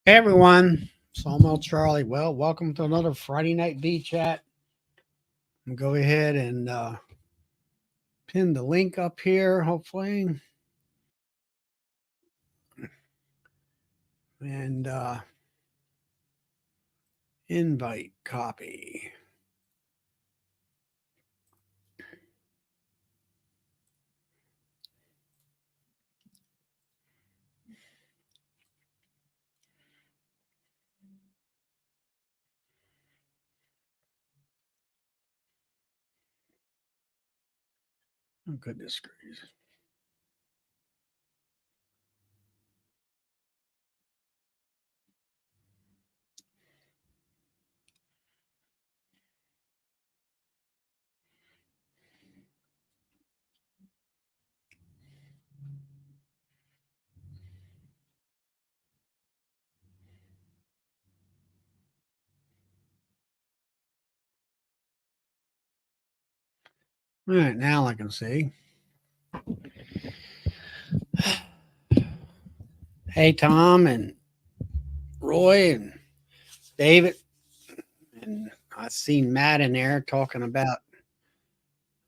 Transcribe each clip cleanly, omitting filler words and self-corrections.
Hey everyone, Sawmill Charlie. Well, welcome to another Friday night bee chat. I'm go ahead and pin the link up here, hopefully, and invite copy. Oh goodness gracious! All right, now I can see. Hey Tom and Roy and David, and I seen Matt in there talking about.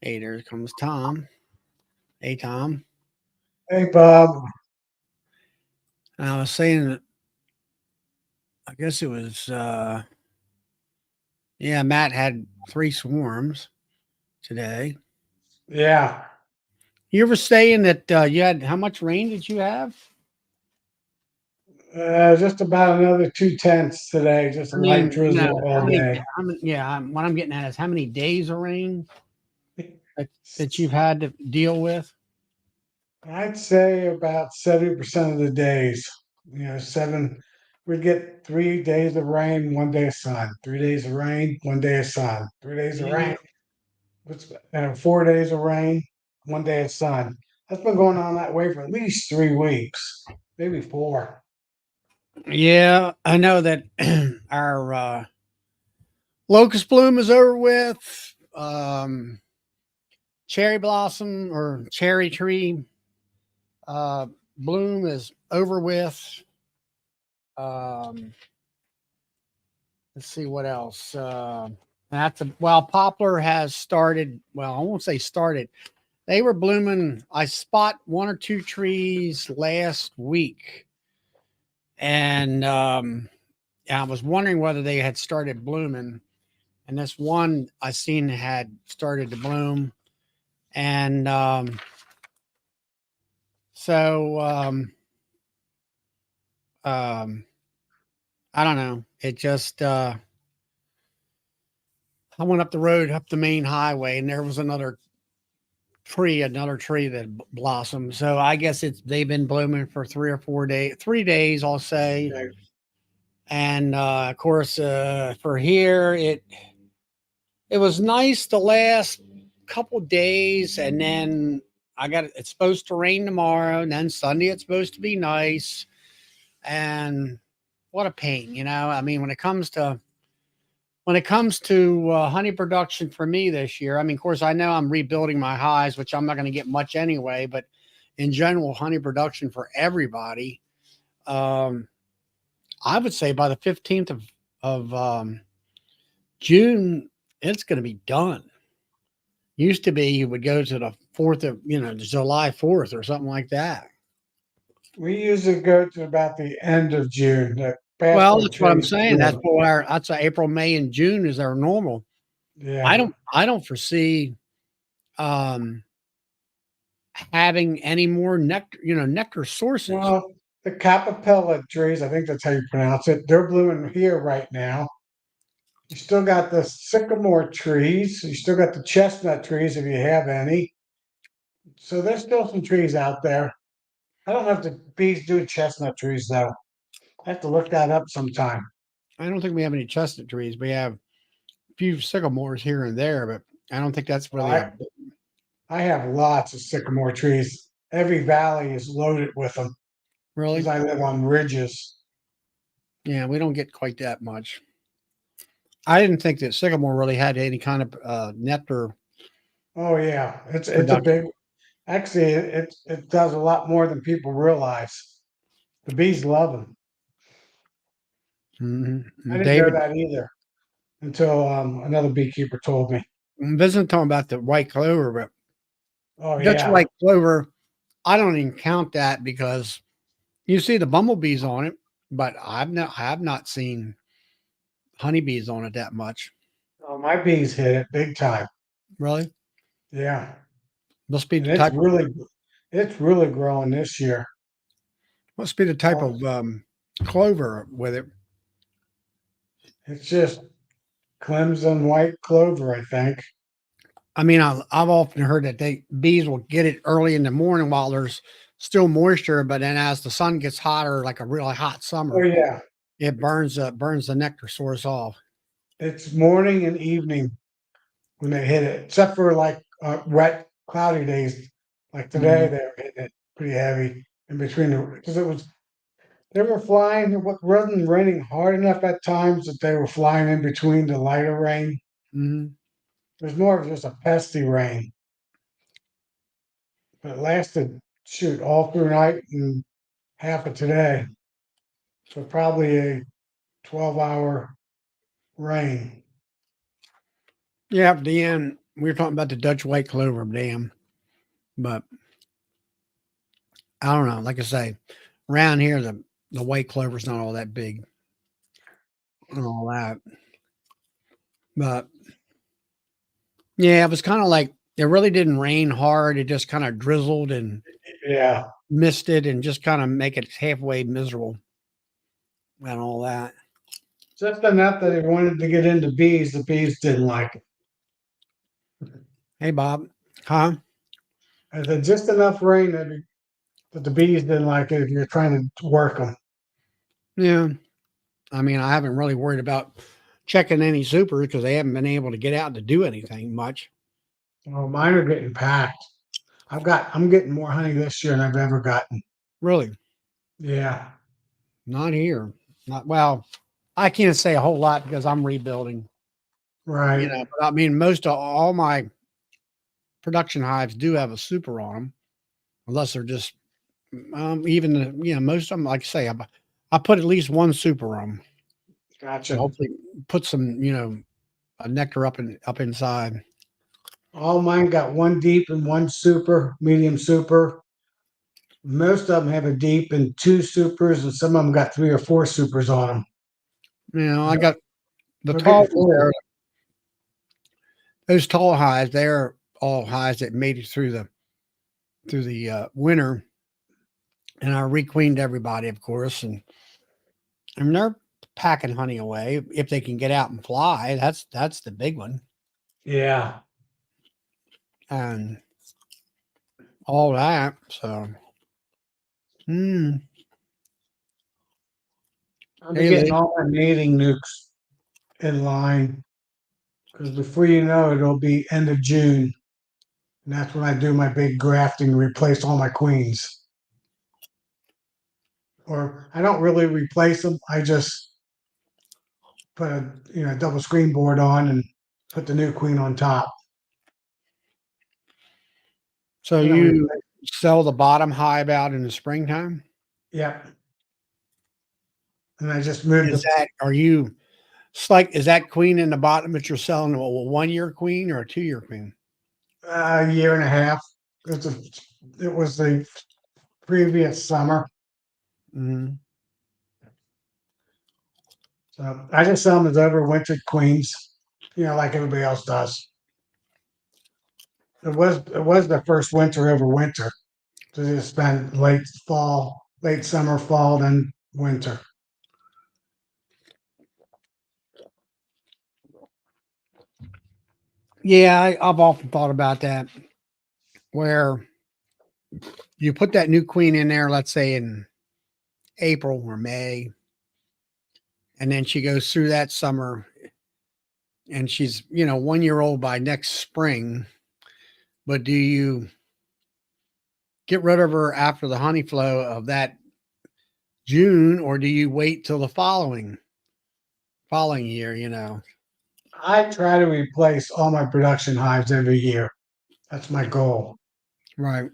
Hey, there comes Tom. Hey Tom. Hey, Bob. And I was saying that I guess it was yeah, Matt had 3 swarms today. Yeah, You were saying that you had how much rain did you have? just about another 2/10 today, just a I light mean, no, drizzle how all many? day. How many? Yeah, what I'm getting at is how many days of rain that you've had to deal with. I'd say about 70% of the days. We'd get 3 days of rain, 1 day of sun. 3 days of rain, 1 day of sun. 3 days of Yeah, rain, 4 days of rain, 1 day of sun. That's been going on that way for at least 3 weeks, maybe four. yeah, I know that our locust bloom is over with. Cherry blossom or cherry tree uh, bloom is over with. Um, let's see what else. Poplar has started. Well, I won't say started. They were blooming. I spot 1 or 2 trees last week, and I was wondering whether they had started blooming. And this one I seen had started to bloom, and so um, I don't know. It just I went up the road, up the main highway, and there was another tree that blossomed. So I guess they've been blooming for 3 or 4 days, 3 days, I'll say. Okay. And of course, for here, it was nice the last couple days, and then it's supposed to rain tomorrow, and then Sunday it's supposed to be nice. And what a pain, you know. I mean, when it comes to honey production for me this year, I mean, of course, I know I'm rebuilding my hives, which I'm not going to get much anyway. But in general, honey production for everybody, um, I would say by the 15th of June, it's going to be done. Used to be you would go to the 4th of, July 4th or something like that. We usually go to about the end of June, the past Well, where that's what I'm trees saying. bloom. That's April, May, and June is our normal. I Yeah. don't I don't foresee um having any more nectar sources. Well, the capapella trees, I think that's how you pronounce it, they're blooming here right now. You still got the sycamore trees. You still got the chestnut trees if you have any. So there's still some trees out there. I don't know if the bees do chestnut trees though. I have to look that up sometime. I don't think we have any chestnut trees. We have a few sycamores here and there, but I don't think that's Well, really a I have lots of sycamore trees. Every valley is loaded with them because really. I live on ridges. Yeah, we don't get quite that much. I didn't think that sycamore really had any kind of nectar Oh yeah, it's a big. production. Actually, it does a lot more than people realize. The bees love them. I didn't know David, that either until another beekeeper told me. Vincent talking about the white clover, but Oh Dutch yeah. white clover, I don't even count that because you see the bumblebees on it, but I have not seen honeybees on it that much. Oh, my bees hit it big time. Really, Yeah. must be And the type of it's really growing this year. Oh, clover with it. it's just Clemson white clover, I think. I mean, I've often heard that bees will get it early in the morning while there's still moisture, but then as the sun gets hotter, like a really hot Oh summer, yeah. it burns the nectar source off. It's morning and evening when they hit it, except for like wet, cloudy days. Like today, Mhm, they were hitting it pretty heavy in between because they were flying. It wasn't raining hard enough at times that they were flying in between the lighter rain. mhm. It was more of just a pesty rain, but it lasted, shoot, all through night and half of today. So probably a 12-hour rain. Yeah, at the end we were talking about the Dutch white clover dam, but I don't know. Like I say, around here the white clover's not all that big and all that. But yeah, it was kind of like it really didn't rain hard. It just kind of drizzled and Yeah, misted and just kind of make it halfway miserable and all that. just enough that he wanted to get into bees. The bees didn't like it. Hey, Bob. Huh? I said just enough rain that the bees didn't like it if you're trying to work them. Yeah. I mean, I haven't really worried about checking any supers because they haven't been able to get out to do anything much. Well, mine are getting packed. I'm getting more honey this year than I've ever gotten. Really, Yeah, not here. Not well. I can't say a whole lot because I'm rebuilding, right. but I mean, most of all my production hives do have a super on them, unless they're just even most of them. Like I say, I put at least one super on 'em to Gotcha. hopefully put some a nectar up inside. All mine got one deep and one super, medium super. Most of them have a deep and two supers, and some of them got three or four supers on them. I got the They're tall getting ones there. full. Those tall highs, they're all highs that made it through the winter, and I requeened everybody, of course, and they're packing honey away if they can get out and fly. That's the big one, Yeah, and all that. So, hmm. I'll be Hey, getting Lee. all my mating nukes in line because before you know it, it'll be end of June, and that's when I do my big grafting, replace all my queens. Or I don't really replace them. I just put a double screen board on and put the new queen on top. So I don't you replace. sell the bottom hive out in the springtime? Yep, and I just moved Is the that are you? It's like is that queen in the bottom that you're selling a 1 year queen or a 2 year queen? year and a half. It was, it was the previous summer. Mhm. So I just sell them as overwintered queens, like everybody else does. It was the first winter over winter. So it's been late fall, late summer, fall, then winter. Yeah, I've often thought about that. Where you put that new queen in there, let's say in April or May, and then she goes through that summer, and she's 1 year old by next spring. But do you get rid of her after the honey flow of that June, or do you wait till the following year? I try to replace all my production hives every year. That's my goal. Right,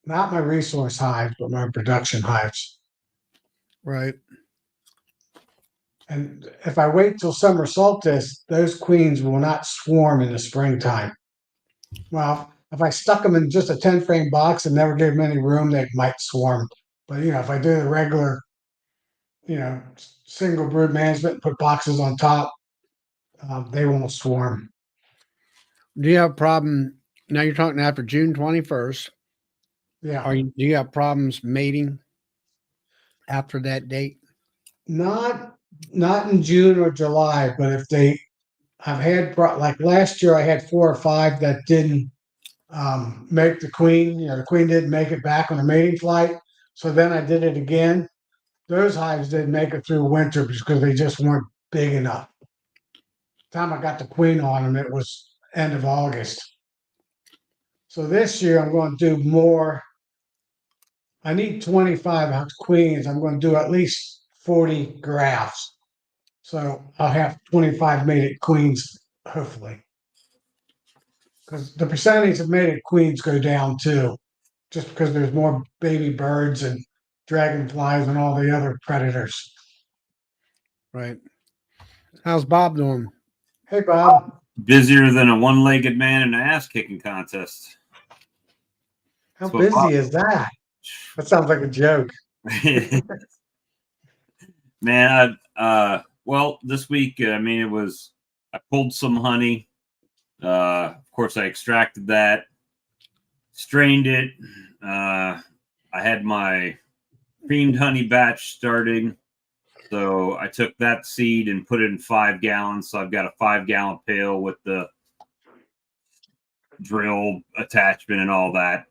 Not my resource hives, but my production hives. right. And if I wait till summer solstice, those queens will not swarm in the springtime. Well, if I stuck them in just a 10 frame box and never gave them any room, they might swarm. But if I do the regular, single brood management, put boxes on top, they won't swarm. Do you have a problem? Now you're talking after June 21st. Yeah, Do you have problems mating after that date? not in June or July, but if they, I've had like last year, I had 4 or 5 that didn't make the queen. The queen didn't make it back on the mating flight. So then I did it again. Those hives didn't make it through winter because they just weren't big enough. The time I got the queen on them, it was end of August. So this year I'm going to do more. I need 25 queens. I'm going to do at least 40 grafts. So I'll have 25 mated queens, hopefully. Because the percentage of mated queens go down too, just because there's more baby birds and dragonflies and all the other predators. Right. How's Bob doing? Hey, Bob. Busier than a one-legged man in an ass-kicking contest. How busy is that? That sounds like a joke. Man, well, this week, I pulled some honey. Of course, I extracted that, strained it. I had my creamed honey batch starting. So I took that seed and put it in 5 gallons. So I've got a 5-gallon pail with the drill attachment and all that.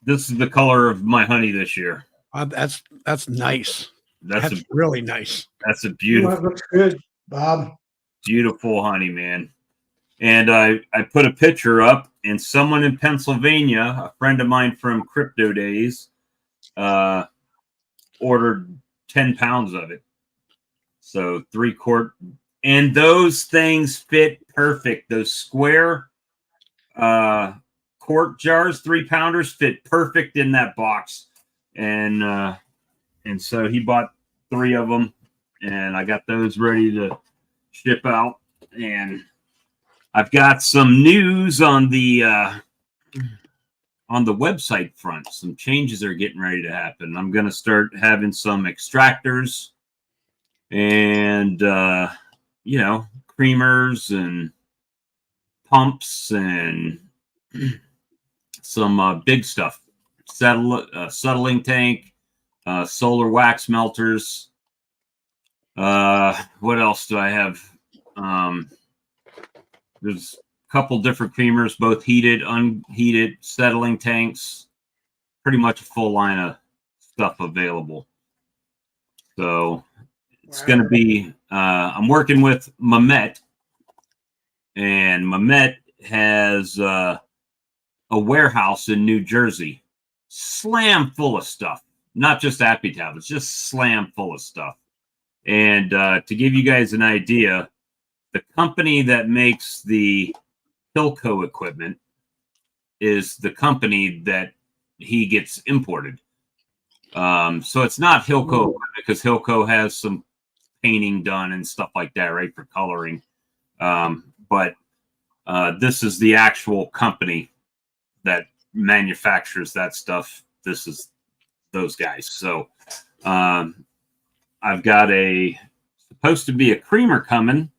This is the color of my honey this year. That's nice. That's really nice. That's a beautiful. That looks good, Bob. Beautiful honey, man. And I put a picture up, and someone in Pennsylvania, a friend of mine from Crypto Days, ordered 10 pounds of it. So 3 quart. And those things fit perfect. Those square quart jars, 3-pounders, fit perfect in that box. And so he bought 3 of them, and I got those ready to ship out. And I've got some news on the website front. Some changes are getting ready to happen. I'm going to start having some extractors and creamers and pumps and some big stuff. Settling tank, solar wax melters. What else do I have? There's a couple different creamers, both heated, unheated, settling tanks. Pretty much a full line of stuff available. So it's going to be, I'm working with Mamet, and Mamet has a warehouse in New Jersey, slam full of stuff, not just Appy tablets, just slam full of stuff. And to give you guys an idea, the company that makes the Hilco equipment is the company that he gets imported. So it's not Hilco because Hilco has some painting done and stuff like that, right, for coloring. But this is the actual company that manufactures that stuff. This is those guys. So I've got supposed to be a creamer coming.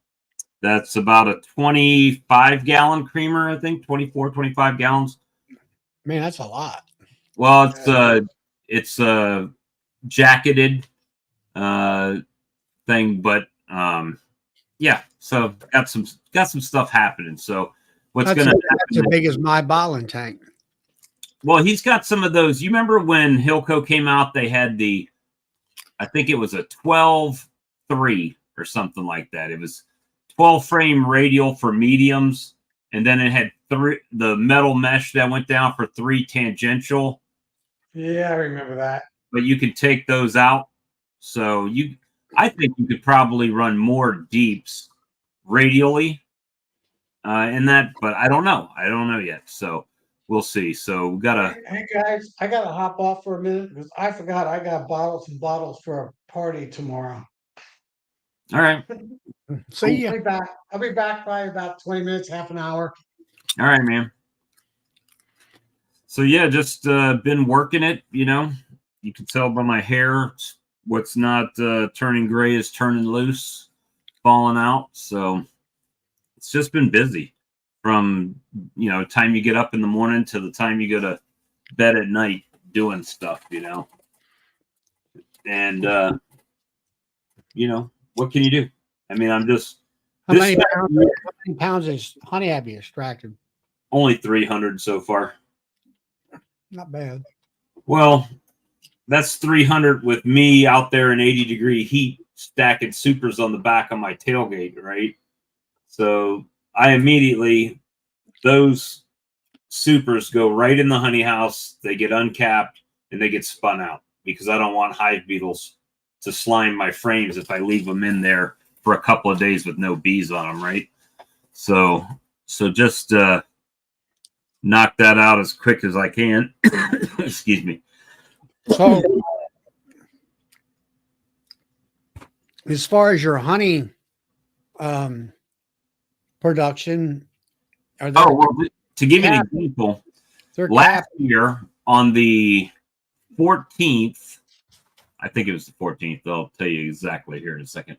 That's about a 25-gallon creamer, I think, 25 gallons. Man, that's a lot. Well, it's a jacketed thing, but yeah. So got some stuff happening. So what's going to happen? That's as big as my bottling tank. Well, he's got some of those. You remember when Hilco came out? They had I think it was a 12-3 or something like that. It was 12-frame radial for mediums, and then it had the metal mesh that went down for 3 tangential. Yeah, I remember that. But you could take those out. So I think you could probably run more deeps radially in that, but I don't know. I don't know yet. So we'll see. So we gotta. Hey guys, I gotta hop off for a minute because I forgot I got bottles and bottles for a party tomorrow. All right, See ya. I'll be back by about 20 minutes, half an hour. all right, man. So yeah, just been working it. You know, you can tell by my hair, what's not turning gray is turning loose, falling out. So it's just been busy from time you get up in the morning to the time you go to bed at night doing stuff. And what can you do? I mean, I'm just How many pounds is honey have you extracted? only 300 so far. Not bad. Well, that's 300 with me out there in 80-degree heat stacking supers on the back of my tailgate, right? So I immediately, those supers go right in the honey house. They get uncapped and they get spun out because I don't want hive beetles to slime my frames if I leave them in there for a couple of days with no bees on them, right? So just knock that out as quick as I can. Excuse me. So, as far as your honey production, are there? Oh, well, to give you an example, last year on the 14th, I think it was the 14th. I'll tell you exactly here in a second.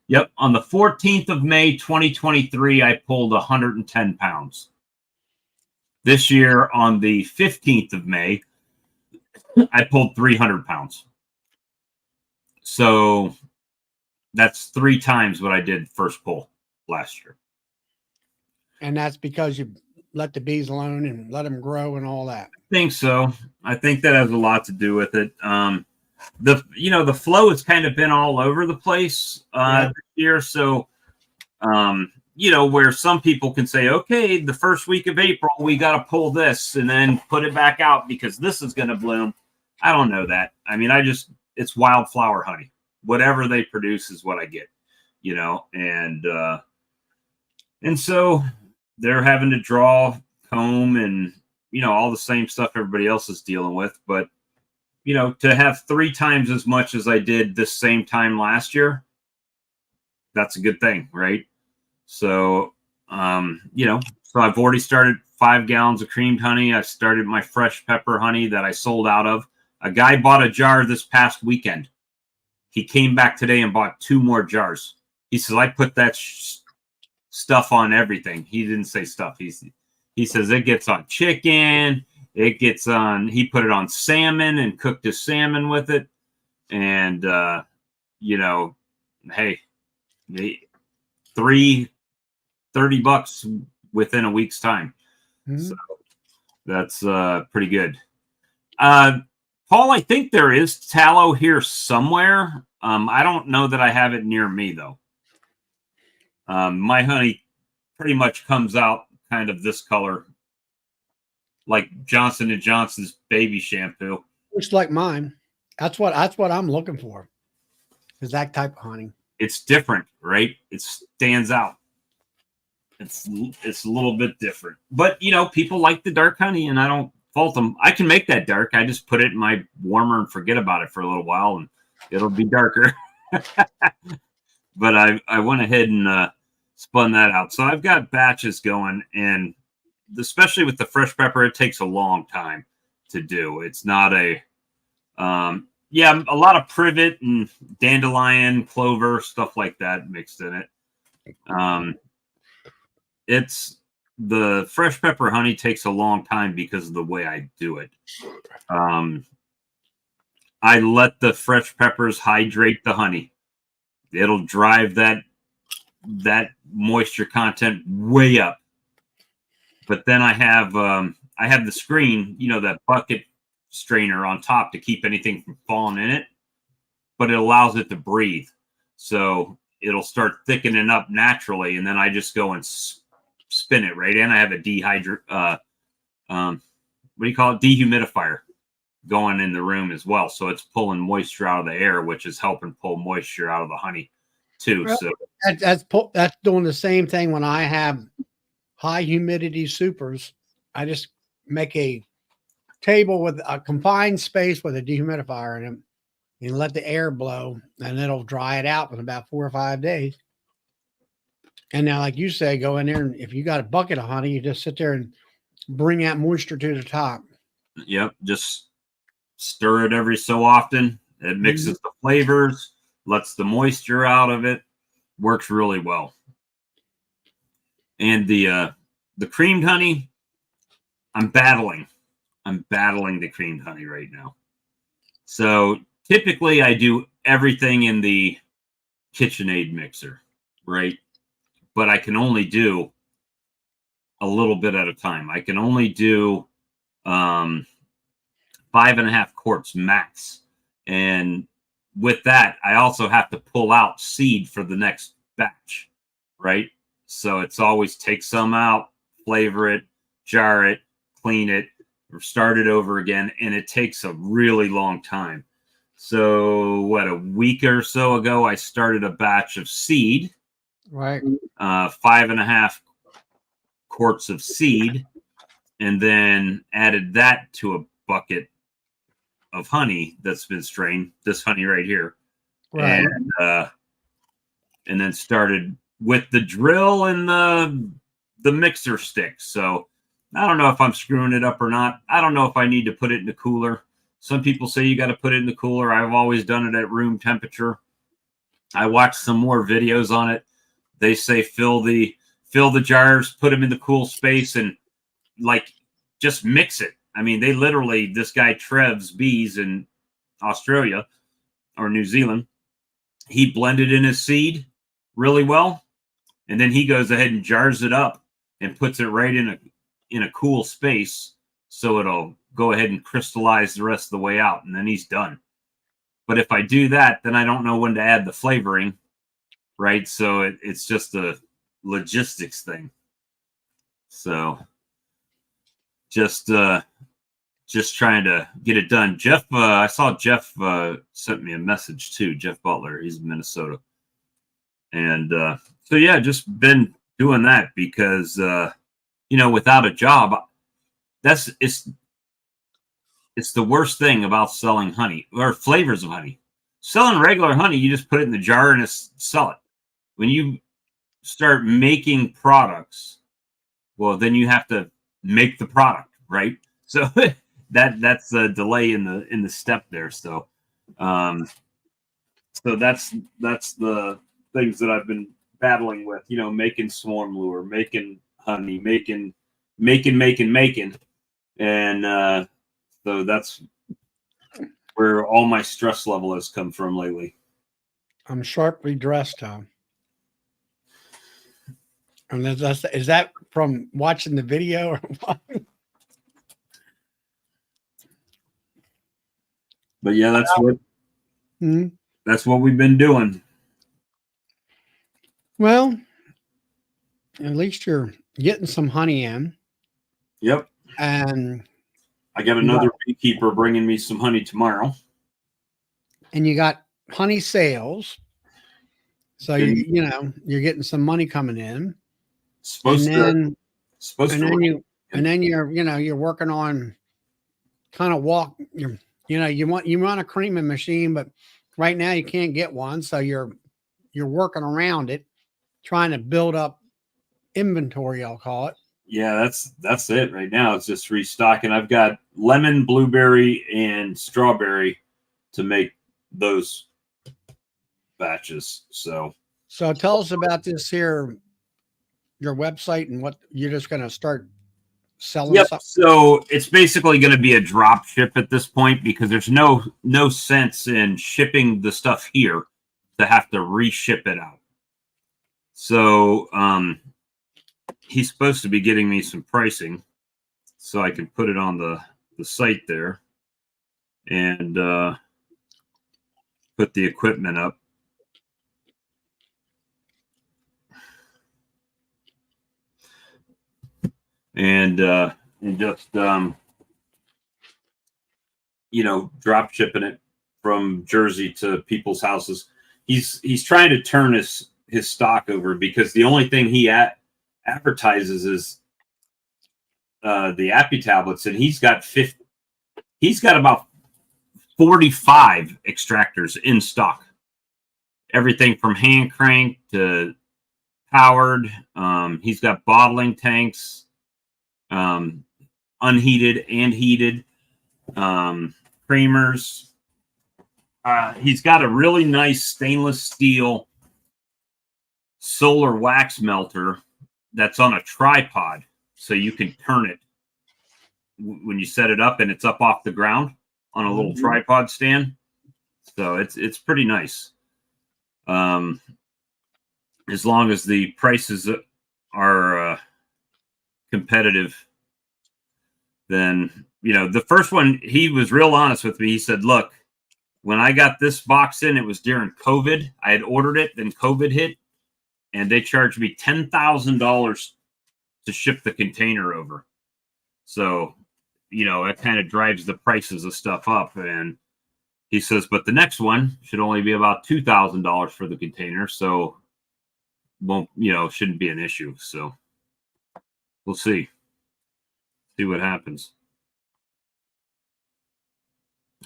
Yep, on the 14th of May, 2023, I pulled 110 pounds. This year, on the 15th of May, I pulled 300 pounds. So that's 3 times what I did first pull last year. And that's because you let the bees alone and let them grow and all that. I think so. I think that has a lot to do with it. The flow has kind of been all over the place this year. So, where some people can say, okay, the first week of April, we got to pull this and then put it back out because this is going to bloom. I don't know that. I mean, it's wildflower honey. Whatever they produce is what I get, and so they're having to draw, comb, and, all the same stuff everybody else is dealing with. But, to have 3 times as much as I did this same time last year, that's a good thing, right? So, so I've already started 5 gallons of creamed honey. I started my fresh pepper honey that I sold out of. A guy bought a jar this past weekend. He came back today and bought 2 more jars. He says, I put that stuff on everything. He didn't say stuff. He says it gets on chicken. It gets on, he put it on salmon and cooked his salmon with it. And, hey, $30 within a week's time. Mm-hmm. So that's pretty good. Paul, I think there is tallow here somewhere. I don't know that I have it near me, though. My honey pretty much comes out kind of this color, like Johnson & Johnson's baby shampoo. Looks like mine. That's what I'm looking for, is that type of honey. It's different, right? It stands out. It's a little bit different. But, people like the dark honey, and I don't fault them. I can make that dark. I just put it in my warmer and forget about it for a little while, and it'll be darker. But I went ahead and spun that out. So I've got batches going, and especially with the fresh pepper, it takes a long time to do. It's not a lot of privet and dandelion, clover, stuff like that mixed in it. It's the fresh pepper honey takes a long time because of the way I do it. I let the fresh peppers hydrate the honey. It'll drive that moisture content way up. But then I have the screen, that bucket strainer on top to keep anything from falling in it, but it allows it to breathe. So it'll start thickening up naturally, and then I just go and spin it, right? And I have a dehumidifier going in the room as well. So it's pulling moisture out of the air, which is helping pull moisture out of the honey too. Well, so that's doing the same thing when I have high humidity supers. I just make a table with a confined space with a dehumidifier in it and let the air blow, and it'll dry it out in about 4 or 5 days. And now, like you say, go in there, and if you got a bucket of honey, you just sit there and bring that moisture to the top. Yep, just stir it every so often. It mixes the flavors, lets the moisture out of it. Works really well. And the creamed honey, I'm battling the creamed honey right now. So typically I do everything in the KitchenAid mixer, right? But I can only do a little bit at a time. I can only do 5.5 quarts max. And with that, I also have to pull out seed for the next batch, right? So it's always take some out, flavor it, jar it, clean it, or start it over again. And it takes a really long time. So what, a week or so ago, I started a batch of seed, Right. 5.5 quarts of seed, and then added that to a bucket of honey that's been strained, this honey right here. Right. And then started with the drill and the mixer stick. So I don't know if I'm screwing it up or not. I don't know if I need to put it in the cooler. Some people say you got to put it in the cooler. I've always done it at room temperature. I watched some more videos on it. They say fill the jars, put them in the cool space, and like just mix it. I mean, they literally, this guy Trev's Bees in Australia or New Zealand, he blended in his seed really well, and then he goes ahead and jars it up and puts it right in a cool space so it'll go ahead and crystallize the rest of the way out, and then he's done. But if I do that, then I don't know when to add the flavoring, right? So it's just a logistics thing. So just trying to get it done. Jeff, I saw Jeff sent me a message too. Jeff Butler, he's in Minnesota. And so yeah, just been doing that because without a job, it's the worst thing about selling honey or flavors of honey. Selling regular honey, you just put it in the jar and sell it. When you start making products, well, then you have to make the product, right? So that's a delay in the step there. So so that's the things that I've been battling with, making swarm lure, making honey, making. And so that's where all my stress level has come from lately. I'm sharply dressed, Tom. And is that from watching the video or what? But yeah, Hmm. that's what we've been doing. Well, at least you're getting some honey in. Yep. And I got another beekeeper bringing me some honey tomorrow. And you got honey sales. So you're getting some money coming in. And then you're working on kind of you want a creaming machine, but right now you can't get one. So you're working around it, trying to build up inventory, I'll call it. Yeah, that's it right now. It's just restocking. I've got lemon, blueberry, and strawberry to make those batches. So tell us about this here, your website, and what you're just going to start selling. Yep. Stuff. So it's basically going to be a drop ship at this point because there's no sense in shipping the stuff here to have to reship it out. So he's supposed to be getting me some pricing so I can put it on the site there and put the equipment up. And just drop shipping it from Jersey to people's houses. He's trying to turn his stock over because the only thing he advertises is the Appy tablets, and he's got about 45 extractors in stock. Everything from hand crank to powered. He's got bottling tanks, unheated and heated, creamers. He's got a really nice stainless steel solar wax melter that's on a tripod, so you can turn it when you set it up, and it's up off the ground on a little tripod stand. So it's pretty nice. As long as the prices are competitive, then, you know, the first one, he was real honest with me. He said, look, when I got this box in, it was during COVID. I had ordered it, then COVID hit, and they charged me $10,000 to ship the container over. So, you know, it kind of drives the prices of stuff up. And he says, but the next one should only be about $2,000 for the container. So, won't, you know, shouldn't be an issue. So we'll see what happens.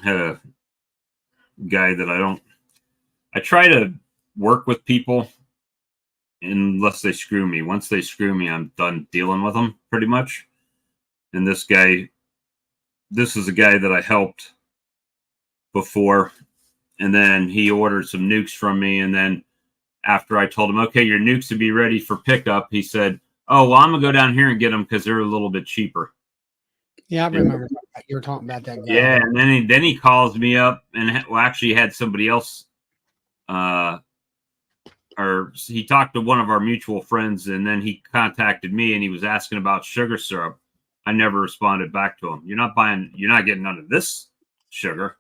Had a guy that I try to work with people unless they screw me. Once they screw me, I'm done dealing with them pretty much. And this is a guy that I helped before, and then he ordered some nukes from me, and then after I told him, okay, your nukes will be ready for pickup, he said, oh, well, I'm gonna go down here and get them because they're a little bit cheaper. Yeah, I remember you were talking about that guy. Yeah, and then he calls me up, and actually had somebody else, or he talked to one of our mutual friends, and then he contacted me, and he was asking about sugar syrup. I never responded back to him. You're not getting none of this sugar.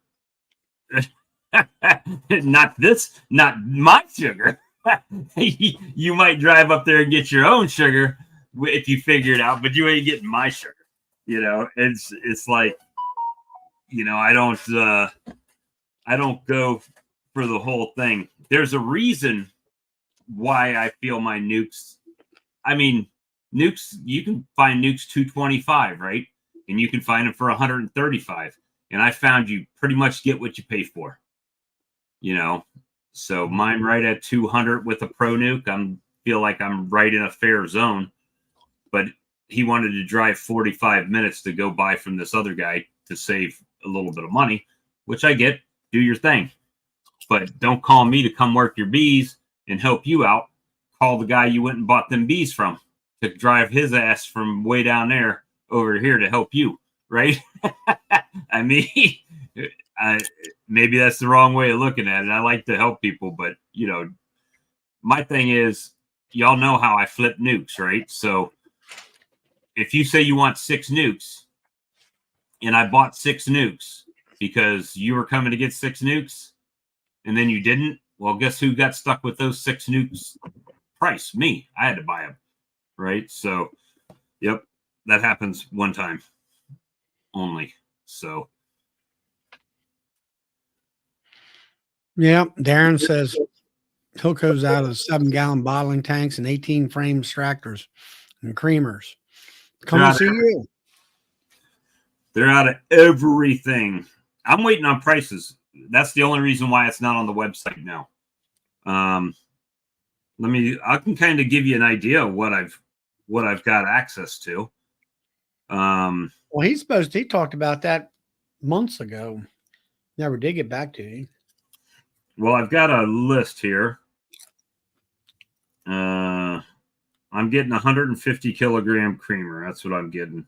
Not my sugar. You might drive up there and get your own sugar if you figure it out, but you ain't getting my sugar. You know, it's like, you know, I don't go for the whole thing. There's a reason why I feel my nukes. I mean, nukes, you can find nukes 225, right? And you can find them for 135. And I found you pretty much get what you pay for. You know, so mine right at 200 with a pro nuke. Feel like I'm right in a fair zone, but he wanted to drive 45 minutes to go buy from this other guy to save a little bit of money, which I get. Do your thing, but don't call me to come work your bees and help you out. Call the guy you went and bought them bees from to drive his ass from way down there over here to help you, right? I mean, maybe that's the wrong way of looking at it. I like to help people, but, you know, my thing is, y'all know how I flip nukes, right? So if you say you want 6 nukes and I bought 6 nukes because you were coming to get 6 nukes and then you didn't, well, guess who got stuck with those 6 nukes price? Me. I had to buy them, right? So, yep, that happens one time only. So, yeah, Darren says Hilco's out of 7-gallon bottling tanks and 18 frame extractors and creamers. Come and see you. They're out of everything. I'm waiting on prices. That's the only reason why it's not on the website now. I can kind of give you an idea of what I've got access to. Well, he talked about that months ago. Never did get back to you. Well, I've got a list here. I'm getting 150 kilogram creamer. That's what I'm getting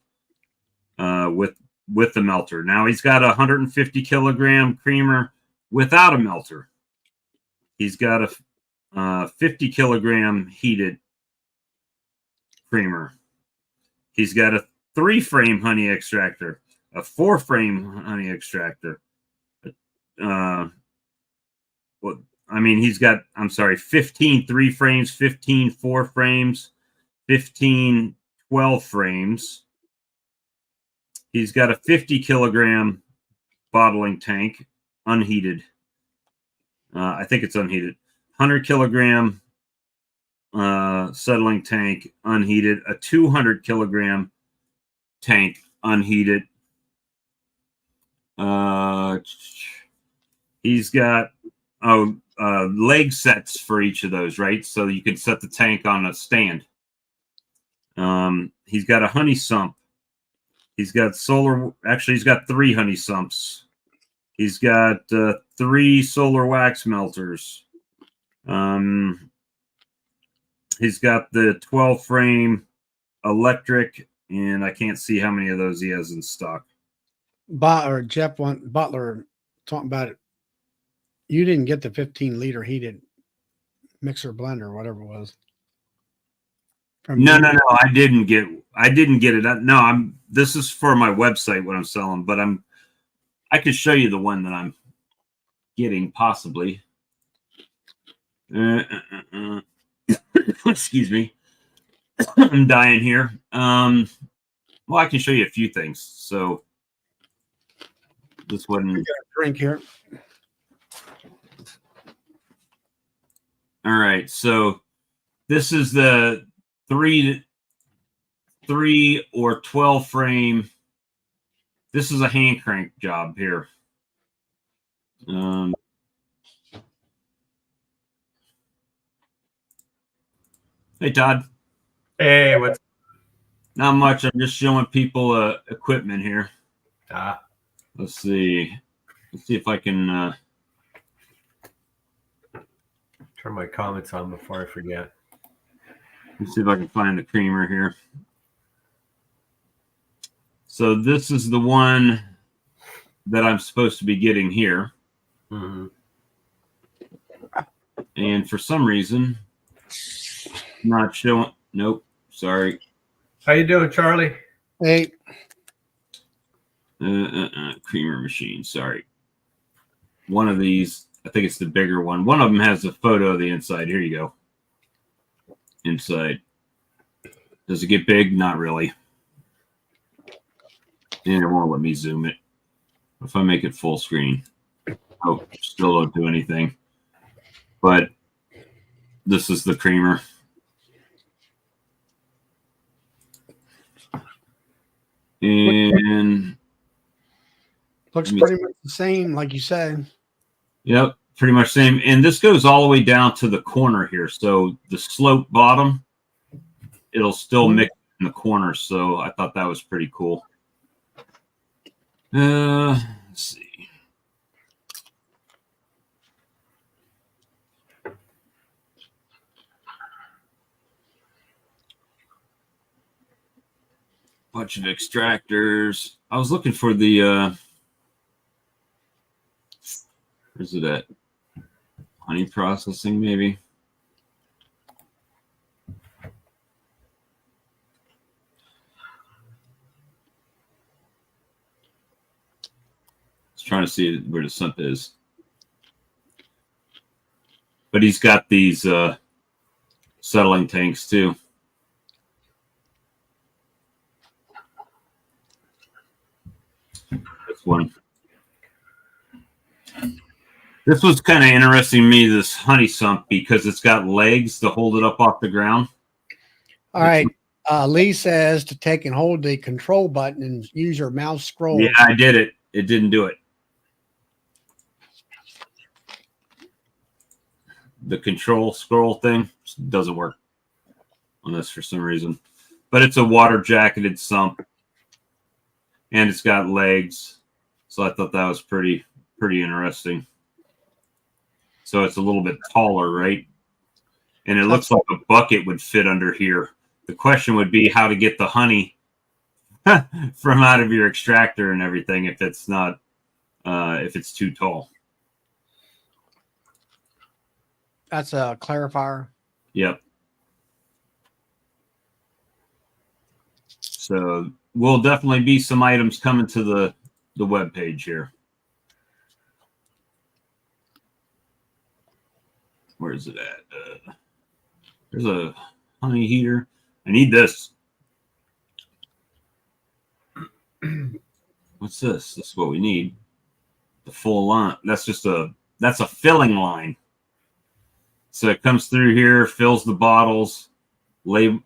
with the melter. Now he's got a 150 kilogram creamer without a melter. He's got a 50 kilogram heated creamer. He's got a 3-frame honey extractor, a 4-frame honey extractor. He's got, 15 3 frames, 15 4 frames, 15 12 frames. He's got a 50 kilogram bottling tank, unheated. I think it's unheated. 100 kilogram settling tank, unheated. A 200 kilogram tank unheated. He's got leg sets for each of those, right? So you can set the tank on a stand. He's got a honey sump. He's got solar. Actually, he's got 3 honey sumps. He's got 3 solar wax melters. He's got the 12 frame electric, and I can't see how many of those he has in stock. Butler talking about it. You didn't get the 15-liter heated mixer blender, whatever it was. No, I didn't get it. No, this is for my website what I'm selling, but I could show you the one that I'm getting possibly. Excuse me. I'm dying here. Well, I can show you a few things. So this one. We got a drink here. All right. So this is the 3 or 12 frame. This is a hand crank job here. Hey, Todd. Hey, what's Not much. I'm just showing people equipment here. Let's see. Let's see if I can turn my comments on before I forget. let's see if I can find the creamer here. So this is the one that I'm supposed to be getting here. Mm-hmm. And for some reason, not showing. Nope. Sorry. How you doing, Charlie? Hey, creamer machine. Sorry. One of these, I think it's the bigger one. One of them has a photo of the inside. Here you go. Inside. Does it get big? Not really. And it won't let me zoom it. If I make it full screen. Oh, still don't do anything. But this is the creamer. And looks pretty much the same, like you said. yep, pretty much same. And this goes all the way down to the corner here. So the slope bottom, it'll still mix in the corner. So I thought that was pretty cool. Let's see. Bunch of extractors. I was looking for the where's it at? Honey processing, maybe. Trying to see where the sump is. But he's got these settling tanks too. This one. This was kind of interesting to me, this honey sump, because it's got legs to hold it up off the ground. All right. Lee says to take and hold the control button and use your mouse scroll. Yeah, I did it. It didn't do it. The control scroll thing doesn't work on this for some reason. But it's a water jacketed sump. And it's got legs. So I thought that was pretty interesting. So it's a little bit taller, right? And it looks like a bucket would fit under here. The question would be how to get the honey from out of your extractor and everything if it's not, if it's too tall. That's a clarifier. Yep. So will definitely be some items coming to the web page here. Where is it at? There's a honey heater. I need this. What's this? This is what we need. The full line. That's a filling line. So it comes through here, fills the bottles,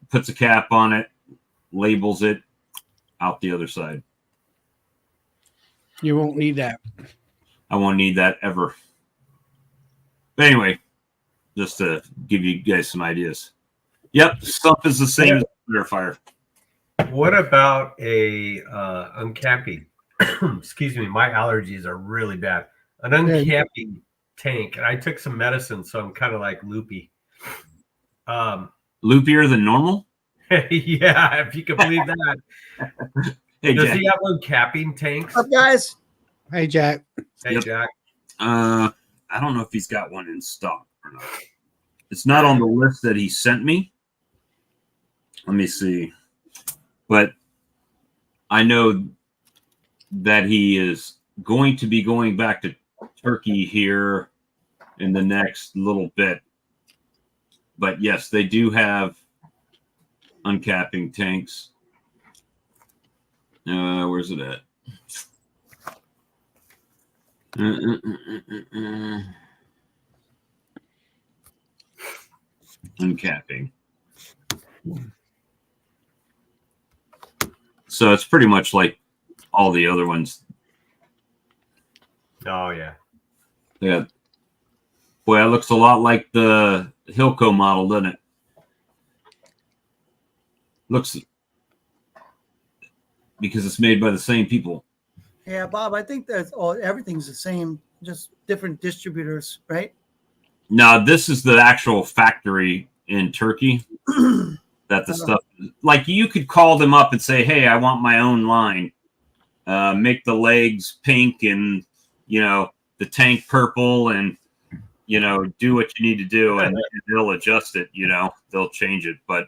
puts a cap on it, labels it. out the other side. You won't need that. I won't need that ever. But anyway, just to give you guys some ideas. Yep, stump is the same as clarifier. What about a uncapping? Excuse me, my allergies are really bad. An uncapping tank, and I took some medicine, so I'm kind of like loopy. Loopier than normal? Yeah, if you can believe that. Hey, Does Jack. he have uncapping tanks? Up, guys? Hey, Jack. Hey, Yep. Jack. I don't know if he's got one in stock or not. It's not on the list that he sent me. Let me see. But I know that he is going to be going back to Turkey here in the next little bit. But yes, they do have uncapping tanks. Where's it at? Uncapping. So it's pretty much like all the other ones. Oh, yeah. Yeah. Boy, it looks a lot like the Hilco model, doesn't it? Looks, because it's made by the same people. Yeah, Bob, I think that everything's the same, just different distributors, right? Now, this is the actual factory in Turkey that the stuff, like you could call them up and say, hey, I want my own line. Make the legs pink and, the tank purple and, do what you need to do and they'll adjust it, they'll change it. But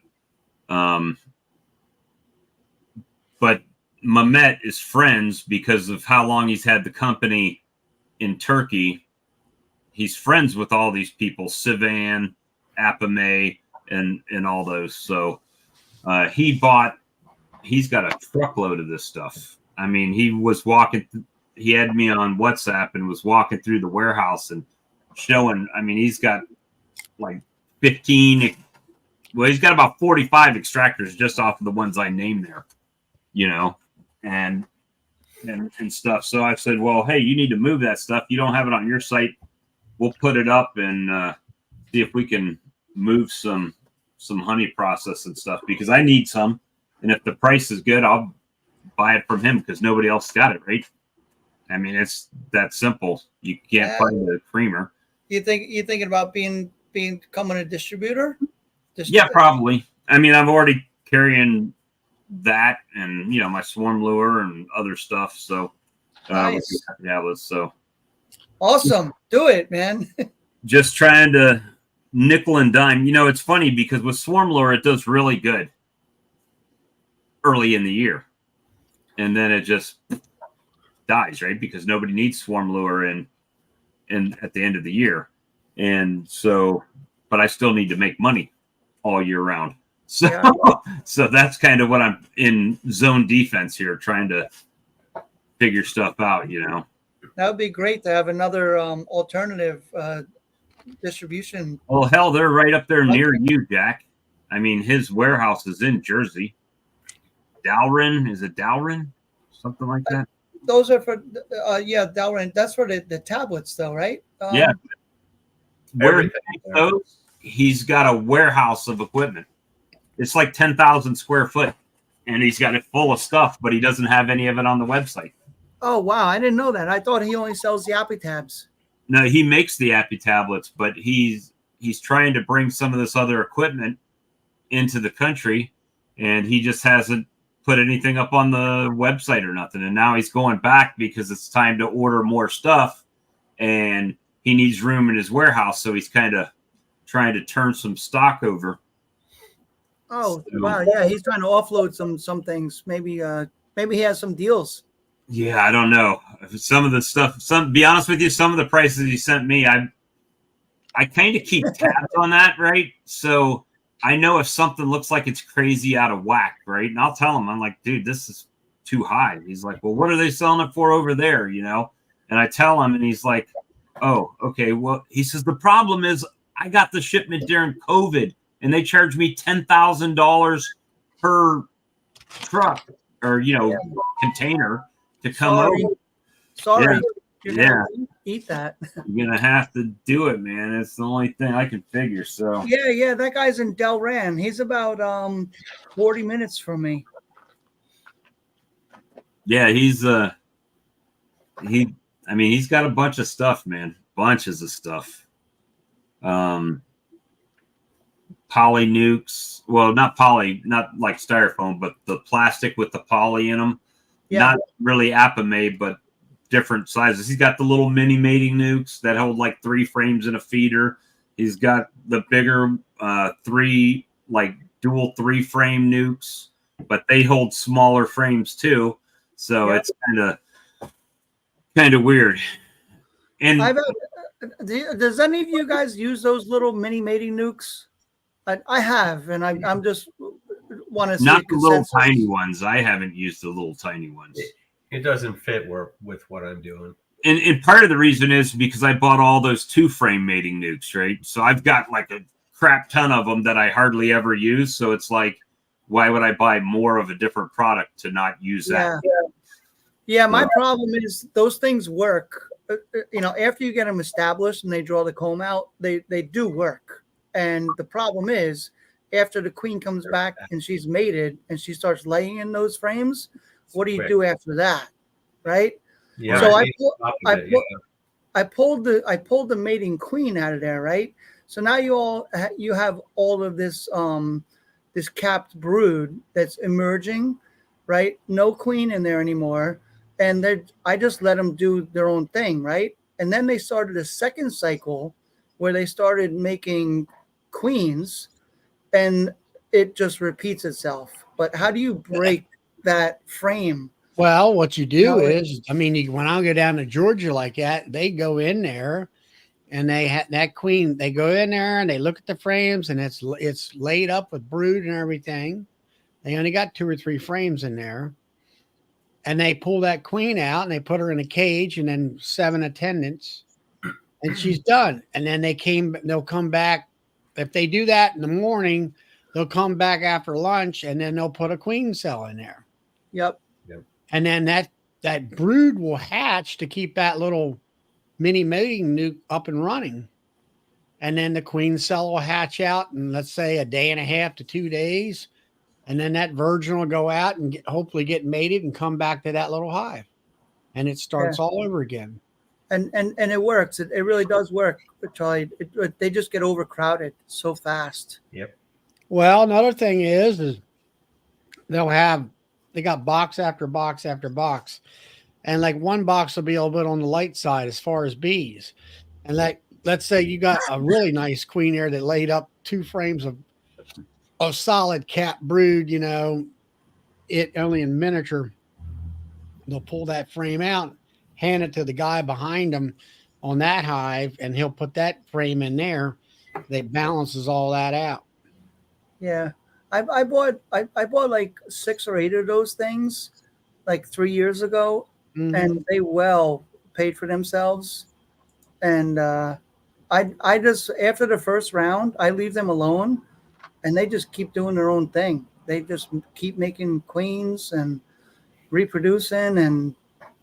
Mehmet is friends because of how long he's had the company in Turkey. He's friends with all these people, Sivan, Apame, and all those. So he's got a truckload of this stuff. I mean, he had me on WhatsApp and was walking through the warehouse and showing, he's got like 15, he's got about 45 extractors just off of the ones I named there, and stuff. So I said, well, hey, you need to move that stuff. You don't have it on your site. We'll put it up and see if we can move some honey process and stuff because I need some. And if the price is good, I'll buy it from him because nobody else got it, right? I mean, it's that simple. You can't find a creamer. You're thinking about becoming a distributor? Yeah, probably. I'm already carrying that and my swarm lure and other stuff. So Nice. So Awesome. Do it, man. just trying to nickel and dime. It's funny because with swarm lure, it does really good early in the year. And then it just dies, right? Because nobody needs swarm lure in at the end of the year. And so, but I still need to make money all year round. So, so that's kind of what I'm in zone defense here, trying to figure stuff out, That would be great to have another alternative distribution. Well, hell, they're right up there near you, Jack. His warehouse is in Jersey. Dowrin, is it Dowrin? Something like that. Those are for, Delrin. That's for the tablets, though, right? Yeah. Where he's got a warehouse of equipment. It's like 10,000 square foot, and he's got it full of stuff, but he doesn't have any of it on the website. Oh, wow. I didn't know that. I thought he only sells the Appy tabs. No, he makes the Appy tablets, but he's trying to bring some of this other equipment into the country, and he just hasn't put anything up on the website or nothing. And now he's going back because it's time to order more stuff, and he needs room in his warehouse, so he's kind of trying to turn some stock over. Oh, wow. Yeah, he's trying to offload some things. Maybe he has some deals. Yeah, I don't know. Some of the stuff, be honest with you, some of the prices he sent me, I kind of keep tabs on that, right? So I know if something looks like it's crazy out of whack, right? And I'll tell him, I'm like, dude, this is too high. He's like, well, what are they selling it for over there, And I tell him, and he's like, oh, okay. Well, he says, the problem is I got the shipment during COVID, and they charged me $10,000 per truck or container to come over. Sorry. Yeah. You're Yeah. gonna eat that. You're gonna have to do it, man. It's the only thing I can figure. So Yeah, that guy's in Delran. He's about 40 minutes from me. yeah, he's he's got a bunch of stuff, man. Bunches of stuff. Poly nukes. Well, not like styrofoam, but the plastic with the poly in them. Yeah. Not really Apamade, but different sizes. He's got the little mini mating nukes that hold like 3 frames in a feeder. He's got the bigger 3 like dual 3-frame nukes, but they hold smaller frames too. So it's kind of weird. And does any of you guys use those little mini mating nukes? I have, and I'm just want to see not the little consensus. tiny ones. I haven't used the little tiny ones. It doesn't fit with what I'm doing. And part of the reason is because I bought all those 2-frame mating nukes, right? So I've got like a crap ton of them that I hardly ever use. So it's like, why would I buy more of a different product to not use that? Yeah, my problem is those things work. After you get them established and they draw the comb out, they do work. And the problem is, after the queen comes back and she's mated and she starts laying in those frames, what do you do after that, right? Yeah. So I pulled the mating queen out of there, right? So now you have all of this this capped brood that's emerging, right? No queen in there anymore, and I just let them do their own thing, right? And then they started a second cycle where they started making queens, and it just repeats itself. But how do you break that frame? Well, what you do is, when I go down to Georgia like that, they go in there and they have that queen. They go in there and they look at the frames, and it's laid up with brood and everything. They only got 2 or 3 frames in there, and they pull that queen out and they put her in a cage, and then 7 attendants, and she's done. And then they'll come back. If they do that in the morning, they'll come back after lunch, and then they'll put a queen cell in there. Yep. And then that brood will hatch to keep that little mini mating nuke up and running. And then the queen cell will hatch out in, let's say, a day and a half to 2 days. And then that virgin will go out and hopefully get mated and come back to that little hive. And it starts all over again. And it works. It really does work, Charlie. They just get overcrowded so fast. Yep. Well, another thing is they got box after box after box. And like one box will be a little bit on the light side as far as bees. And let's say you got a really nice queen there that laid up 2 frames of solid cap brood, it only in miniature. They'll pull that frame out, hand it to the guy behind them on that hive, and he'll put that frame in there. That balances all that out. Yeah. I bought like 6 or 8 of those things like 3 years ago, and they well paid for themselves. And I just, after the first round, I leave them alone, and they just keep doing their own thing. They just keep making queens and reproducing, and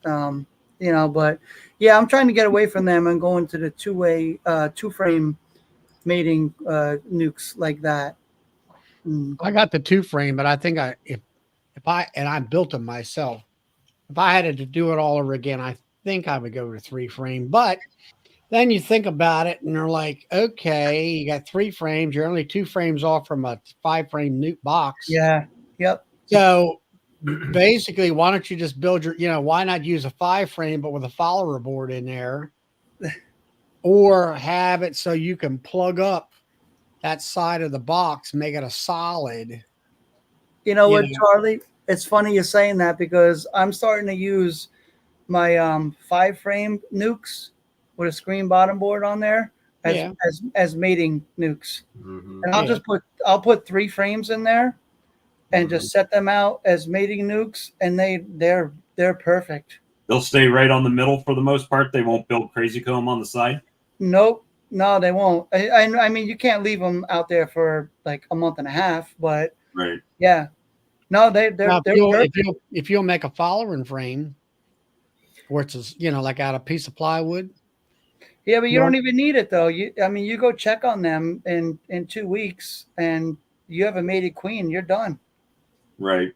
but yeah, I'm trying to get away from them and go into the 2-frame mating nukes like that. I got the 2-frame, but I think if I built them myself, if I had to do it all over again, I think I would go to 3-frame. But then you think about it, and you're like, okay, you got 3 frames. You're only 2 frames off from a 5-frame nuke box. Yeah. Yep. So basically, why don't you just build why not use a 5-frame, but with a follower board in there, or have it so you can plug up that side of the box, make it a solid. You know what, Charlie? It's funny you're saying that, because I'm starting to use my 5-frame nukes with a screen bottom board on there as mating nukes. And I'll put 3 frames in there and just set them out as mating nukes, and they're perfect. They'll stay right on the middle for the most part. They won't build crazy comb on the side. Nope. No, they won't. I mean, you can't leave them out there for like a month and a half, but right. Yeah. No, they're Now, perfect. if you'll make a following frame, which is like out of a piece of plywood. Yeah, but you No. don't even need it though. I mean, you go check on them in 2 weeks, and you have a mated queen. You're done. Right.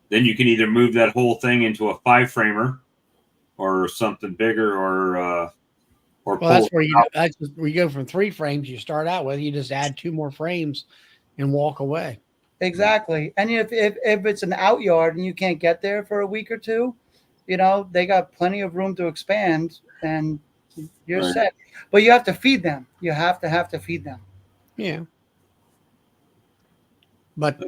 Then you can either move that whole thing into a 5-framer or something bigger, or Well, pull that's it where out. that's where you go from 3 frames. You start out with, you just add 2 more frames and walk away. Exactly. And if it's an out yard and you can't get there for a week or two, they got plenty of room to expand, and you're Right. set. But you have to feed them. You have to feed them. Yeah. But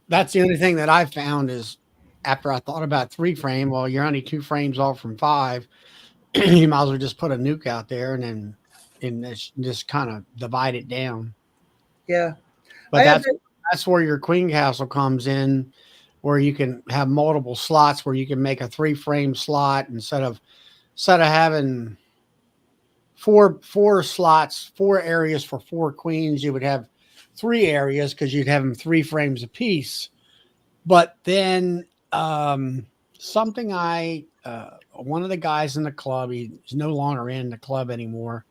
that's the only thing that I found is after I thought about 3 frame, well, you're only 2 frames off from 5. You might as well just put a nuke out there and just kind of divide it down. Yeah. But that's where your queen castle comes in, where you can have multiple slots, where you can make a 3-frame slot instead of having four slots, 4 areas for 4 queens. You would have 3 areas because you'd have them 3 frames apiece. But then something one of the guys in the club, he's no longer in the club anymore.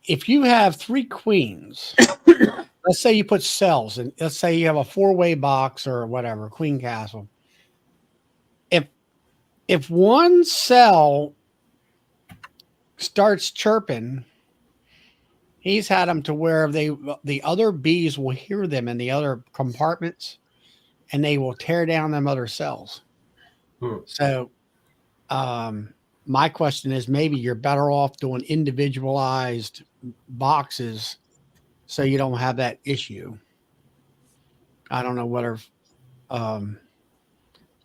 If you have 3 queens, let's say you put cells, and let's say you have a 4-way box or whatever, queen castle. If one cell starts chirping, he's had them to where the other bees will hear them in the other compartments, and they will tear down them other cells. So, my question is, maybe you're better off doing individualized boxes so you don't have that issue. I don't know whether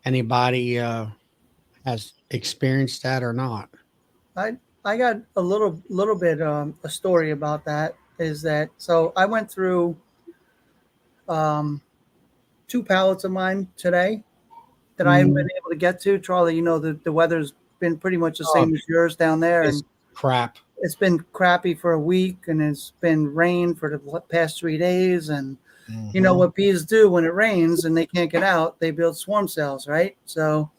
anybody has experienced that or not. I got a little bit a story about that. Is that so? I went through 2 pallets of mine today that I haven't been able to get to. Charlie, the weather's been pretty much the same as yours down there, and Crap. it's been crappy for a week, and it's been rain for the past 3 days. And you know what bees do when it rains and they can't get out? They build swarm cells, right? So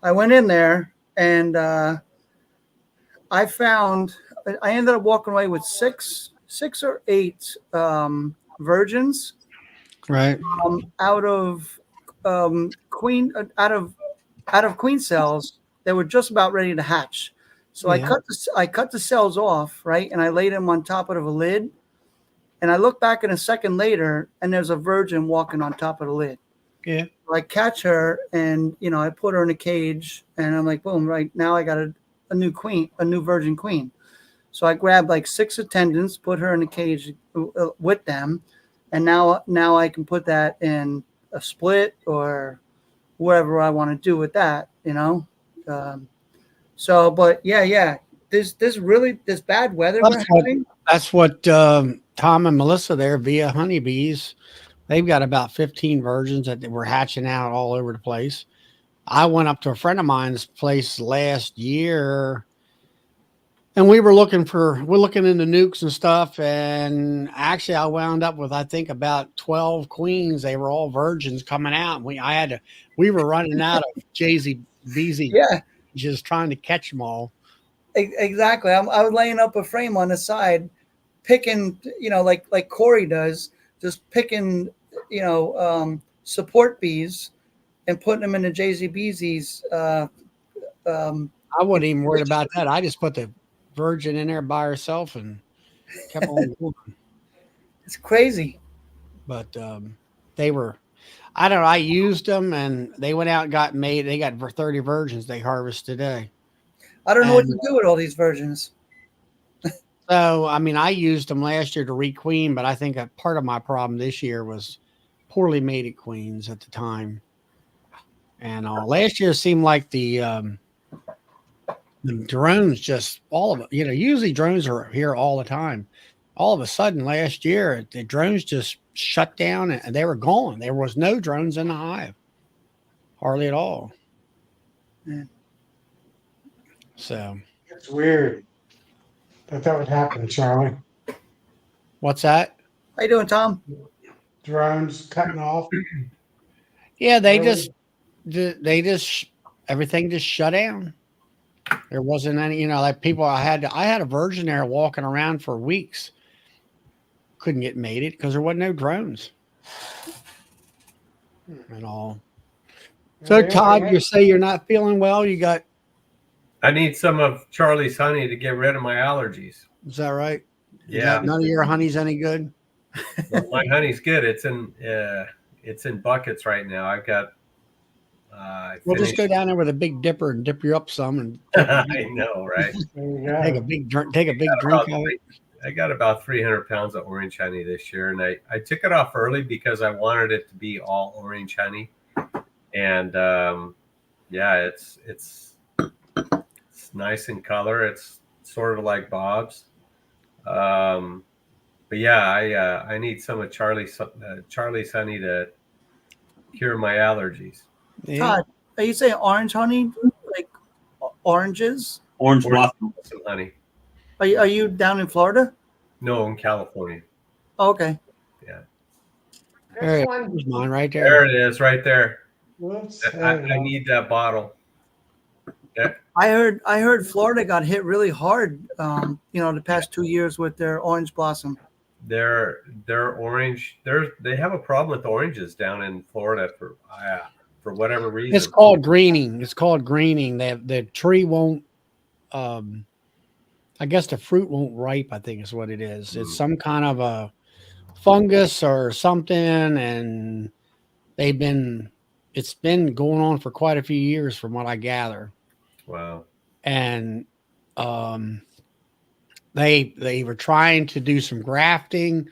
I went in there, and I ended up walking away with six or 8 virgins, Right. out of queen cells that were just about ready to hatch. So Yeah. I cut the cells off, right, and I laid them on top of a lid. And I look back in a second later, and there's a virgin walking on top of the lid. Yeah. So I catch her, and I put her in a cage, and I'm like, boom! Right now, I got a new queen, a new virgin queen. So I grabbed like 6 attendants, put her in a cage with them, and now I can put that in a split or whatever I want to do with that, So, but yeah, this bad weather we're having. That's what Tom and Melissa there via Honeybees. They've got about 15 virgins that were hatching out all over the place. I went up to a friend of mine's place last year, and we're looking into nukes and stuff. And actually, I wound up with, I think, about 12 queens. They were all virgins coming out. We were running out of JZBZ. Yeah, just trying to catch them all. Exactly. I was laying up a frame on the side, picking, like Corey does, just picking, support bees and putting them in the JZBZ's. I wasn't even worried about that. I just put the virgin in there by herself and kept on going. It's crazy. But they were, I don't know, I used them, and they went out and got made. They got 30 virgins they harvested today. I don't know what to do with all these virgins. So, I mean, I used them last year to requeen, but I think a part of my problem this year was poorly mated queens at the time. And last year seemed like the drones, just all of it, usually drones are here all the time. All of a sudden last year, the drones just shut down and they were gone. There was no drones in the hive, hardly at all. Yeah. So It's weird that would happen, Charlie. what's that? How you doing, Tom? drones cutting off. Yeah, they Really? just everything just shut down. There wasn't any, like people. I had a virgin there walking around for weeks. Couldn't get mated because there wasn't no drones at all. So They only Todd, had- you say you're not feeling well. You got, I need some of Charlie's honey to get rid of my allergies. is that right? Yeah, None of your honey's any good. well, my honey's good. It's in buckets right now. I've got. I Well, just finished. go down there with a big dipper and dip you up some and I know, right? there you go. take a big drink. Take a big drink of it. I got about 300 pounds of orange honey this year, and I took it off early because I wanted it to be all orange honey. And yeah, it's nice in color. It's sort of like Bob's. But yeah, I need some of Charlie's honey to cure my allergies. Yeah. Todd, are you saying orange honey, like oranges? Orange Orange blossom. blossom honey. Are you down in Florida? No, in California. Oh, okay. There This it one, is, mine right There there. it is, right there. whoops, I there you go. need that bottle. I heard Florida got hit really hard. The past 2 years with their orange blossom. They're orange. They have a problem with oranges down in Florida for whatever reason. It's called greening. It's called greening. The tree won't. I guess the fruit won't ripe. I think is what it is. It's some kind of a fungus or something, and it's been going on for quite a few years, from what I gather. Wow. And they were trying to do some grafting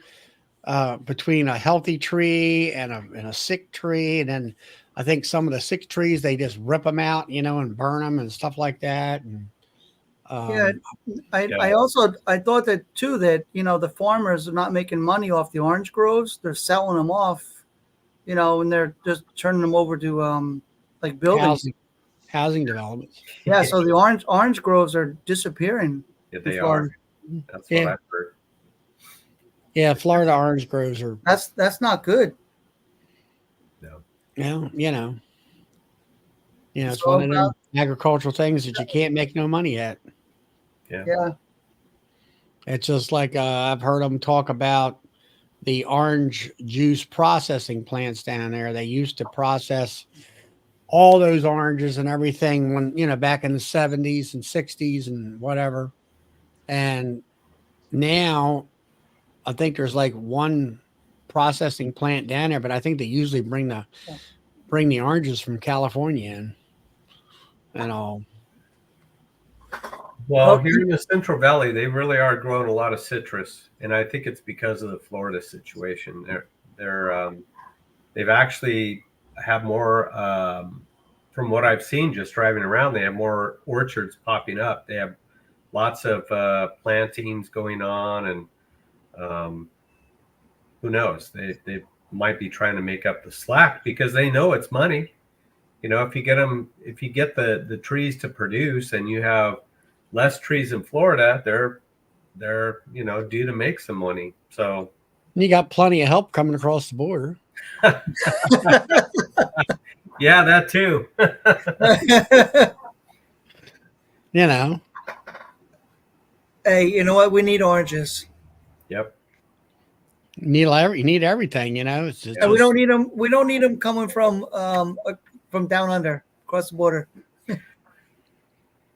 between a healthy tree and a sick tree, and then I think some of the sick trees they just rip them out, and burn them and stuff like that. And Yeah, I thought that too, that the farmers are not making money off the orange groves. They're selling them off, and they're just turning them over to like buildings. housing developments. Yeah, so the orange groves are disappearing. Yeah, in they Florida. are. That's Yeah. what I've heard. Yeah, Florida orange groves are. That's not good. No. It's So one of them agricultural things that you can't make no money at. Yeah. It's just like I've heard them talk about the orange juice processing plants down there. They used to process all those oranges and everything when, back in the 70s and 60s and whatever. And now I think there's like one processing plant down there, but I think they usually bring the oranges from California in and all. Well, here in the Central Valley, they really are growing a lot of citrus, and I think it's because of the Florida situation. They've actually have more, from what I've seen just driving around, they have more orchards popping up. They have lots of plantings going on, and who knows? They might be trying to make up the slack because they know it's money. If you get the trees to produce, and you have less trees in Florida, they're due to make some money. So You got plenty of help coming across the border. yeah, that too. Hey, you know what? We need oranges. Yep. You need everything, It's just, And we don't need them. We don't need them coming from down under across the border.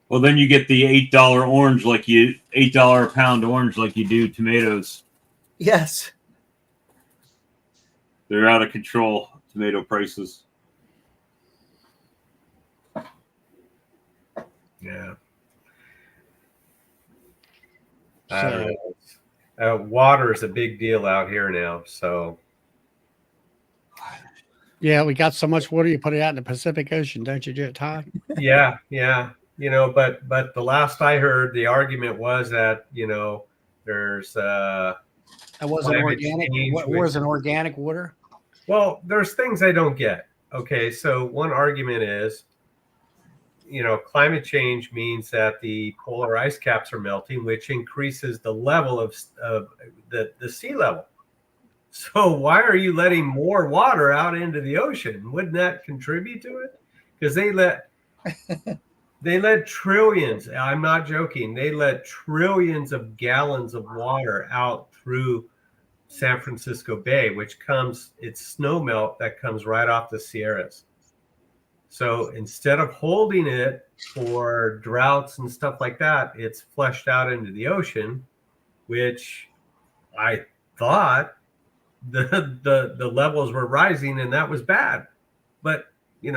Well, then you get the $8 orange, $8 a pound orange, like you do tomatoes. Yes. They're out of control, tomato prices. Yeah. So- Water is a big deal out here now. So yeah, we got so much water, you put it out in the Pacific Ocean, don't you, Todd? yeah. But the last I heard, the argument was that there's That wasn't climate organic. change What with- was an organic water? well, there's things I don't get. Okay, so one argument is, climate change means that the polar ice caps are melting, which increases the level of the sea level. So why are you letting more water out into the ocean? Wouldn't that contribute to it? Because they let trillions, I'm not joking, they let trillions of gallons of water out through San Francisco Bay, which it's snowmelt that comes right off the Sierras. So instead of holding it for droughts and stuff like that, it's flushed out into the ocean, which I thought the levels were rising and that was bad. But, I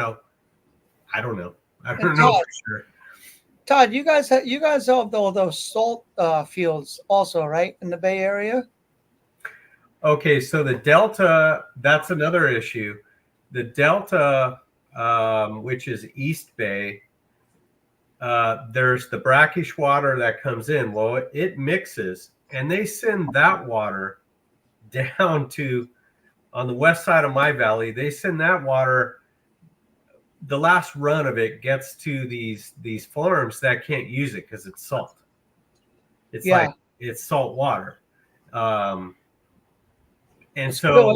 don't know. I don't know for sure. Todd, you guys have all those salt fields also, right, in the Bay Area? Okay, so the Delta, that's another issue. The Delta, which is East Bay, there's the brackish water that comes in. Well, it mixes, and they send that water down to, on the west side of my valley, they send that water, the last run of it gets to these farms that can't use it because it's salt. It's like, it's salt water. And so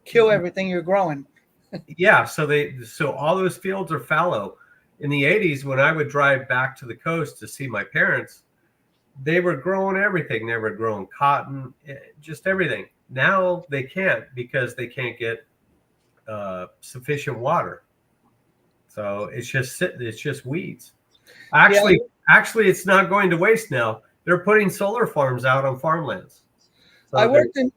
kill everything you're growing. Yeah, so all those fields are fallow. In the 80s, when I would drive back to the coast to see my parents, they were growing everything. They were growing cotton, just everything. Now they can't because they can't get sufficient water. So it's just weeds. Actually, it's not going to waste now. They're putting solar farms out on farmlands. So I worked in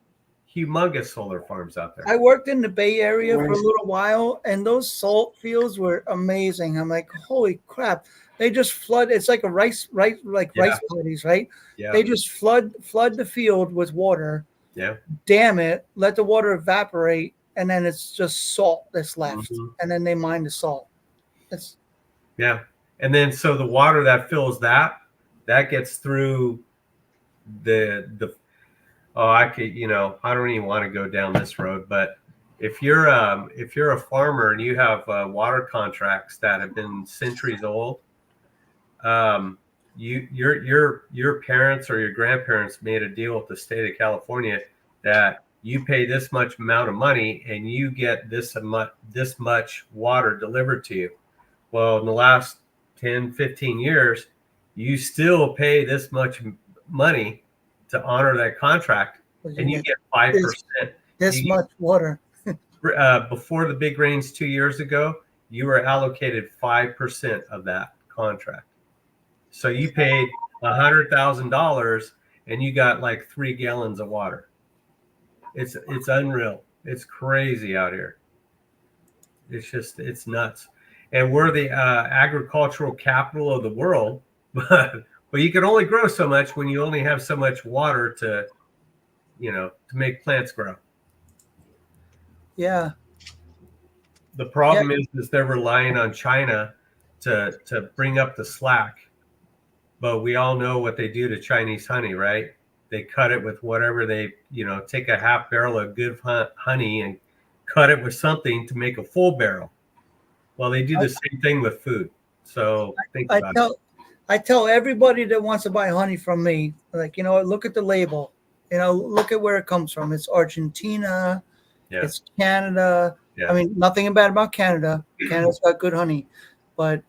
humongous solar farms out there. I worked in the Bay Area for a little while, and those salt fields were amazing. I'm like, holy crap! They just flood. It's like rice paddies, right? Yeah. They just flood the field with water. Yeah. Dam it, let the water evaporate, and then it's just salt that's left, and then they mine the salt. And then so the water that fills that gets through the I could, I don't even want to go down this road, but if you're a farmer and you have water contracts that have been centuries old, your parents or your grandparents made a deal with the state of California that you pay this much amount of money and you get this much water delivered to you. Well, in the last 10, 15 years, you still pay this much money to honor that contract, and you get 5%. This much water. Before the big rains 2 years ago, you were allocated 5% of that contract. So you paid $100,000 and you got like 3 gallons of water. It's unreal. It's crazy out here. It's nuts. And we're the agricultural capital of the world, but you can only grow so much when you only have so much water to make plants grow. Yeah. The problem is they're relying on China to bring up the slack. But we all know what they do to Chinese honey, right? They cut it with whatever they, take a half barrel of good honey and cut it with something to make a full barrel. Well, they do the same thing with food. So think about it. I tell everybody that wants to buy honey from me, like, look at the label, look at where it comes from. It's Argentina, it's Canada. Yeah. I mean, nothing bad about Canada. Canada's got good honey, but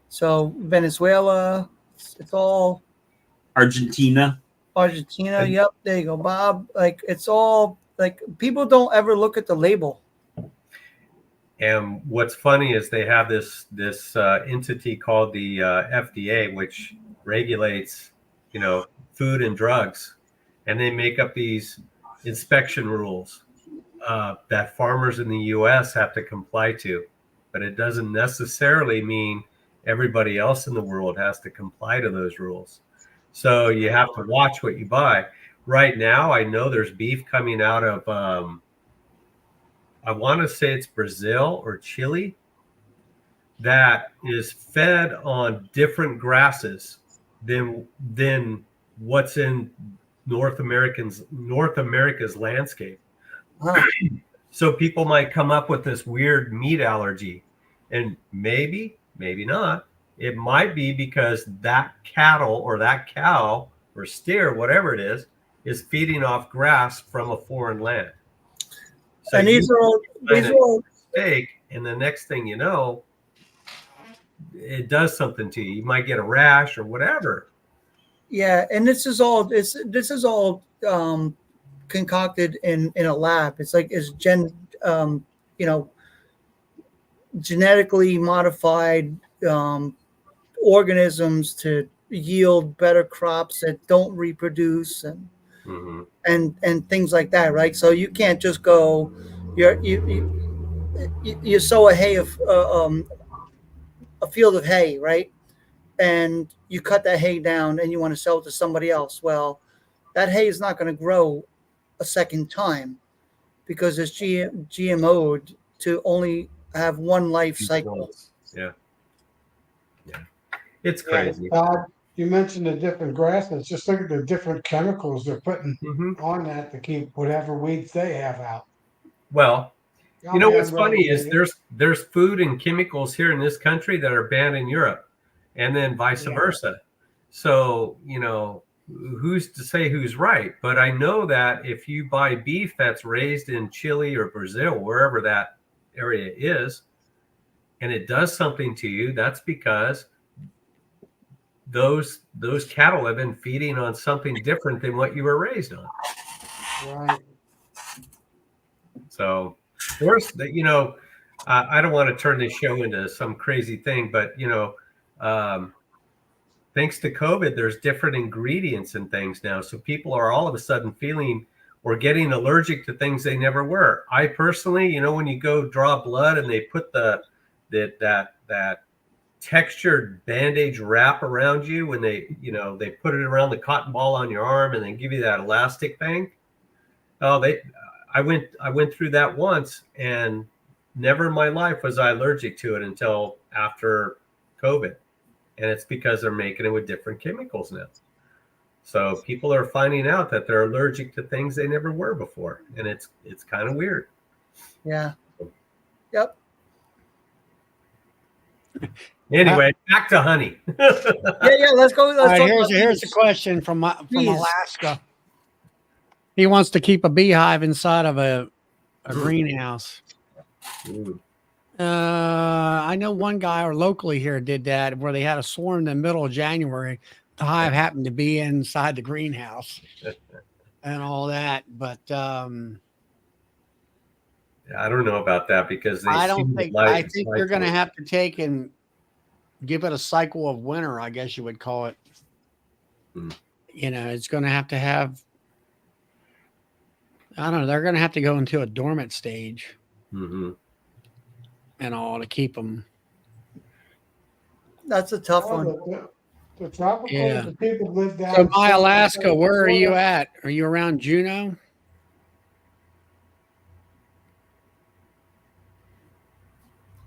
so Venezuela, it's all Argentina. Yep, there you go, Bob. Like, it's all like, people don't ever look at the label. And what's funny is they have this entity called the FDA, which regulates, food and drugs, and they make up these inspection rules that farmers in the U.S. have to comply to. But it doesn't necessarily mean everybody else in the world has to comply to those rules. So you have to watch what you buy. Right now, I know there's beef coming out of I want to say it's Brazil or Chile, that is fed on different grasses than what's in North America's landscape. Huh. So people might come up with this weird meat allergy, and maybe not. It might be because that cattle or that cow or steer, whatever it is is feeding off grass from a foreign land. So And these are all mistake, and the next thing you know, it does something to you. You might get a rash or whatever. yeah, and this is all concocted in a lab. It's like you know, genetically modified organisms to yield better crops that don't reproduce and things like that, right? So you can't just go, you sow a field of hay, right? And you cut that hay down and you want to sell it to somebody else. Well, that hay is not going to grow a second time because it's GMO'd to only have one life cycle. Yeah. It's Yeah, crazy. you mentioned the different grasses. Just look at the different chemicals they're putting on that to keep whatever weeds they have out. Well, you know what's funny is Unregulated. there's food and chemicals here in this country that are banned in Europe, and then vice versa. So, you know, who's to say who's right? But I know that if you buy beef that's raised in Chile or Brazil, wherever that area is, and it does something to you, that's because those cattle have been feeding on something different than what you were raised on. Right. So there's the, you know, I don't want to turn this show into some crazy thing, but you know, thanks to COVID, there's different ingredients and things now. So people are all of a sudden feeling or getting allergic to things they never were. I personally, you know, when you go draw blood and they put that textured bandage wrap around you, when they, you know, they put it around the cotton ball on your arm and then give you that elastic thing. Oh, I went through that once, and never in my life was I allergic to it until after COVID. And it's because they're making it with different chemicals now. So people are finding out that they're allergic to things they never were before. And it's kind of weird. Yeah. Yep. Anyway, back to honey. Yeah. Let's go. All right, here's a question from Bees. Alaska. He wants to keep a beehive inside of a greenhouse. I know one guy or locally here did that where they had a swarm in the middle of January. The hive happened to be inside the greenhouse and all that. But I don't know about that because I think you're going to have to take and give it a cycle of winter, I guess you would call it. You know, it's going to have, I don't know, they're going to have to go into a dormant stage. And all to keep them. That's a tough one. The tropical, the people live down. So, my Alaska, where are you at? Are you around Juneau?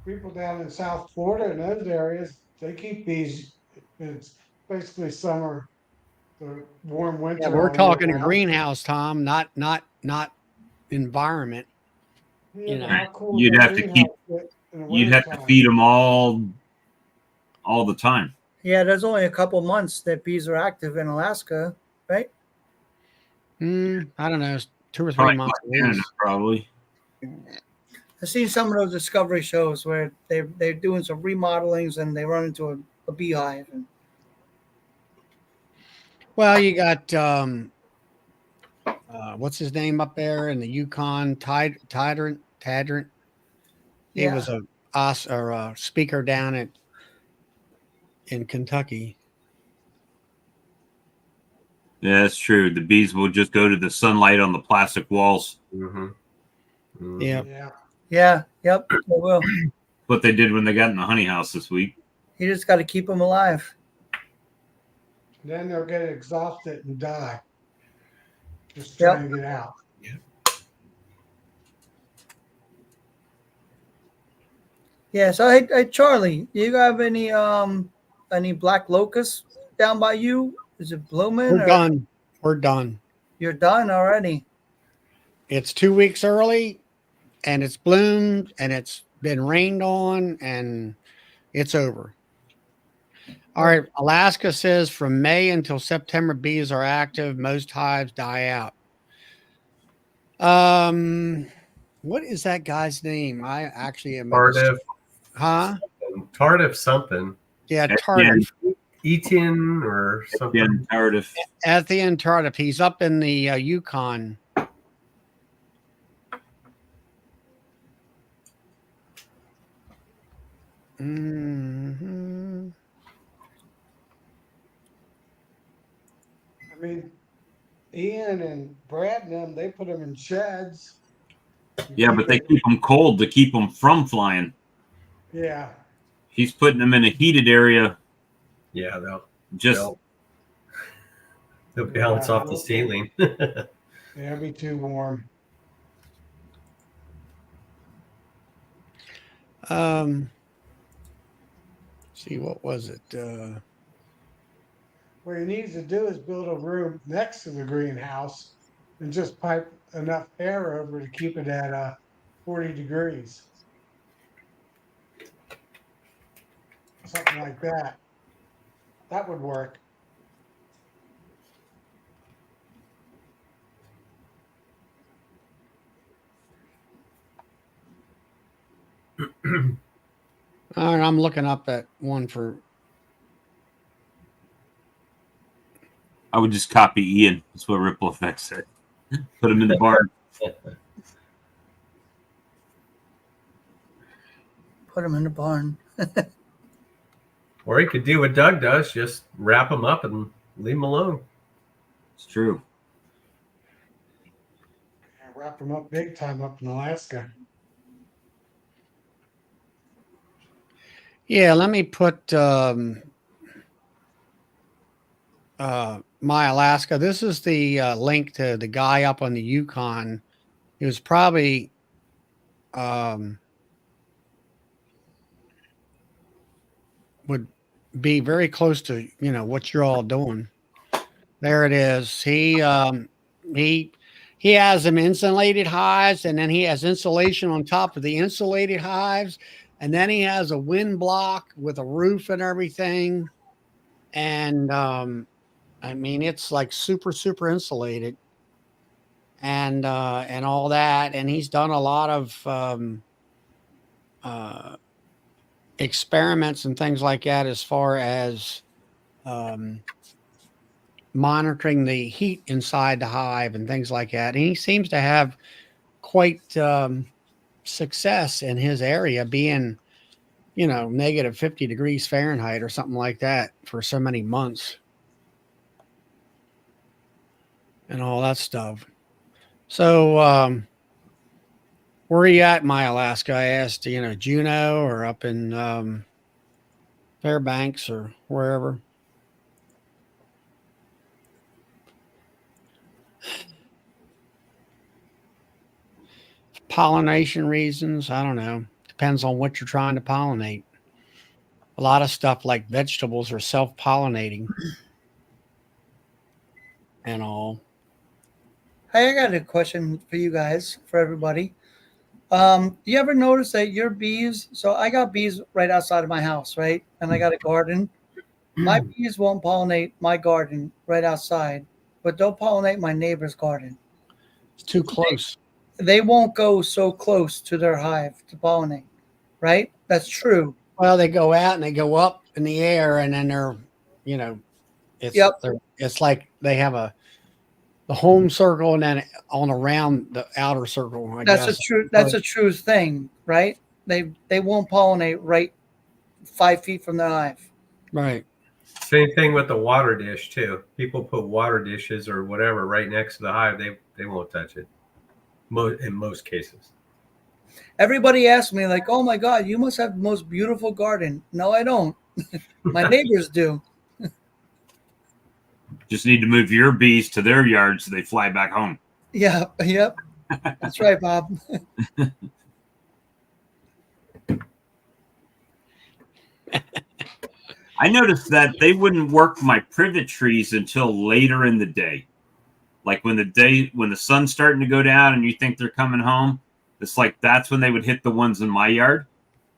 People down in South Florida and those areas, they keep bees. It's basically summer, the warm winter. Yeah, we're talking a greenhouse, Tom, not environment. Yeah, you know, cool you'd have to feed them all the time. Yeah, there's only a couple months that bees are active in Alaska, right? I don't know, 2 or 3 months. Probably. I've seen some of those Discovery shows where they're doing some remodelings and they run into a beehive. Well, you got what's his name up there in the Yukon? Tadrant. He was a speaker down in Kentucky. Yeah, that's true. The bees will just go to the sunlight on the plastic walls. Yeah. Yep, they will. What they did when they got in the honey house this week. You just got to keep them alive. Then they'll get exhausted and die. Just trying to get out. Yeah. So, hey, Charlie, do you have any black locusts down by you? Is it blooming? We're done. You're done already. It's 2 weeks early, and it's bloomed, and it's been rained on, and it's over. All right. Alaska says from May until September, bees are active. Most hives die out. What is that guy's name? I actually am. Tardif. Huh? Tardif something. Yeah, Etienne, Tardif. Etienne or something. Etienne Tardif. Etienne Tardif. He's up in the Yukon. Mm-hmm. I mean, Ian and Brad and them, they put them in sheds. Yeah, but they keep them cold to keep them from flying. Yeah. He's putting them in a heated area. Yeah, they'll Just bounce off the ceiling. Yeah, it'll be too warm. See, what was it? What he needs to do is build a room next to the greenhouse and just pipe enough air over to keep it at 40 degrees. Something like that. That would work. All right, I'm looking up that one for. I would just copy Ian. That's what Ripple Effect said. Put him in the barn. Put them in the barn. Or he could do what Doug does, just wrap them up and leave them alone. It's true. I wrap them up big time up in Alaska. Yeah, let me put my Alaska. This is the link to the guy up on the Yukon. He was probably would be very close to what you're all doing. There it is. He has them insulated hives, and then he has insulation on top of the insulated hives, and then he has a wind block with a roof and everything. And I mean, it's like super insulated, and all that. And he's done a lot of experiments and things like that as far as monitoring the heat inside the hive and things like that. And he seems to have quite success in his area, being negative 50 degrees Fahrenheit or something like that for so many months and all that stuff. So where are you at in my Alaska? I asked, Juneau or up in Fairbanks or wherever. Pollination reasons, I don't know. Depends on what you're trying to pollinate. A lot of stuff like vegetables are self-pollinating and all. Hey, I got a question for you guys, for everybody. Do you ever notice that your bees? So I got bees right outside of my house, right? And I got a garden. My bees won't pollinate my garden right outside, but they'll pollinate my neighbor's garden. It's too close. They won't go so close to their hive to pollinate, right? That's true. Well, they go out and they go up in the air, and then they're, it's like they have the home circle and then on around the outer circle. That's a true thing, right? They won't pollinate right 5 feet from the hive. Right. Same thing with the water dish too. People put water dishes or whatever right next to the hive. They won't touch it. In most cases. Everybody asks me like, "Oh my God, you must have the most beautiful garden." No, I don't. My neighbors do. Just need to move your bees to their yard so they fly back home. Yeah. Yep. That's right, Bob. I noticed that they wouldn't work my privet trees until later in the day. Like when the sun's starting to go down and you think they're coming home, it's like that's when they would hit the ones in my yard.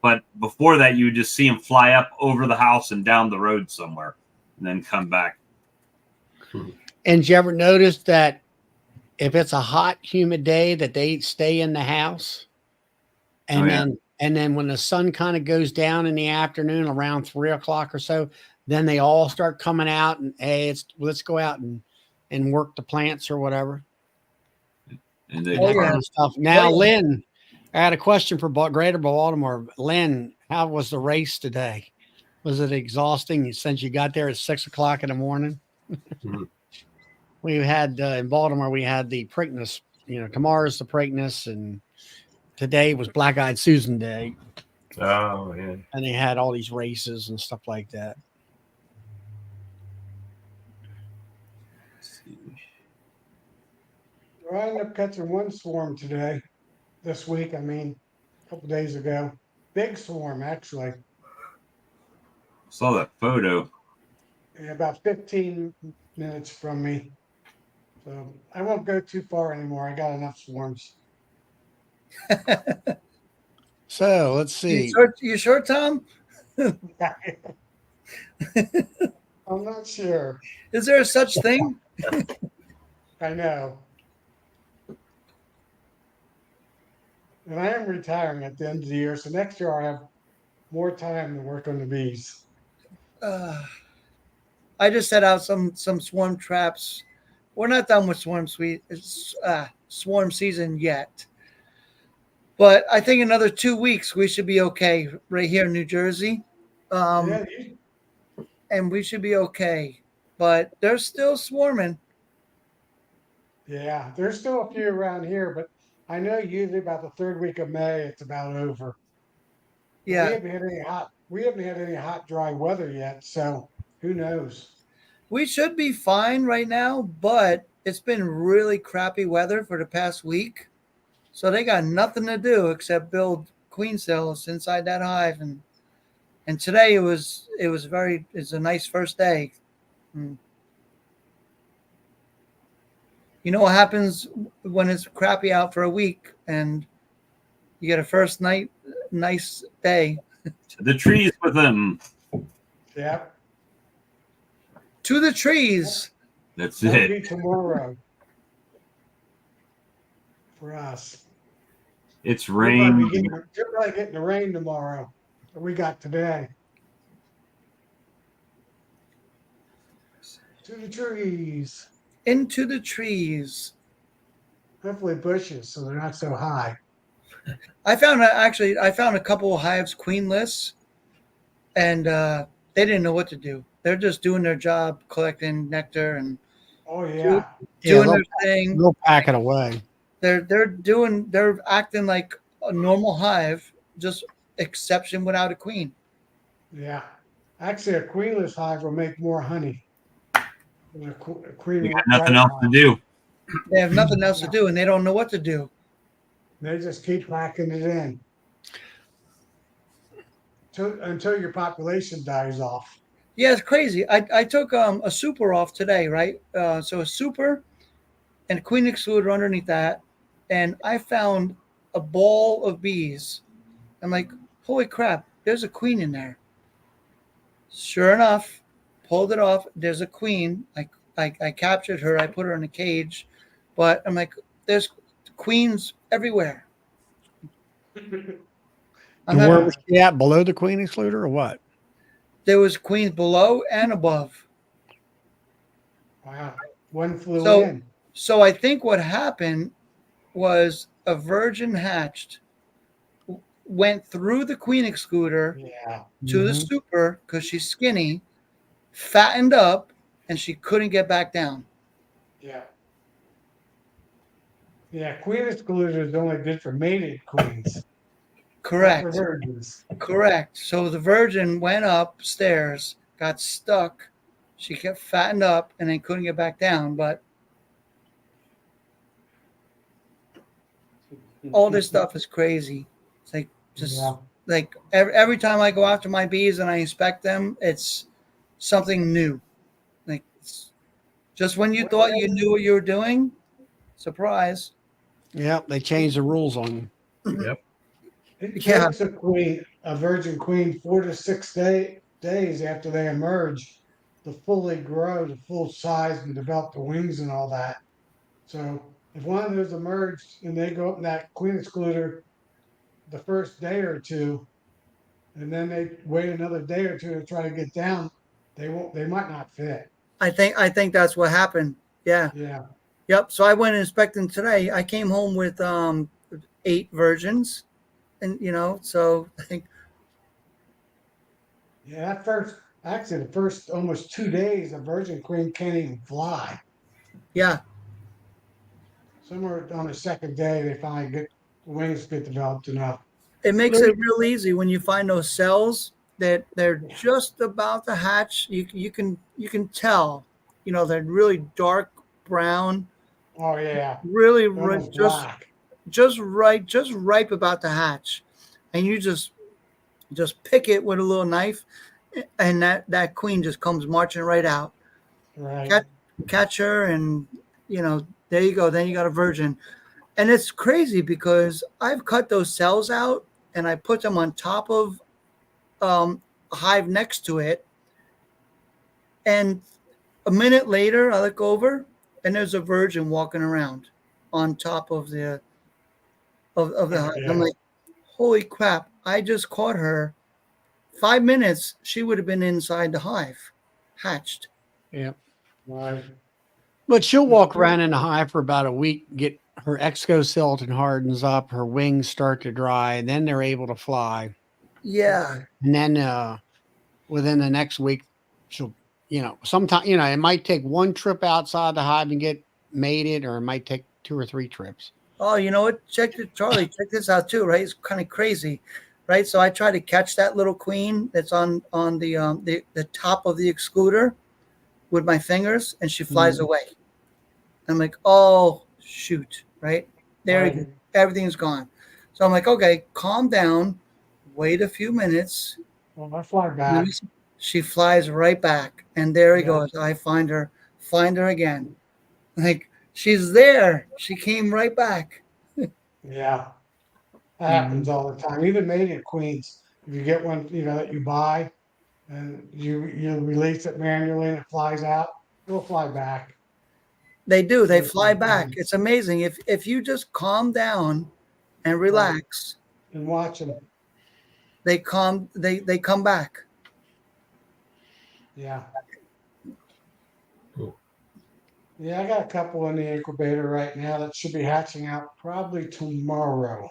But before that, you would just see them fly up over the house and down the road somewhere, and then come back. And did you ever notice that if it's a hot, humid day, that they stay in the house, and then when the sun kind of goes down in the afternoon around 3 o'clock or so, then they all start coming out and hey, let's go out and work the plants or whatever. And they That kind of stuff. Now, yeah. Lynn, I had a question for Greater Baltimore. Lynn, how was the race today? Was it exhausting since you got there at 6 o'clock in the morning? Mhm. We had in Baltimore, we had the Preakness, tomorrow's the Preakness, and today was Black Eyed Susan Day. Oh, yeah. And they had all these races and stuff like that. I ended up catching one swarm this week. I mean, a couple days ago. Big swarm, actually. Saw that photo. About 15 minutes from me. So I won't go too far anymore. I got enough swarms. So let's see. You sure, Tom? I'm not sure. Is there a such thing? I know. And I am retiring at the end of the year, so next year I'll have more time to work on the bees. I just set out some swarm traps. We're not done with swarm season yet, but I think another 2 weeks we should be okay right here in New Jersey, Yeah, and we should be okay. But they're still swarming. yeah, there's still a few around here, but I know usually about the third week of May it's about over. Yeah, We haven't had any hot, dry weather yet, so who knows? we should be fine right now, but it's been really crappy weather for the past week. So they got nothing to do except build queen cells inside that hive. And today it's a nice first day. You know what happens when it's crappy out for a week and you get a first nice day. To the trees with them. Yeah. To the trees. That's That'll it. be tomorrow for us. It's You're rain. probably getting the rain tomorrow that we got today. To the trees. Into the trees. Hopefully bushes, so they're not so high. I found a couple of hives queenless, and they didn't know what to do. They're just doing their job, collecting nectar and Oh yeah. doing their thing. They'll pack it away. They're acting like a normal hive, just exception without a queen. Yeah. Actually, a queenless hive will make more honey than a queen. You got nothing else to do. They have nothing else to do, and they don't know what to do. They just keep packing it in until your population dies off. Yeah, it's crazy. I took a super off today, right? So a super and a queen excluder underneath that, and I found a ball of bees. I'm like, holy crap, there's a queen in there. Sure enough, pulled it off. There's a queen. I captured her. I put her in a cage, but I'm like, there's queens everywhere. Where was she at? Below the queen excluder or what? There was queens below and above. Wow. One flew in. So I think what happened was a virgin hatched, went through the queen excluder to the super because she's skinny, fattened up, and she couldn't get back down. Yeah. Yeah, queen excluder is only good for mated queens. Correct. Not for virgins. Correct. So the virgin went upstairs, got stuck. She kept fattened up and then couldn't get back down. But all this stuff is crazy. It's like like every time I go after my bees and I inspect them, it's something new. Like just when you thought you knew what you were doing, surprise. Yeah, they changed the rules on you. Yep. It takes a queen. a virgin queen 4 to 6 days after they emerge to fully grow to full size and develop the wings and all that. So if one of those emerged and they go up in that queen excluder the first day or two, and then they wait another day or two to try to get down, they might not fit. I think that's what happened. Yeah. Yeah. Yep. So I went inspecting today. I came home with 8 virgins, and so I think Yeah, actually the first almost 2 days, a virgin queen can't even fly. yeah, Somewhere on the second day, they finally get the wings get developed enough. it makes Let it me- real easy when you find those cells that they're Yeah. just about to hatch. You can tell, they're really dark brown, Oh yeah, really they're almost just black. just ripe about to hatch, and you just pick it with a little knife, and that queen just comes marching right out. Right. Catch her, and there you go. Then you got a virgin. And it's crazy because I've cut those cells out and I put them on top of a hive next to it. And a minute later, I look over and there's a virgin walking around on top of the hive. I'm Yeah. like, holy crap! I just caught her. 5 minutes, she would have been inside the hive, hatched. Yeah. Right. But she'll walk around in the hive for about a week, get her exoskeleton hardens up, her wings start to dry, and then they're able to fly. Yeah, And then within the next week, she'll, sometime, it might take one trip outside the hive and get mated, or it might take 2 or 3 trips. oh, you know what? Charlie, check this out too, right? It's kind of crazy, right? So I try to catch that little queen that's on the top of the excluder with my fingers, and she flies Mhm. away. I'm like, oh shoot, right there, Right. everything's gone. So I'm like, okay, calm down, wait a few minutes. Well, I fly back. She flies right back, and there he Yeah. goes. I find her again. Like she's there. She came right back. Yeah. That happens all the time. Even mated queens, if you get one, that you buy and you release it manually and it flies out, it'll fly back. They do. They First fly time back. queens. It's amazing. If you just calm down and Right. relax, And watch them. they come back. Yeah. Cool. Yeah, I got a couple in the incubator right now that should be hatching out probably tomorrow.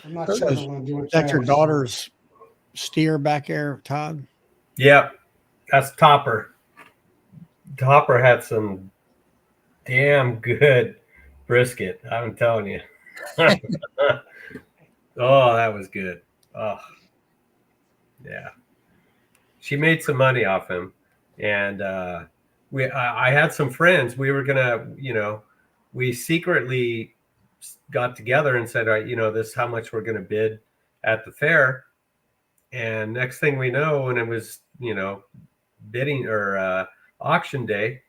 I'm not sure what I'm going to do with That's your those. daughter's steer back there, Todd. Yep, that's Topper. Topper had some damn good brisket. I'm telling you. Oh, that was good. Oh, yeah. She made some money off him, and I had some friends. We were gonna, we secretly got together and said, this is how much we're gonna bid at the fair. And next thing we know, when it was, bidding or auction day,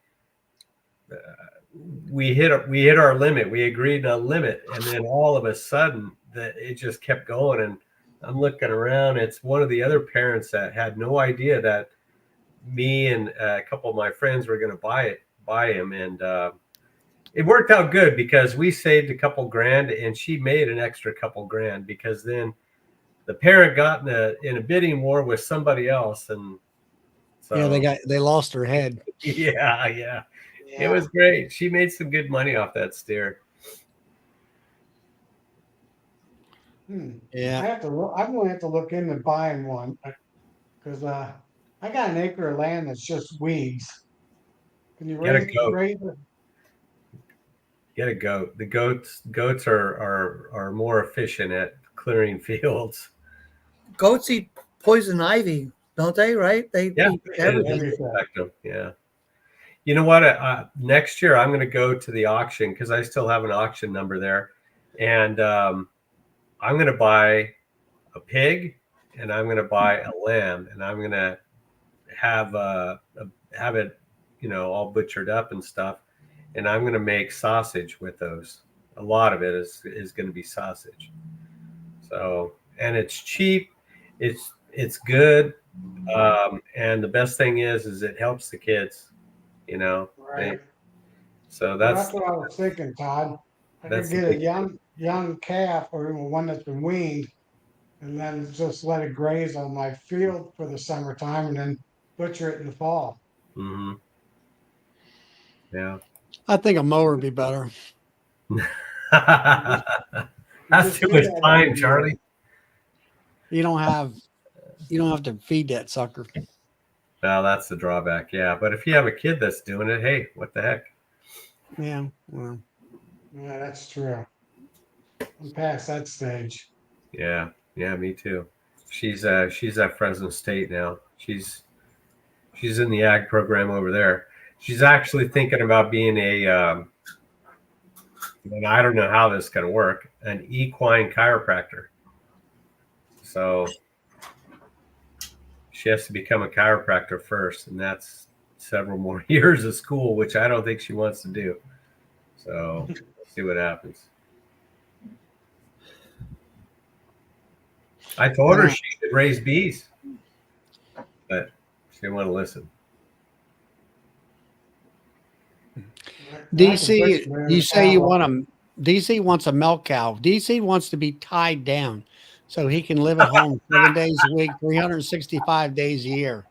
we hit our limit. We agreed on a limit, and then all of a sudden, that it just kept going. And I'm looking around. It's one of the other parents that had no idea that me and a couple of my friends were going to buy him, and it worked out good because we saved a couple grand, and she made an extra couple grand because then the parent got in a bidding war with somebody else, and so Yeah, they lost her head. yeah. It was great. She made some good money off that steer. Yeah. I'm going to have to look into buying one because I got an acre of land that's just weeds. Can you Get a raise goat. it? Get a goat. The goats are more efficient at clearing fields. Goats eat poison ivy, don't they? Right? They Yeah, eat everything. Everything. Yeah. You know what? Next year I'm going to go to the auction because I still have an auction number there, and I'm going to buy a pig, and I'm going to buy a lamb, and I'm going to have have it, all butchered up and stuff, and I'm going to make sausage with those. A lot of it is going to be sausage. So, and it's cheap. It's good. And the best thing is it helps the kids, you know. Right. So Well, that's what I was thinking, Todd. I could that's the get a big young calf or even one that's been weaned and then just let it graze on my field for the summertime and then butcher it in the fall. hmm Yeah. I think a mower would be better. You That's just too do much that time, every year. Charlie. You don't have to feed that sucker. Well, that's the drawback. Yeah, but if you have a kid that's doing it, hey, what the heck? Yeah. Well, Yeah, that's true. I'm past that stage. Yeah, yeah, me too. She's at Fresno State now. She's in the ag program over there. She's actually thinking about being and I don't know how this is going to work, an equine chiropractor. So she has to become a chiropractor first, and that's several more years of school, which I don't think she wants to do. So we'll see what happens. I told her she could raise bees, but she didn't want to listen. DC, you say you want a DC wants a milk cow. DC wants to be tied down so he can live at home 7 days a week, 365 days a year.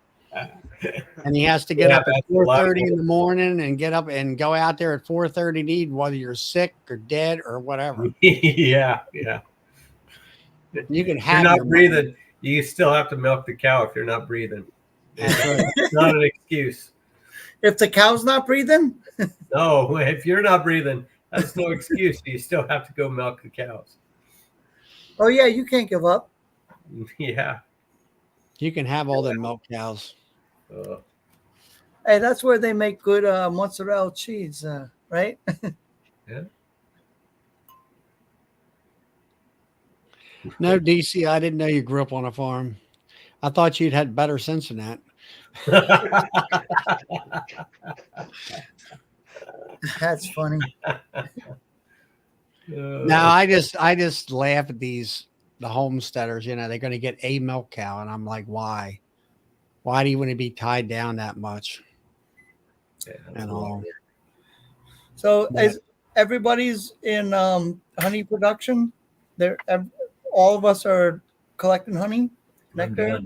And he has to get up at 4:30 in the morning and get up and go out there at 4:30 to eat, whether you're sick or dead or whatever. Yeah. You can If have you're your not breathing, you still have to milk the cow if you're not breathing. That's right. It's not an excuse. If the cow's not breathing, No, if you're not breathing, that's no excuse. You still have to go milk the cows. oh yeah, you can't give up. Yeah. You can have all them milk cows. Hey, that's where they make good mozzarella cheese, right? Yeah. No, DC, I didn't know you grew up on a farm. I thought you'd had better sense than that. That's funny. Now I just laugh at the homesteaders, they're going to get a milk cow. And I'm like, why? Why do you want to be tied down that much? So as everybody's in honey production, all of us are collecting honey, nectar.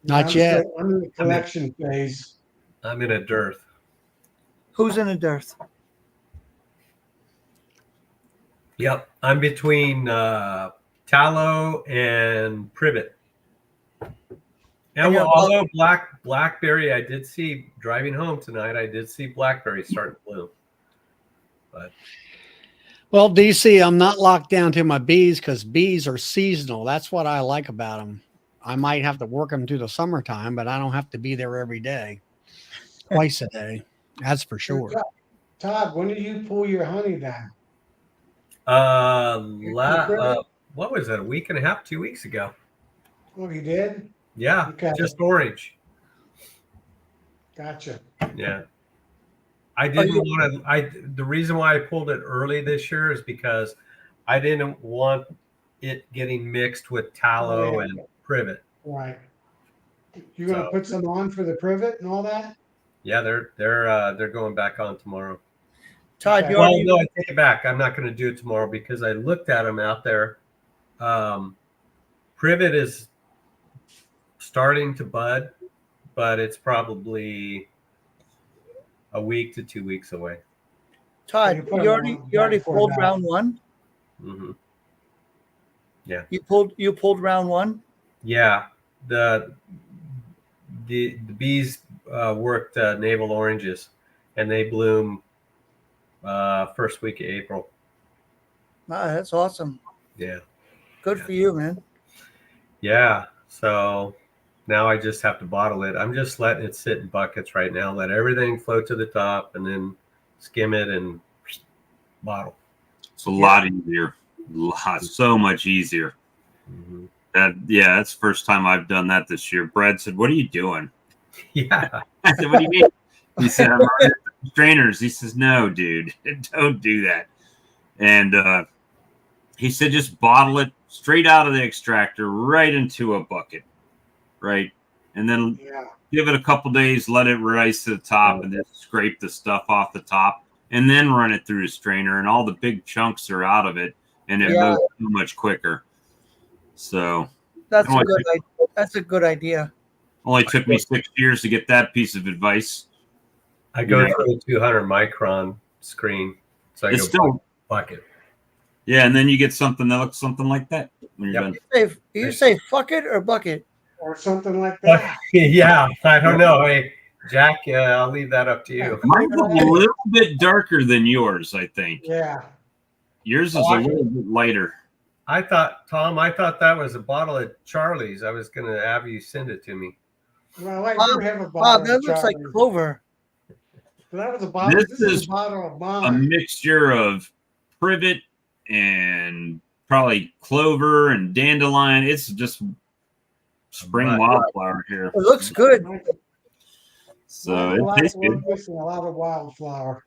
Not yet. I'm in the collection phase. I'm in a dearth. Who's in a dearth? Yep. I'm between tallow and privet. And although blackberry, I did see driving home tonight, I did see blackberry starting to bloom. But well, DC, I'm not locked down to my bees because bees are seasonal. That's what I like about them. I might have to work them through the summertime, but I don't have to be there every day, twice a day. That's for sure. Todd, when did you pull your honey then? what was it? A week and a half, 2 weeks ago. Oh, you did? Yeah, Okay. just orange. Gotcha. Yeah. I didn't want to. The reason why I pulled it early this year is because I didn't want it getting mixed with tallow and privet. Right. You gonna put some on for the privet and all that? Yeah, they're going back on tomorrow. Todd, Okay. you Well, already no, I take it back. I'm not going to do it tomorrow because I looked at them out there. Privet is starting to bud, but it's probably a week to 2 weeks away. Todd, You put you them on already before pulled that. round one. Mm-hmm. Yeah. You pulled round one. Yeah. The bees worked navel oranges, and they bloom first week of April. Wow, that's awesome. Yeah. Good for you, man. Yeah. So now I just have to bottle it. I'm just letting it sit in buckets right now. Let everything float to the top, and then skim it and bottle. It's a lot easier. So much easier. Mm-hmm. That's the first time I've done that this year. Brad said, "What are you doing?" Yeah. I said, "What do you mean?" He said, "I'm running strainers." He says, "No, dude, don't do that." And he said, "Just bottle it straight out of the extractor, right into a bucket, right? And then Yeah. give it a couple days, let it rise to the top, and then scrape the stuff off the top, and then run it through the strainer, and all the big chunks are out of it, and it moves so much quicker. So That's a good idea. That's a good idea. only took me 6 years to get that piece of advice. I go through a 200 micron screen, so I It's go still bucket. Yeah, and then you get something that looks something like that when you're done. You say fuck it or bucket? Or something like that. Yeah, I don't know. Hey, Jack, I'll leave that up to you. Mine's a little bit darker than yours, I think. Yeah. Yours is a little bit lighter. I thought that was a bottle of Charlie's. I was going to have you send it to me. Well, I do have a bottle. Wow, that looks like Charlie's. clover. That was a bottle. This is a bottle of a mine. mixture of privet and probably clover and dandelion. It's just spring wildflower here. It looks good. So it tastes good. Missing a lot of wildflower.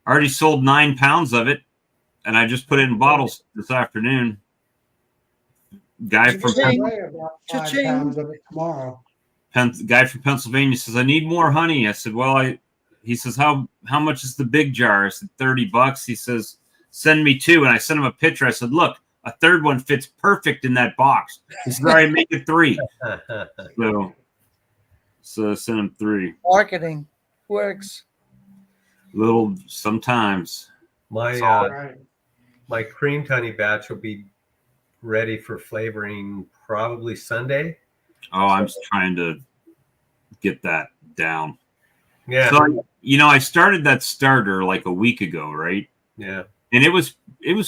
I already sold 9 pounds of it, and I just put it in bottles this afternoon. Guy from Pennsylvania says, I need more honey. I said, well, he says, how much is the big jar? I said, $30. He says, send me 2. And I sent him a picture. I said, look, a third one fits perfect in that box. He said, all right, make it 3. So I sent him 3. Marketing works. Little sometimes. My creamed honey batch will be ready for flavoring probably Sunday. Oh, I'm just trying to get that down. Yeah. So I started that starter like a week ago, right? Yeah. And it was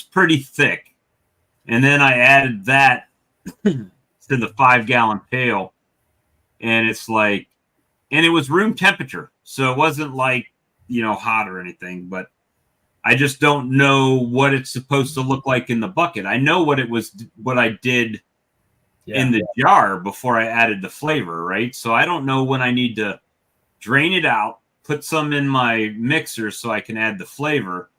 pretty thick. And then I added that to the 5-gallon pail. And it's like, and it was room temperature. So it wasn't like, hot or anything, but I just don't know what it's supposed to look like in the bucket. I know what I did in the jar before I added the flavor, right? So I don't know when I need to drain it out, put some in my mixer so I can add the flavor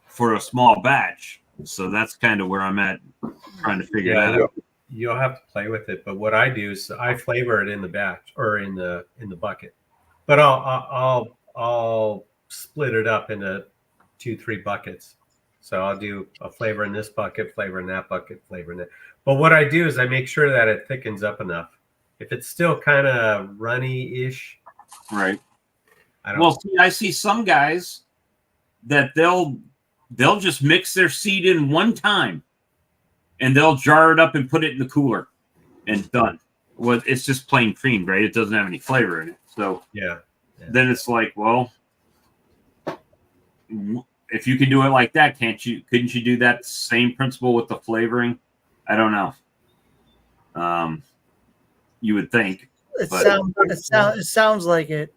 for a small batch. So that's kind of where I'm at, trying to figure that out. You'll have to play with it, but what I do is I flavor it in the batch or in the bucket. But I'll split it up into 2-3 buckets. So I'll do a flavor in this bucket, flavor in that bucket, flavor in that. But what I do is I make sure that it thickens up enough. If it's still kind of runny-ish, right? I see some guys that they'll just mix their seed in one time, and they'll jar it up and put it in the cooler, and done. Well, it's just plain cream, right? It doesn't have any flavor in it. So yeah. Then it's like, well, if you can do it like that, couldn't you do that same principle with the flavoring? I don't know. You would think. It sounds like it.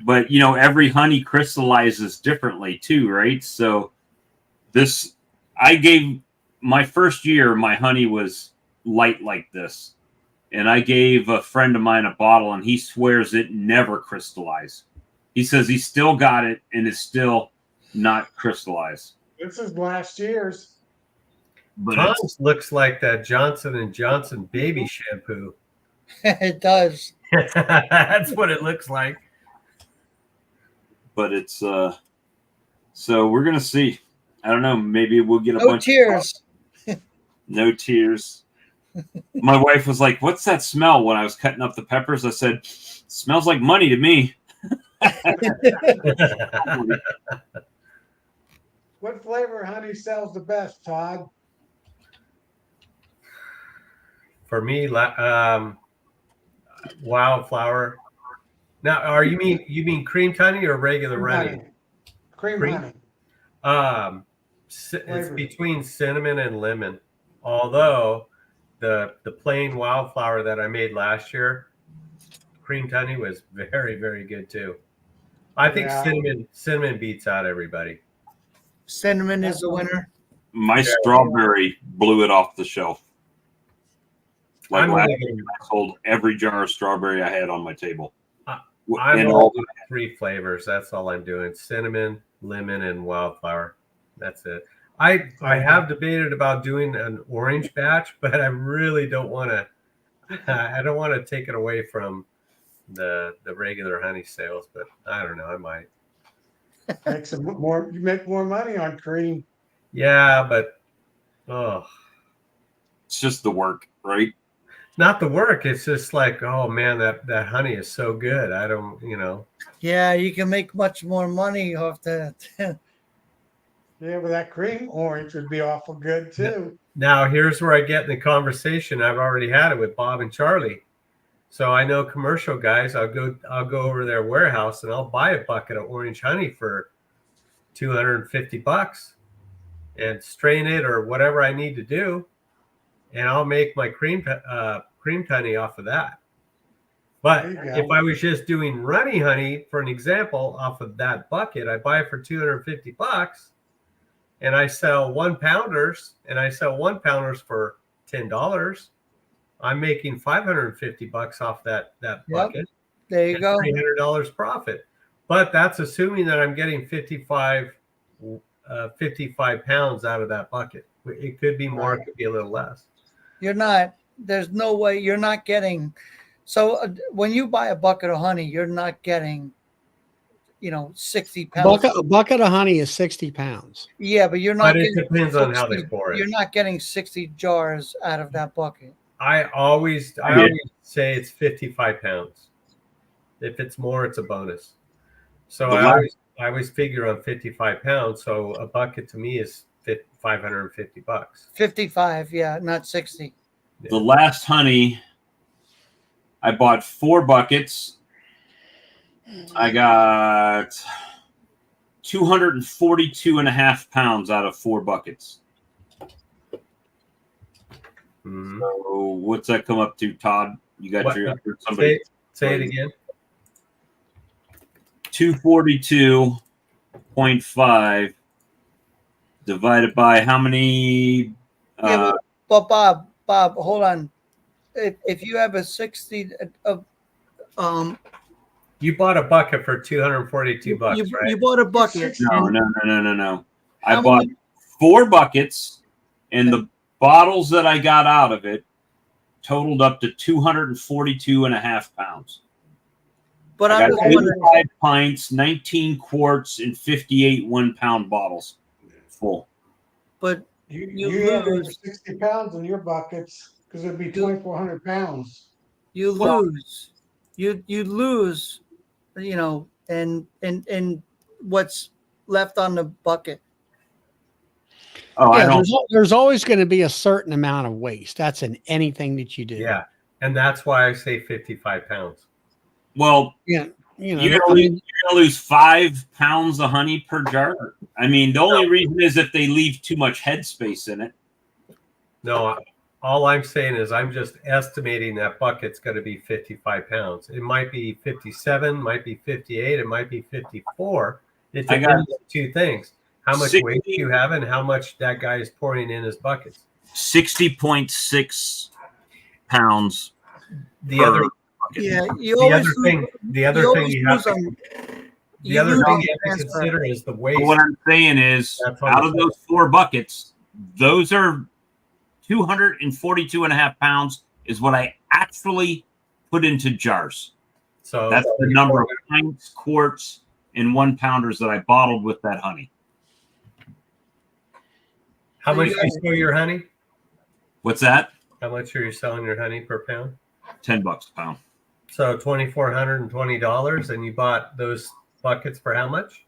But every honey crystallizes differently too, right? So my first year, my honey was light like this. And I gave a friend of mine a bottle, and he swears it never crystallized. He says he still got it and it's still not crystallized. This is last year's. But Tom's looks like that Johnson & Johnson baby shampoo. It does. That's what it looks like. But it's so we're gonna see. I don't know. Maybe we'll get a bunch tears. No tears. My wife was like, "What's that smell?" When I was cutting up the peppers, I said, "Smells like money to me." What flavor honey sells the best, Todd? For me, wildflower. Now, you mean cream honey or regular honey? Cream honey. It's between cinnamon and lemon. Although the plain wildflower that I made last year, creamed honey, was very, very good too. I think cinnamon beats out everybody. Cinnamon is the winner. My strawberry blew it off the shelf. Like last year, I sold every jar of strawberry I had on my table. I'm all doing 3 flavors. That's all I'm doing: cinnamon, lemon, and wildflower. That's it. I have debated about doing an orange batch, but I really don't want to. I don't want to take it away from the regular honey sales, but I don't know. I might. Make some more. You make more money on cream. Yeah, but oh, It's just the work, right? not the work. It's just like, oh man, that honey is so good. I don't, Yeah, you can make much more money off that. Yeah, but that cream orange would be awful good too. Now here's where I get in the conversation. I've already had it with Bob and Charlie. So I know commercial guys. I'll go over their warehouse and I'll buy a bucket of orange honey for $250 and strain it or whatever I need to do, and I'll make my cream honey off of that. But if I was just doing runny honey, for an example, off of that bucket, I buy it for $250, and I sell 1 pounders, and I sell 1 pounders for $10. I'm making $550 off that bucket. There you go. $300 profit. But that's assuming that I'm getting 55 pounds out of that bucket. It could be more, it could be a little less. You're not. There's no way you're not getting. So when you buy a bucket of honey, you're not getting, 60 pounds. A bucket of honey is 60 pounds. Yeah, but you're not. But it depends on how they pour it. You're not getting 60 jars out of that bucket. I always say it's 55 pounds. If it's more, it's a bonus. So I always figure on 55 pounds. So a bucket to me is $550. 55, yeah, not 60. The last honey, I bought 4 buckets. I got 242.5 pounds out of 4 buckets. Mm-hmm. So what's that come up to, Todd? You got somebody say it again. 242.5 divided by how many? Yeah, but Bob, hold on. If you have a 60 you bought a bucket for $242, right? You bought a bucket. No. I bought 4 buckets, and the bottles that I got out of it totaled up to 242.5 pounds. But I I'm got 85 pints, 19 quarts, and 58 1-pound bottles full. But you need over 60 pounds in your buckets because it'd be 2,400 pounds. You lose. You lose, and what's left on the bucket. Oh, yeah, there's always going to be a certain amount of waste. That's in anything that you do. Yeah, and that's why I say 55 pounds. Well, yeah, you're gonna lose 5 pounds of honey per jar. I mean, the only reason is if they leave too much headspace in it. No, all I'm saying is I'm just estimating that bucket's going to be 55 pounds. It might be 57, might be 58, it might be 54. It depends on 2 things. How much weight you have and how much that guy is pouring in his buckets. 60.6 pounds. The other thing you have to consider is the waste. But what I'm saying is, out of those 4 buckets, those are 242.5 pounds is what I actually put into jars. So that's the number of pints, quarts, and 1-pounders that I bottled with that honey. How much do you sell your honey? What's that? How much are you selling your honey per pound? $10 a pound. So $2,420, and you bought those buckets for how much?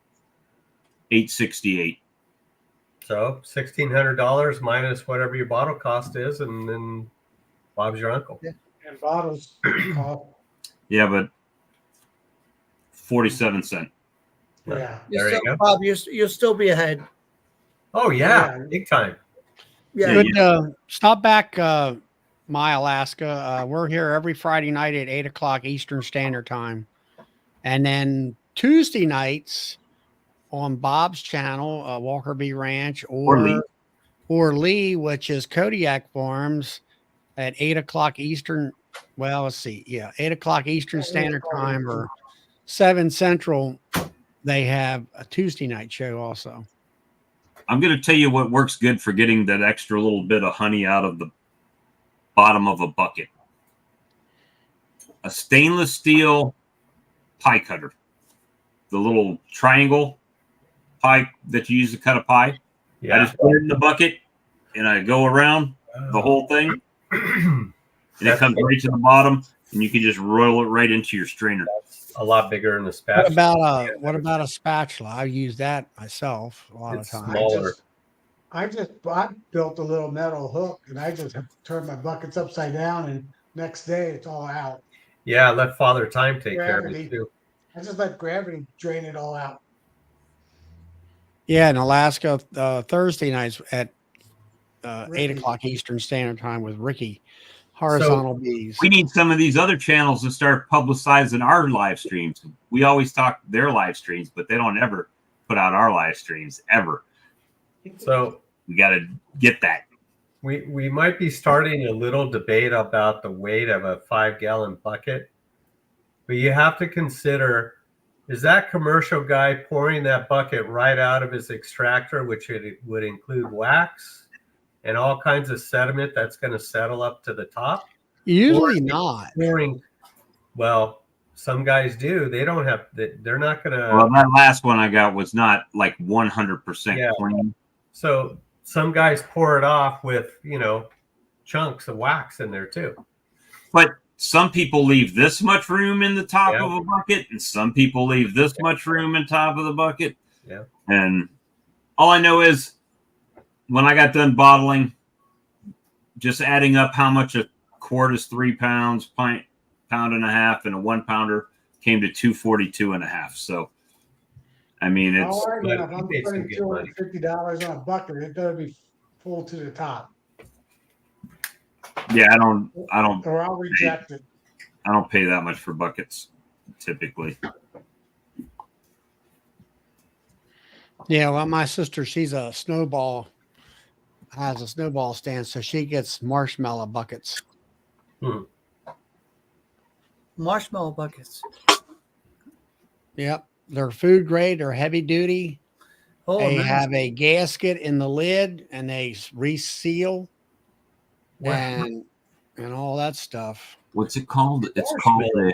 $868. So $1,600 minus whatever your bottle cost is, and then Bob's your uncle. Yeah. And bottles cost. Yeah, but 47 cents. Yeah. There you go. Bob, you'll still be ahead. Oh yeah, big time. Yeah. But stop back, my Alaska. We're here every Friday night at 8:00 Eastern Standard Time, and then Tuesday nights on Bob's channel, Walker B Ranch, or Lee, which is Kodiak Farms, at 8:00 Eastern. Well, let's see. Yeah, 8:00 Eastern Standard Time or 7 Central. They have a Tuesday night show also. I'm going to tell you what works good for getting that extra little bit of honey out of the bottom of a bucket. A stainless steel pie cutter. The little triangle pie that you use to cut a pie. Yeah. I just put it in the bucket and I go around the whole thing. And it comes right to the bottom, and you can just roll it right into your strainer. That's a lot bigger than a spatula. What about a spatula? I use that myself a lot It's of times. smaller. I built a little metal hook, and I just have turned my buckets upside down, and next day it's all out. Yeah, let Father Time take care of Gravity. it too. I just let gravity drain it all out. Yeah, in Alaska, Thursday nights at 8 Ricky. o'clock Eastern Standard Time with Ricky. Horizontal bees. We need some of these other channels to start publicizing our live streams. We always talk their live streams, but they don't ever put out our live streams ever. So We got to get that. we might be starting a little debate about the weight of a 5-gallon bucket, but you have to consider, is that commercial guy pouring that bucket right out of his extractor, which it would include wax and all kinds of sediment that's going to settle up to the top? Usually not. Pouring, well, some guys do. They don't have. They're not going to. Well, that last one I got was not like 100% clean. So some guys pour it off with, chunks of wax in there too. But some people leave this much room in the top of a bucket, and some people leave this much room in top of the bucket. Yeah. And all I know is when I got done bottling, just adding up how much a quart is 3 pounds, pound and a half, and a 1 pounder came to 242.5. So, I mean, it's All right, now, if he I'm made some putting good money. $250 on a bucket, it better be full to the top, yeah. I don't or I'll reject it. pay that much for buckets typically. Yeah, well, my sister, she's a has a snowball stand, so she gets marshmallow buckets. Marshmallow buckets. Yep. They're food grade, they're heavy duty. Oh, They nice. have a gasket in the lid and they reseal Wow. and all that stuff. What's it called? It's called a.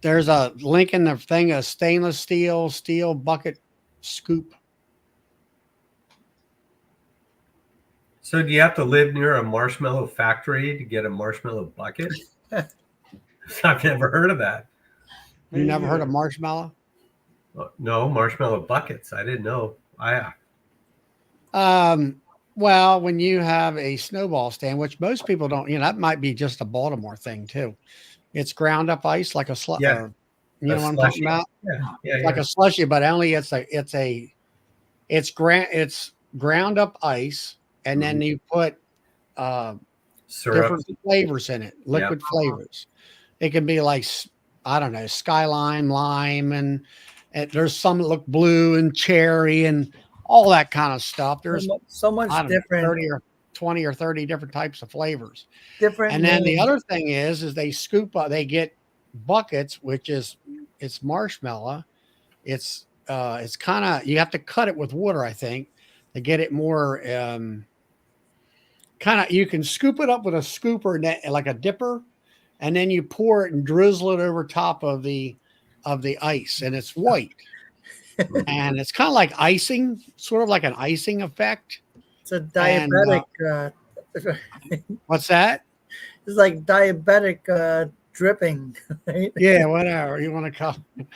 There's a link in the thing, a stainless steel bucket scoop. So do you have to live near a marshmallow factory to get a marshmallow bucket? I've never heard of that. You never heard of marshmallow? No, marshmallow buckets. I didn't know. Well, when you have a snowball stand, which most people don't, that might be just a Baltimore thing too. It's ground up ice like a slushy. Yeah. You know what I'm talking about? Yeah. Like a slushy, but only it's ground up ice, and then you put syrup, different flavors in it, liquid flavors. It can be like, I don't know, sky lime, and there's some that look blue and cherry and all that kind of stuff. There's so much different, 30 or 20 or 30 different types of flavors. Different. And then the other thing is they scoop up, they get buckets, which is it's marshmallow. It's kind of, you have to cut it with water, I think, to get it more kind of, you can scoop it up with a scooper like a dipper, and then you pour it and drizzle it over top of the ice, and it's white. And it's kind of like icing, sort of like an icing effect. It's a diabetic. What's that? It's like diabetic dripping. Right? Yeah, whatever you want to call it.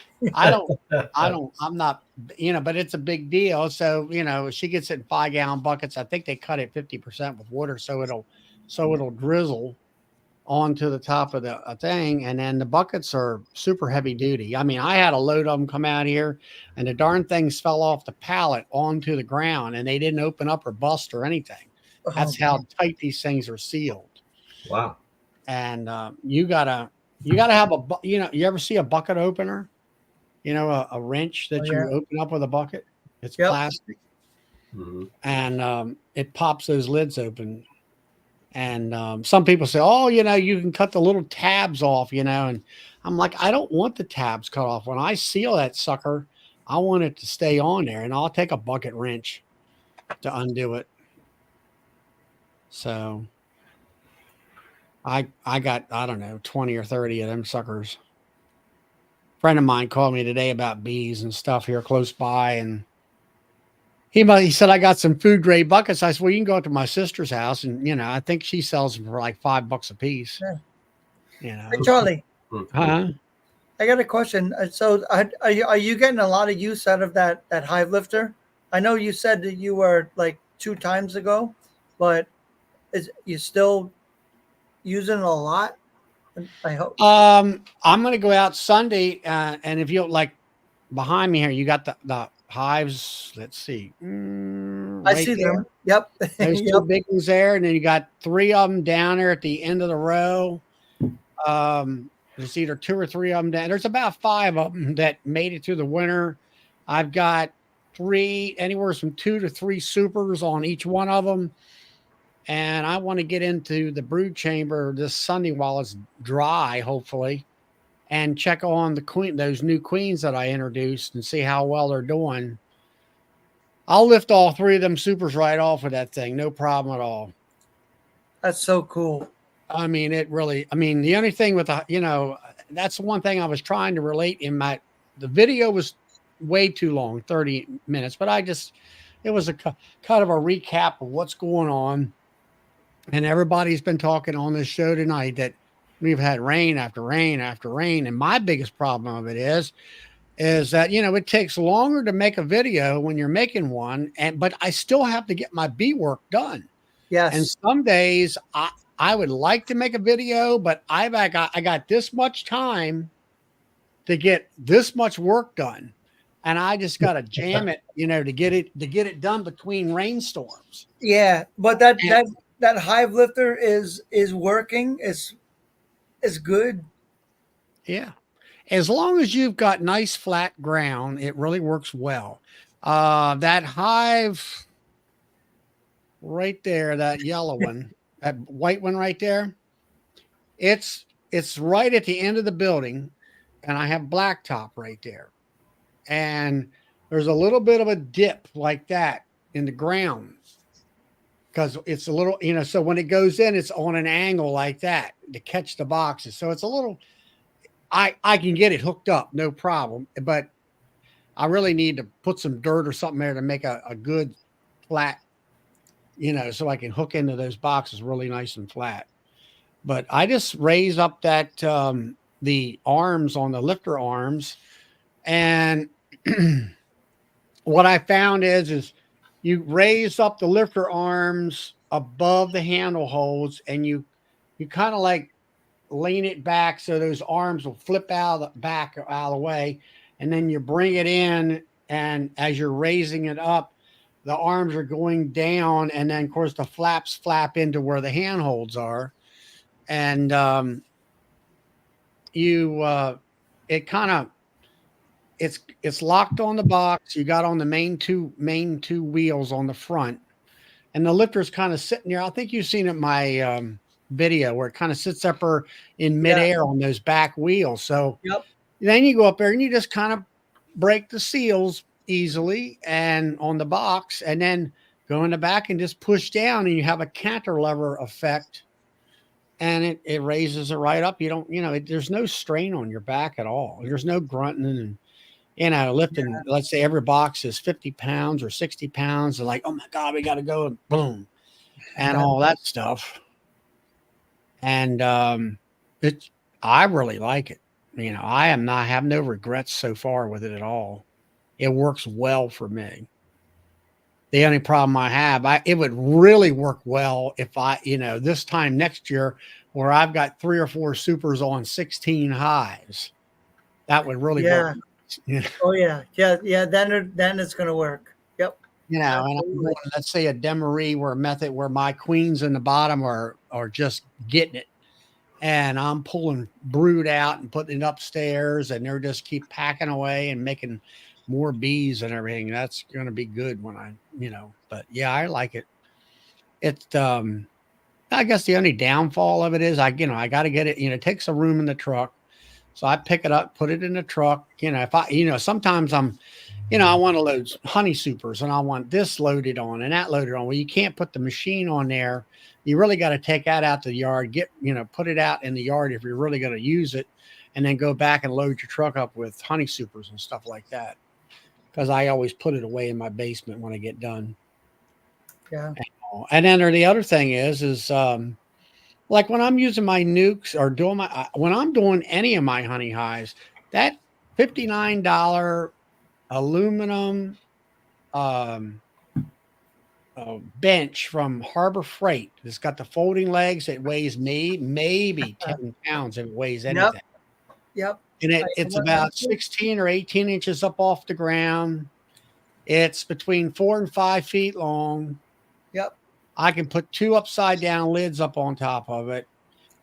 I'm not, but it's a big deal. So, she gets it in 5-gallon buckets. I think they cut it 50% with water. So it'll drizzle onto the top of the thing. And then the buckets are super heavy duty. I mean, I had a load of them come out here and the darn things fell off the pallet onto the ground and they didn't open up or bust or anything. That's how tight these things are sealed. Wow. And you gotta have you ever see a bucket opener? A wrench that you open up with a bucket. It's plastic, and it pops those lids open. And some people say, "Oh, you can cut the little tabs off," and I'm like, I don't want the tabs cut off. When I seal that sucker, I want it to stay on there, and I'll take a bucket wrench to undo it. So I got, I don't know, 20 or 30 of them suckers. A friend of mine called me today about bees and stuff here close by, and he said, I got some food grade buckets. I said, well, you can go up to my sister's house, and I think she sells them for like $5 a piece. Yeah. Hey, Charlie. Huh? I got a question. So, are you getting a lot of use out of that hive lifter? I know you said that you were like 2 times ago, but is you still using it a lot? I hope. I'm going to go out Sunday, and if you like behind me here, you got the hives. Let's see, I see there. them. Yep. There's Yep. 2 big ones there, and then you got 3 of them down there at the end of the row. There's either 2 or 3 of them down. There's about 5 of them that made it through the winter. I've got 3, anywhere from 2 to 3 supers on each one of them. And I want to get into the brood chamber this Sunday while it's dry, hopefully, and check on those new queens that I introduced and see how well they're doing. I'll lift all 3 of them supers right off of that thing. No problem at all. That's so cool. I mean, the only thing with that's the one thing I was trying to relate the video was way too long, 30 minutes, but it was a kind of a recap of what's going on. And everybody's been talking on this show tonight that we've had rain after rain after rain. And my biggest problem of it is that, it takes longer to make a video when you're making one. But I still have to get my bee work done. Yes. And some days I would like to make a video, but I got this much time to get this much work done. And I just got to jam it, to get it done between rainstorms. Yeah. But that hive lifter is working. Is good. Yeah. As long as you've got nice flat ground, it really works well. That hive right there, that yellow one, that white one right there, it's right at the end of the building, and I have blacktop right there. And there's a little bit of a dip like that in the ground, because it's a little, so when it goes in, it's on an angle like that to catch the boxes. So it's a little, I can get it hooked up, no problem. But I really need to put some dirt or something there to make a good flat, so I can hook into those boxes really nice and flat. But I just raise up that, the arms on the lifter arms. And what I found is you raise up the lifter arms above the handle holes, and you kind of like lean it back so those arms will flip out of the way, and then you bring it in, and as you're raising it up, the arms are going down, and then of course the flaps flap into where the handholds are, and it's locked on the box. You got on the main two wheels on the front, and the lifter's kind of sitting there. I think you've seen it in my video where it kind of sits up in midair on those back wheels. So then you go up there and you just kind of break the seals easily and on the box, and then go in the back and just push down, and you have a cantilever effect, and it raises it right up. You don't, there's no strain on your back at all. There's no grunting and lifting. Let's say every box is 50 pounds or 60 pounds. They're like, oh my God, we got to go, and boom, and all that stuff. And I really like it. I have no regrets so far with it at all. It works well for me. The only problem I have, it would really work well if this time next year where I've got 3 or 4 supers on 16 hives. That would really work. Oh yeah. Then it's going to work. Yep. And I'm going, let's say a demery method where my queens in the bottom are just getting it, and I'm pulling brood out and putting it upstairs, and they're just keep packing away and making more bees and everything. That's going to be good when but yeah, I like it. It's, I guess the only downfall of it is I got to get it, it takes a room in the truck. So I pick it up, put it in the truck. If sometimes I'm I want to load honey supers and I want this loaded on and that loaded on. Well, you can't put the machine on there. You really got to take that out to the yard, put it out in the yard if you're really going to use it, and then go back and load your truck up with honey supers and stuff like that. Because I always put it away in my basement when I get done. Yeah. And then the other thing is like when I'm using my nukes or when I'm doing any of my honey hives, that $59 aluminum bench from Harbor Freight. It's got the folding legs. It weighs maybe 10 pounds if it weighs anything. Yep. And it's about 16 or 18 inches up off the ground. It's between 4 and 5 feet long. Yep. I can put 2 upside down lids up on top of it.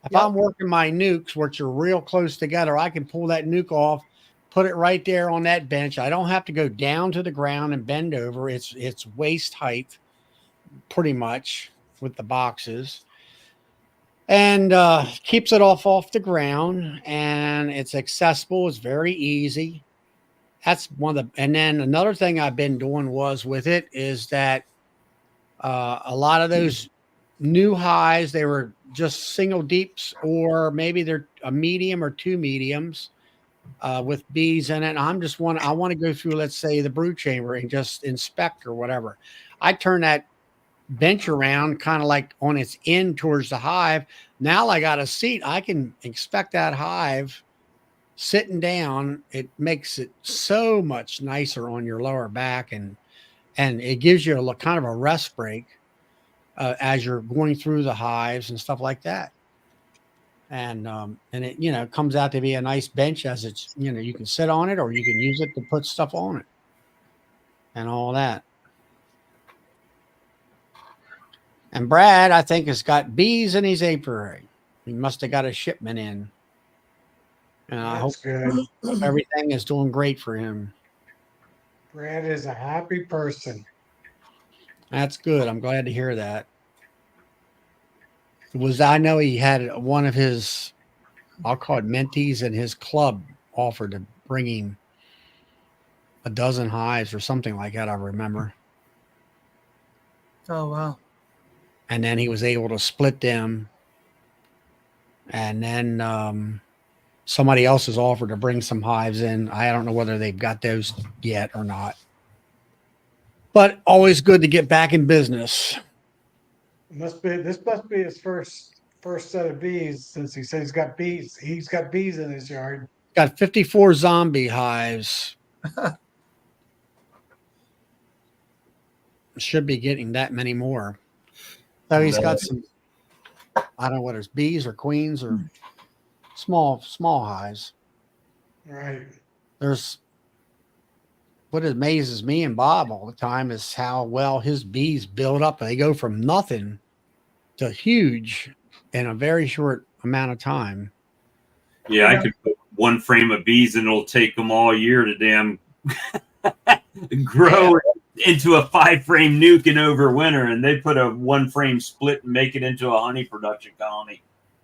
If Yep. I'm working my nukes, which are real close together, I can pull that nuke off, put it right there on that bench. I don't have to go down to the ground and bend over. It's waist height, pretty much, with the boxes. And keeps it off the ground, and it's accessible. It's very easy. That's one of the, and then another thing I've been doing with it is that a lot of those new highs, they were just single deeps, or maybe they're a medium or 2 mediums with bees in it. I want to go through, let's say, the brood chamber and just inspect or whatever. I turn that bench around kind of like on its end towards the hive. Now I got a seat. I can inspect that hive sitting down. It makes it so much nicer on your lower back, and it gives you a kind of a rest break as you're going through the hives and stuff like that. And it comes out to be a nice bench, as it's you can sit on it or you can use it to put stuff on it and all that. And Brad, I think, has got bees in his apiary. He must have got a shipment in. And I hope everything is doing great for him. Brad is a happy person. That's good. I'm glad to hear that. I know he had one of his, I'll call it mentees in his club, offered to bring him a dozen hives or something like that, I remember. Oh, wow. And then he was able to split them. And then somebody else has offered to bring some hives in. I don't know whether they've got those yet or not. But always good to get back in business. This must be his first set of bees, since he said he's got bees. He's got bees in his yard. Got 54 zombie hives. Should be getting that many more. So he's got some, I don't know what it's, bees or queens or small hives. Right. What amazes me and Bob all the time is how well his bees build up. They go from nothing to huge in a very short amount of time. Yeah, I could put 1 frame of bees and it'll take them all year to damn grow into a 5-frame nuke in overwinter, and they put a 1-frame split and make it into a honey production colony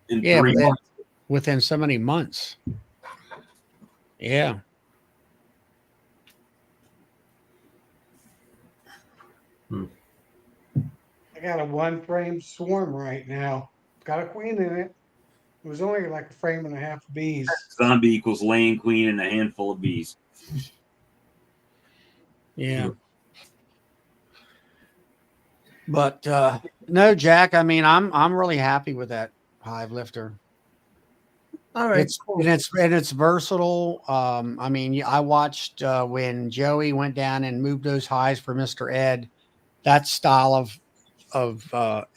in 3 months. Within so many months. Yeah. I got a 1-frame swarm right now. Got a queen in it. It was only like a frame and a half of bees. Zombie equals laying queen and a handful of bees. Yeah. But no, Jack, I mean, I'm really happy with that hive lifter. All right. It's versatile. I mean, I watched when Joey went down and moved those hives for Mr. Ed. That style of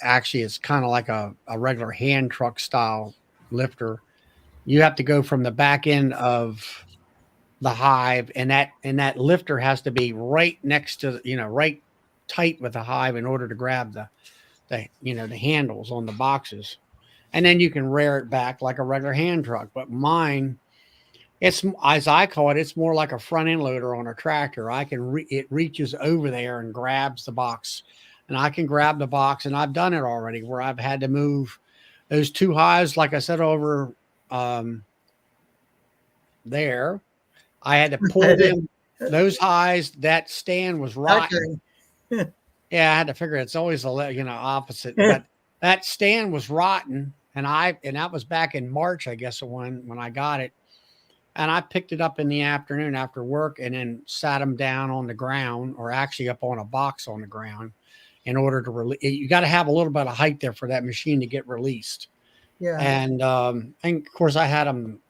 actually, it's kind of like a regular hand truck style lifter. You have to go from the back end of the hive, and that lifter has to be right next to, right tight with the hive in order to grab the handles on the boxes. And then you can rear it back like a regular hand truck. But mine, it's, as I call it, it's more like a front end loader on a tractor. It reaches over there and grabs the box, and I can grab the box. And I've done it already where I've had to move those 2 hives, like I said, over there. I had to pull them. those highs, that stand was rotten. Okay. Yeah, I had to figure it's always opposite. But that stand was rotten, and that was back in March, I guess, when I got it. And I picked it up in the afternoon after work and then sat them down on the ground, or actually up on a box on the ground, in order to release. You got to have a little bit of height there for that machine to get released. Yeah. And of course I had them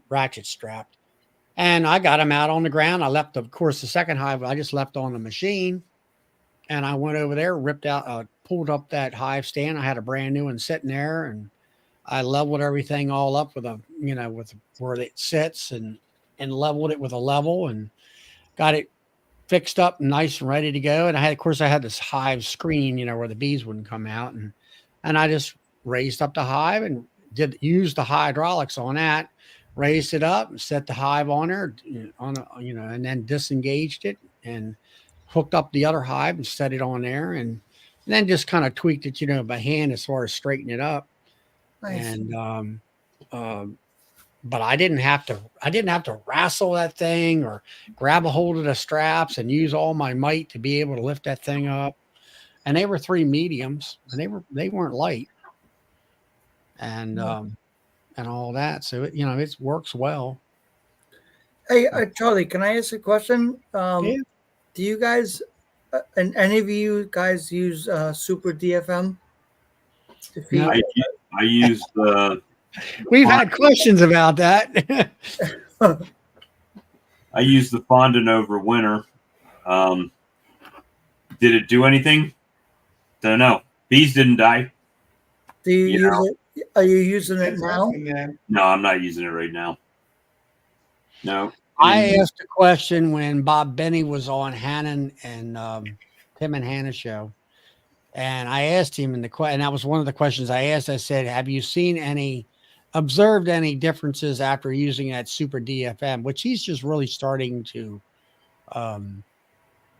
ratchet strapped, and I got them out on the ground. I left, of course, the second hive I just left on the machine, and I went over there, ripped out, pulled up that hive stand. I had a brand new one sitting there, and I leveled everything all up with with where it sits, and leveled it with a level, and got it fixed up nice and ready to go. And of course I had this hive screen, where the bees wouldn't come out, and I just raised up the hive and use the hydraulics on that, raised it up and set the hive on there and then disengaged it and hooked up the other hive and set it on there, and then just kind of tweaked it, by hand as far as straightening it up. Nice. And but I didn't have to wrestle that thing or grab a hold of the straps and use all my might to be able to lift that thing up. And they were 3 mediums, and they weren't light, and all that. So it works well. Hey, Charlie, can I ask a question? Yeah. Do you guys and any of you guys use Super DFM to feed? No. I use the. We've had questions about that. I used the fondant over winter. Did it do anything? Don't know. Bees didn't die. Do you use it? Are you using it now? No, I'm not using it right now. No. I asked a question when Bob Benny was on Hannon and Tim and Hannah show, and I asked him and that was one of the questions I asked. I said, "Have you observed any differences after using that Super DFM?" Which he's just really starting to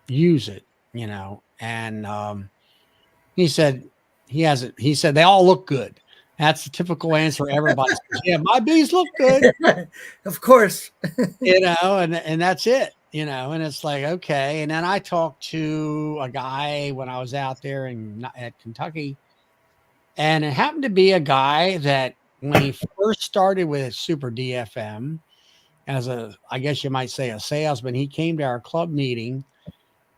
use it, and he said he hasn't. He said they all look good. That's the typical answer everybody says. Yeah, my bees look good. Of course. And that's it, and it's like, okay. And then I talked to a guy when I was out there at Kentucky, and it happened to be a guy that when he first started with Super DFM as I guess you might say a salesman, he came to our club meeting,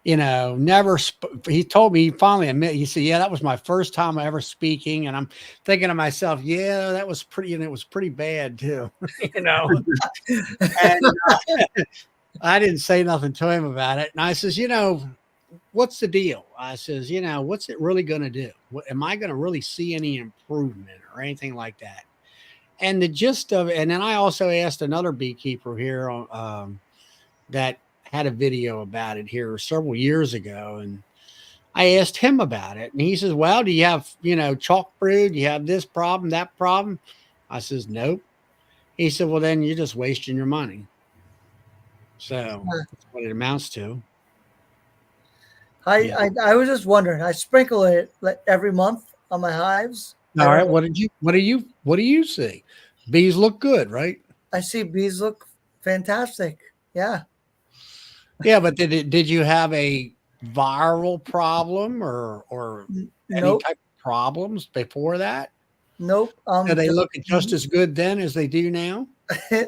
he told me, he finally admitted, he said, "Yeah, that was my first time ever speaking." And I'm thinking to myself, yeah, that was pretty, and it was pretty bad too, And I didn't say nothing to him about it. And I says, what's the deal? I says, what's it really going to do? Am I going to really see any improvement or anything like that? And the gist of it, and then I also asked another beekeeper here that had a video about it here several years ago, and I asked him about it, and he says, "Well, do you have chalk brood? Do you have this problem, that problem?" I says, "Nope." He said, "Well, then you're just wasting your money." So that's what it amounts to. I was just wondering. I sprinkle it every month on my hives. All right. What do you see? Bees look good, right? I see bees look fantastic. Yeah. Yeah, but did you have a viral problem or any Nope. type of problems before that? Nope. Do they look just as good then as they do now?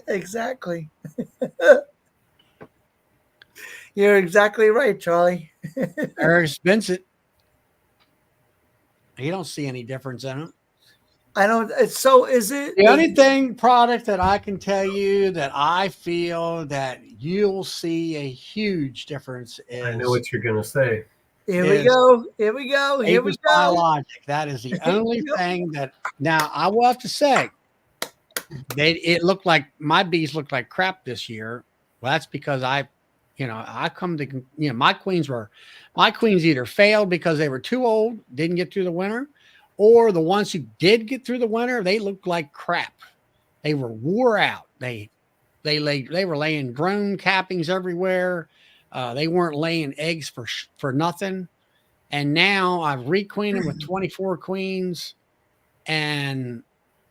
Exactly. You're exactly right, Charlie. Eric Vincent, you don't see any difference in them. I don't. Is it The only product that I can tell you that I feel that you'll see a huge difference is. I know what you're going to say. Here we go. Here we go. Here we go. Biologic. That is the only thing that. Now I will have to say, it looked like my bees looked like crap this year. Well, that's because I come to my queens either failed because they were too old, didn't get through the winter. Or the ones who did get through the winter, they looked like crap. They were wore out. They were laying drone cappings everywhere. They weren't laying eggs for nothing. And now I've requeened them with 24 queens, and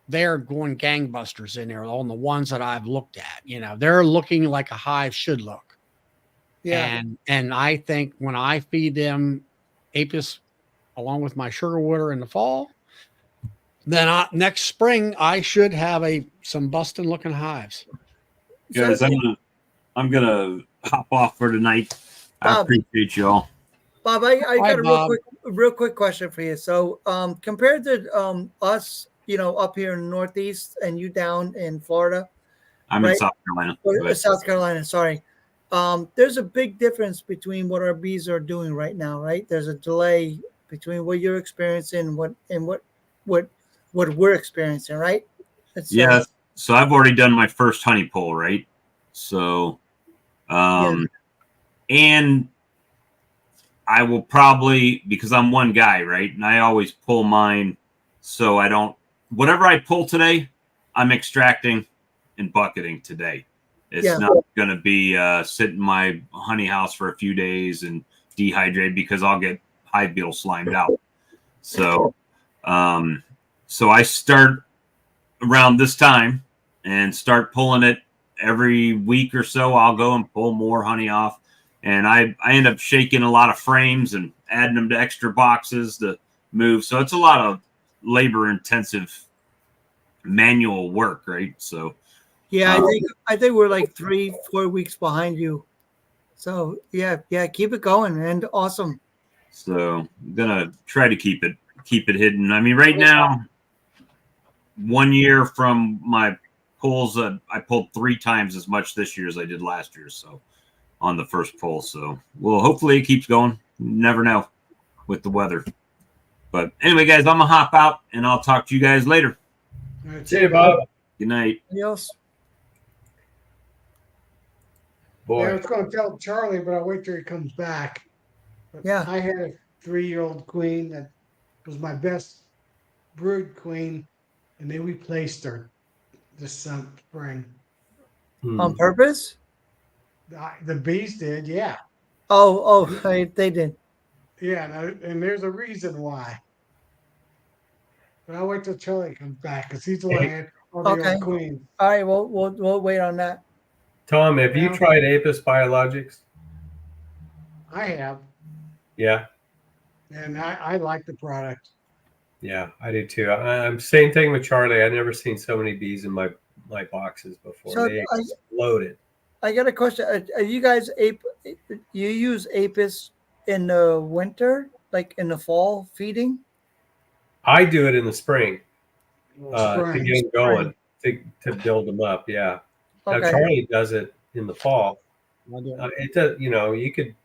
they're going gangbusters in there on the ones that I've looked at. They're looking like a hive should look. Yeah. And I think when I feed them apis along with my sugar water in the fall, then next spring I should have some busting looking hives. Guys, I'm gonna hop off for tonight. I Bob, appreciate y'all. Bob, I Bye, got a Bob. real quick question for you. So, compared to us, up here in the Northeast and you down in Florida, I'm in right? South Carolina. Or South Carolina, sorry. There's a big difference between what our bees are doing right now, right? There's a delay between what you're experiencing and what we're experiencing, right? It's Yes. So I've already done my first honey pull, right? So, and I will probably, because I'm one guy, right? And I always pull mine. So I don't, whatever I pull today, I'm extracting and bucketing today. It's not going to be sit in my honey house for a few days and dehydrate because I'll get hive beetle slimed out. So, so I start around this time and start pulling it every week or so. I'll go and pull more honey off. And I end up shaking a lot of frames and adding them to extra boxes to move. So it's a lot of labor intensive manual work, right? So yeah, I think we're like 3-4 weeks behind you. So yeah, keep it going and awesome. So I'm gonna try to keep it hidden. I mean, right now, 1 year from my pulls, I pulled 3 times as much this year as I did last year. So on the first pull. So well, hopefully it keeps going. Never know with the weather. But anyway, guys, I'm gonna hop out and I'll talk to you guys later. All right, See you, Bob. Good night. Yes. Yeah, I Boy. was going to tell Charlie, but I'll wait till he comes back. But Yeah. I had a 3-year-old queen that was my best brood queen, and they replaced her this spring. On purpose? The bees did, yeah. They did. Yeah, and there's a reason why. But I'll wait till Charlie comes back because he's the one that had all the Okay. old queens. All right, we'll wait on that. Tom, have you Yeah. tried Apis Biologics? I have, Yeah. and I like the product. Yeah, I do too. I'm same thing with Charlie. I've never seen so many bees in my boxes before. So They exploded. I got a question. Are you guys you use Apis in the winter, like in the fall feeding? I do it in the spring to Spring. get them going, to build them up. Yeah. Now Okay. Charlie does it in the fall. I do. It does. You could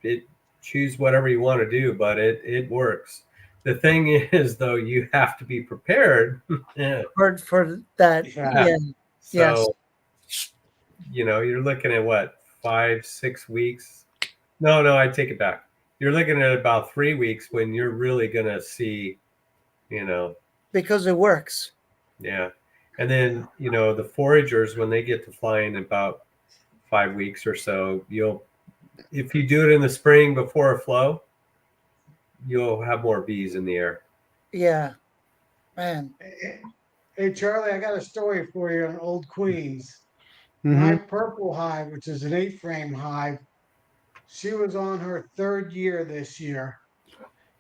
choose whatever you want to do, but it works. The thing is, though, you have to be prepared. For that. Yeah. Yeah. So, you're looking at what, 5-6 weeks? No, I take it back. You're looking at about 3 weeks when you're really gonna see, Because it works. yeah. And then the foragers, when they get to flying in about 5 weeks or so, if you do it in the spring before a flow, you'll have more bees in the air. Yeah. Man. Hey, Charlie, I got a story for you on old queens. Mm-hmm. My purple hive, which is an 8-frame hive, she was on her 3rd year this year.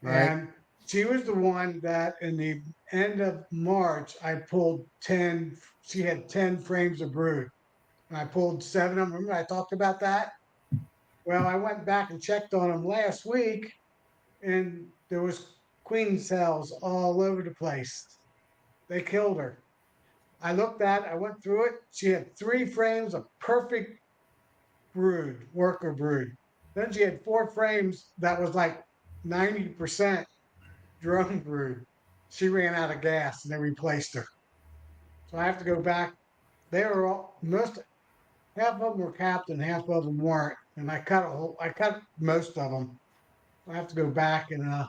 Right. And she was the one that in the end of March, I pulled 10, she had 10 frames of brood. And I pulled 7 of them. Remember I talked about that? Well, I went back and checked on them last week, and there was queen cells all over the place. They killed her. I went through it. She had 3 frames of perfect brood, worker brood. Then she had 4 frames that was like 90% drone brood. She ran out of gas and they replaced her. So I have to go back. They were half of them were capped and half of them weren't. And I cut most of them. I have to go back and So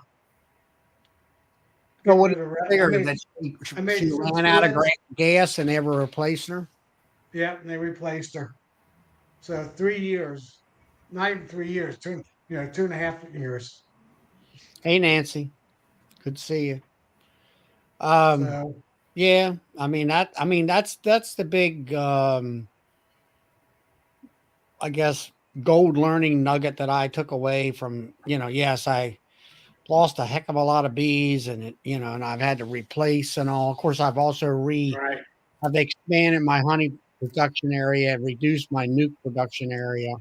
get what rid do of you the figure rest. that I made she some ran out of splits. gas and never replaced her? Yeah, and they replaced her. So 3 years, not even 3 years, 2.5 years. Hey, Nancy, good to see you. So Yeah, I mean that's the big I guess gold learning nugget that I took away from, yes, I lost a heck of a lot of bees and and I've had to replace and all. Of course, I've also Right. I've expanded my honey production area, reduced my nuke production area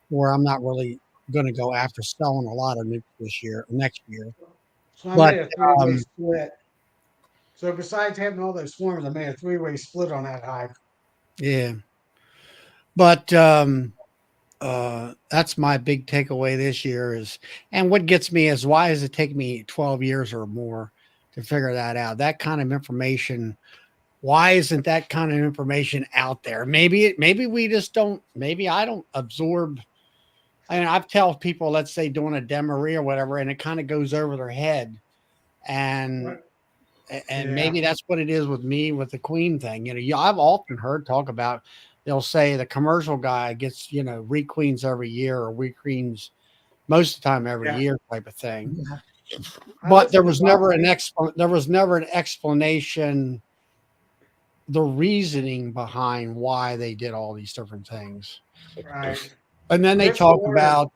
where I'm not really going to go after selling a lot of nukes next year. So I But made a three-way um, split. So besides having all those swarms, I made a three-way split on that hive. yeah, but that's my big takeaway this year and what gets me is why does it take me 12 years or more to figure that out? That kind of information, why isn't that kind of information out there? Maybe we just don't, maybe I don't absorb. I mean, I've tell people, let's say doing a demery or whatever, and it kind of goes over their head. And Right. and Yeah. maybe that's what it is with me with the queen thing. I've often heard talk about, they'll say the commercial guy gets, requeens every year or requeens most of the time every Yeah. year type of thing. Yeah. I But there listened to was never an explanation, the reasoning behind why they did all these different things. Right. And then they Chris talk Warner. about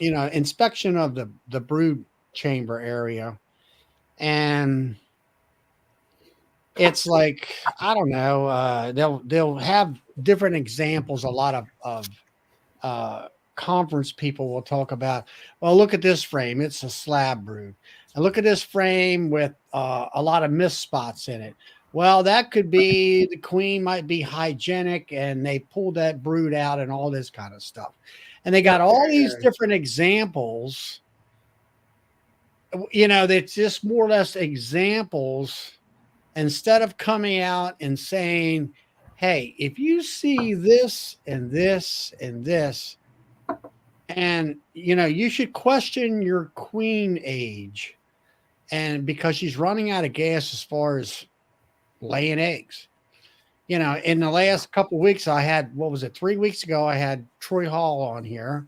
inspection of the brood chamber area. And it's like, I don't know, they'll have different examples. A lot of conference people will talk about, well, look at this frame, it's a slab brood, and look at this frame with a lot of mist spots in it. Well, that could be the queen might be hygienic and they pulled that brood out and all this kind of stuff. And they got all these different examples, that's just more or less examples, instead of coming out and saying, hey, if you see this and this and this, and you should question your queen age, and because she's running out of gas as far as laying eggs. In the last couple of weeks, I had, what was it, 3 weeks ago, I had Troy Hall on here.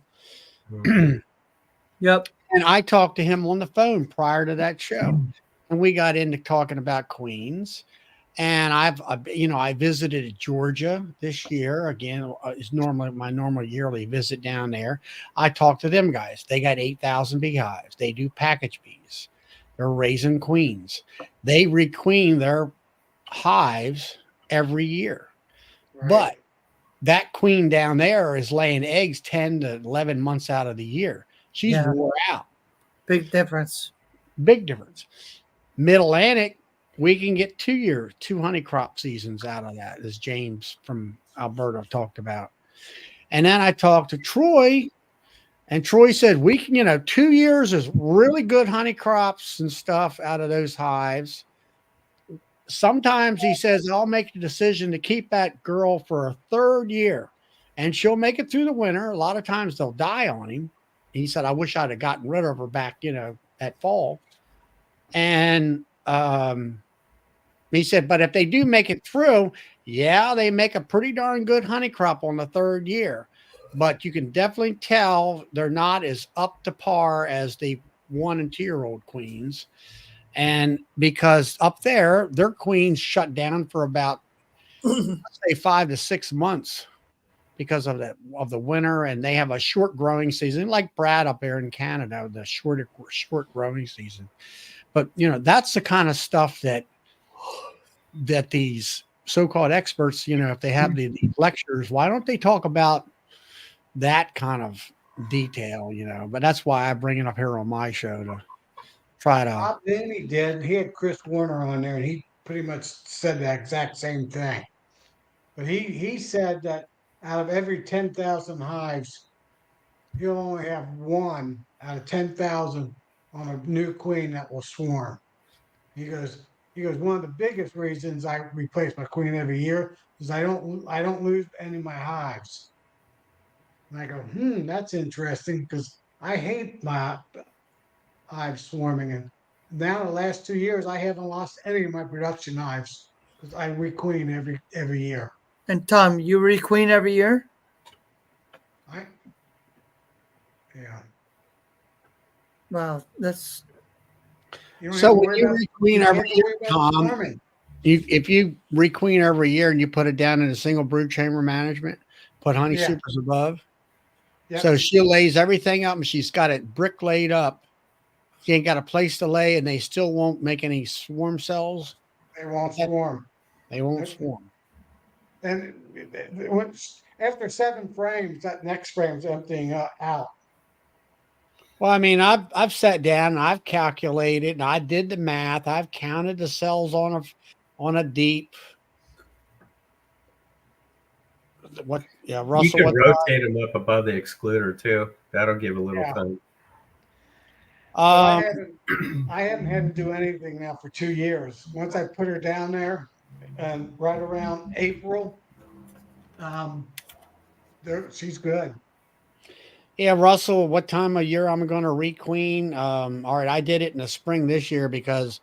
Yep. And I talked to him on the phone prior to that show. And we got into talking about queens. And I visited Georgia this year. Again, it's normally my normal yearly visit down there. I talked to them guys. They got 8,000 beehives. They do package bees. They're raising queens. They requeen their hives every year. Right. But that queen down there is laying eggs 10 to 11 months out of the year. She's wore out. Big difference. Big difference. Mid-Atlantic, we can get 2 honey crop seasons out of that, as James from Alberta talked about. And then I talked to Troy, and Troy said we can, 2 years is really good honey crops and stuff out of those hives. Sometimes he says, I'll make the decision to keep that girl for a 3rd year, and she'll make it through the winter. A lot of times they'll die on him. He said, I wish I'd have gotten rid of her back, that fall. And he said, but if they do make it through, they make a pretty darn good honey crop on the 3rd year. But you can definitely tell they're not as up to par as the 1 and 2 year old queens. And because up there, their queens shut down for about, let's say, 5 to 6 months because of the winter, and they have a short growing season, like Brad up there in Canada, the short growing season. But that's the kind of stuff that these so-called experts, if they have these lectures, why don't they talk about that kind of detail? But that's why I bring it up here on my show to try to. Bob Danny did. He had Chris Warner on there, and he pretty much said the exact same thing. But he said that out of every 10,000 hives, you'll only have 1 out of 10,000 on a new queen that will swarm. He goes, one of the biggest reasons I replace my queen every year is I don't lose any of my hives. And I go, that's interesting because I hate my hives swarming. And now the last 2 years, I haven't lost any of my production hives because I requeen every year. And Tom, you requeen every year? Yeah. Wow, that's. So when you requeen every year, Tom, if you requeen every year and you put it down in a single brood chamber management, put honey supers above. Yep. So she lays everything up and she's got it brick laid up. She ain't got a place to lay, and they still won't make any swarm cells. They won't That- swarm. They won't swarm. And after 7 frames, that next frame's emptying out. Well, I mean, I've sat down and I've calculated and I did the math. I've counted the cells on a deep. What? Yeah, You Russell. could What? rotate them up above the excluder too. That'll give a little Yeah. fun. But I haven't had to do anything now for 2 years. Once I put her down there, and right around April, she's good. Yeah, Russell. What time of year I'm going to requeen? All right, I did it in the spring this year because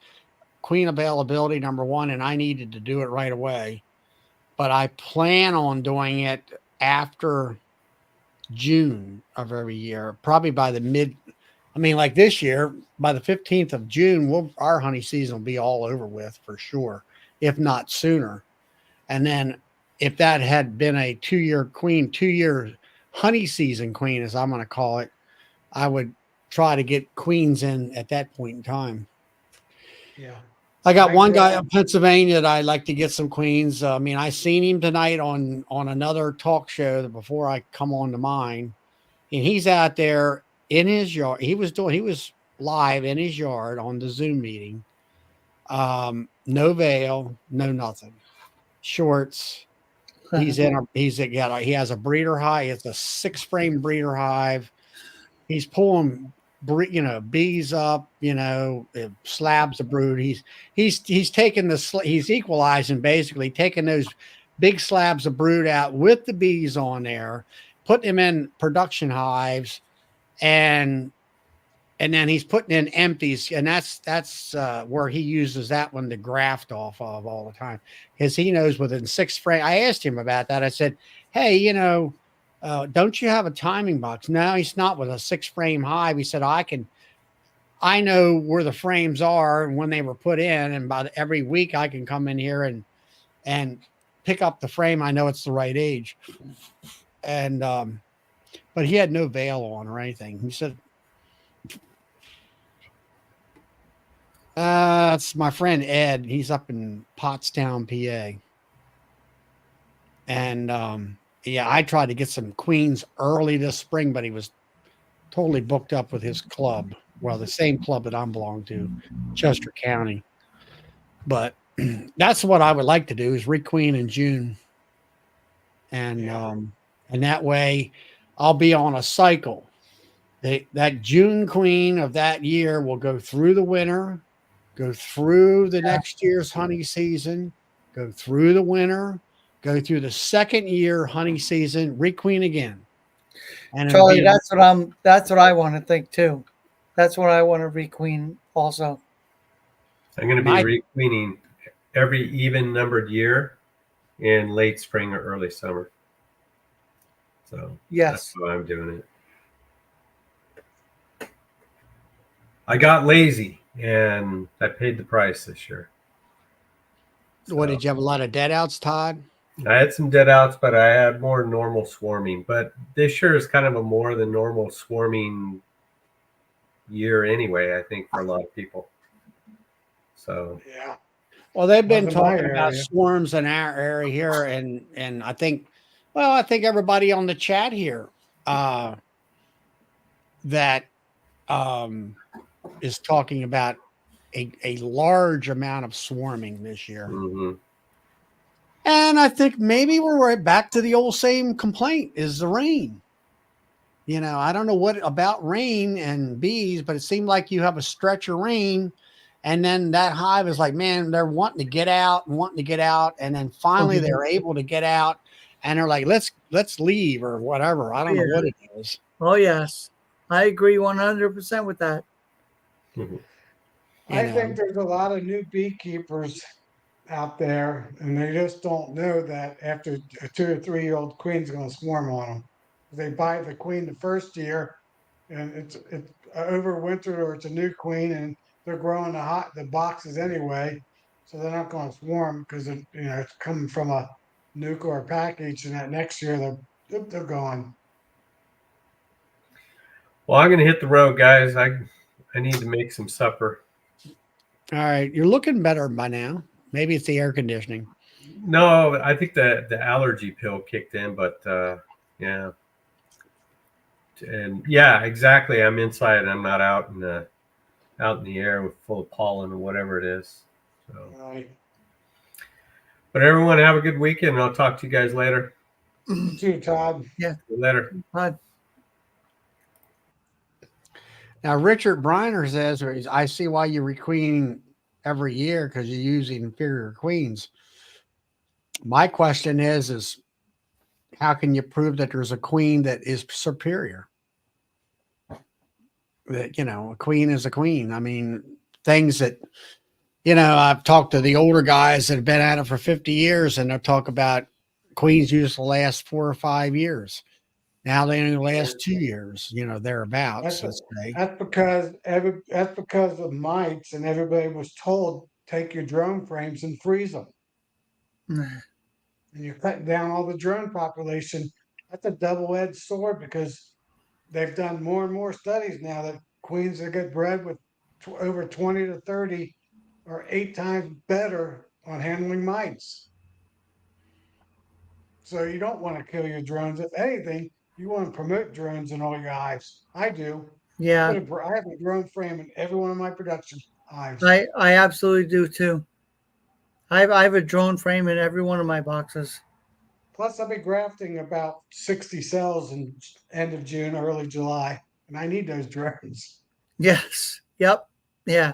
queen availability number one, and I needed to do it right away. But I plan on doing it after June of every year, probably by the mid. I mean, like this year, by the 15th of June, our honey season will be all over with for sure, if not sooner. And then if that had been a 2-year queen, 2-year honey season queen, as I'm going to call it, I would try to get queens in at that point in time. Yeah. I got one guy could. in Pennsylvania that I'd like to get some queens. I mean, I seen him tonight on another talk show before I come on to mine, and he's out there in his yard. He was live in his yard on the Zoom meeting. No veil, no nothing. Shorts. He has a breeder hive. It's a 6-frame breeder hive. He's pulling bees up, slabs of brood. He's taking he's equalizing, basically taking those big slabs of brood out with the bees on there, putting them in production hives, and then he's putting in empties, and that's where he uses that one to graft off of all the time, because he knows within 6 frame. I asked him about that. I said, hey, don't you have a timing box? No, he's not with a 6-frame hive. He said, I know where the frames are and when they were put in, and about every week I can come in here and pick up the frame. I know it's the right age. And but he had no veil on or anything. He said, it's my friend Ed. He's up in Pottstown, PA. And yeah, I tried to get some queens early this spring, but he was totally booked up with his club. Well, the same club that I'm belong to, Chester County. But that's what I would like to do, is requeen in June. And that way I'll be on a cycle. That June queen of that year will go through the winter, go through the next year's honey season, go through the winter, go through the second year honey season, requeen again. And Charlie, that's what I want to think too. That's what I want to requeen also. I'm going to be requeening every even numbered year in late spring or early summer. So yes, that's how I'm doing it. I got lazy and I paid the price this year. So, what, did you have a lot of dead outs, Todd? I had some dead outs, but I had more normal swarming. But this year is kind of a more than normal swarming year anyway, I think, for a lot of people. So yeah. Well, they've been talking about swarms in our area here, and I think everybody on the chat here that is talking about a large amount of swarming this year. Mm-hmm. And I think maybe we're right back to the old same complaint, is the rain. I don't know what about rain and bees, but it seemed like you have a stretch of rain, and then that hive is like, man, they're wanting to get out, and then finally they're able to get out, and they're like, let's leave or whatever. I don't know what it is. Oh yes, I agree 100% with that. Mm-hmm. I think there's a lot of new beekeepers out there, and they just don't know that after a 2 or 3-year-old queen's going to swarm on them. They buy the queen the first year, and it's overwintered, or it's a new queen, and they're growing the boxes anyway, so they're not going to swarm because it's coming from a nuke or a package, and that next year they're gone. Well, I'm going to hit the road, guys. I need to make some supper. All right, you're looking better by now. Maybe it's the air conditioning. No, I think the allergy pill kicked in, but yeah. And yeah, exactly. I'm inside. I'm not out in the air with full of pollen or whatever it is. So, Right. but everyone have a good weekend. I'll talk to you guys later. You too, Todd. Yeah. See you later. Bye. Now, Richard Briner says, I see why you're requeening every year because you're using inferior queens. My question is how can you prove that there's a queen that is superior? That, a queen is a queen. I mean, things that, I've talked to the older guys that have been at it for 50 years and they'll talk about queens used to last 4 or 5 years. Now they only last 2 years, thereabouts. Let's say. That's because of mites, and everybody was told take your drone frames and freeze them, and you're cutting down all the drone population. That's a double-edged sword because they've done more and more studies now that queens that get bred with over 20 to 30 are 8 times better on handling mites. So you don't want to kill your drones. If anything, you want to promote drones in all your hives. I do. Yeah, I have a drone frame in every one of my production hives. I absolutely do too. I have a drone frame in every one of my boxes. Plus, I'll be grafting about 60 cells in end of June, early July, and I need those drones. Yes. Yep. Yeah.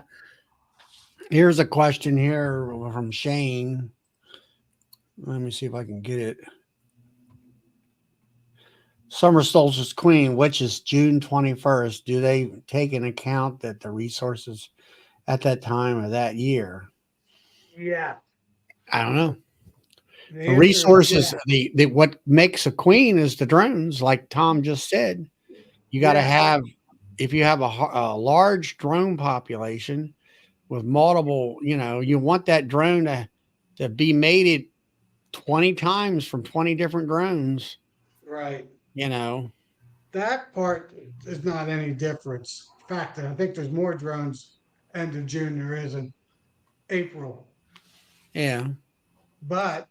Here's a question here from Shane. Let me see if I can get it. Summer solstice queen, which is June 21st. Do they take into account that the resources at that time of that year? Yeah. I don't know. The answer is resources, yeah. the what makes a queen is the drones, like Tom just said. You got to Yeah. have, if you have a large drone population with multiple, you want that drone to be mated 20 times from 20 different drones, Right. That part is not any difference. In fact, I think there's more drones end of June there is in April. Yeah. But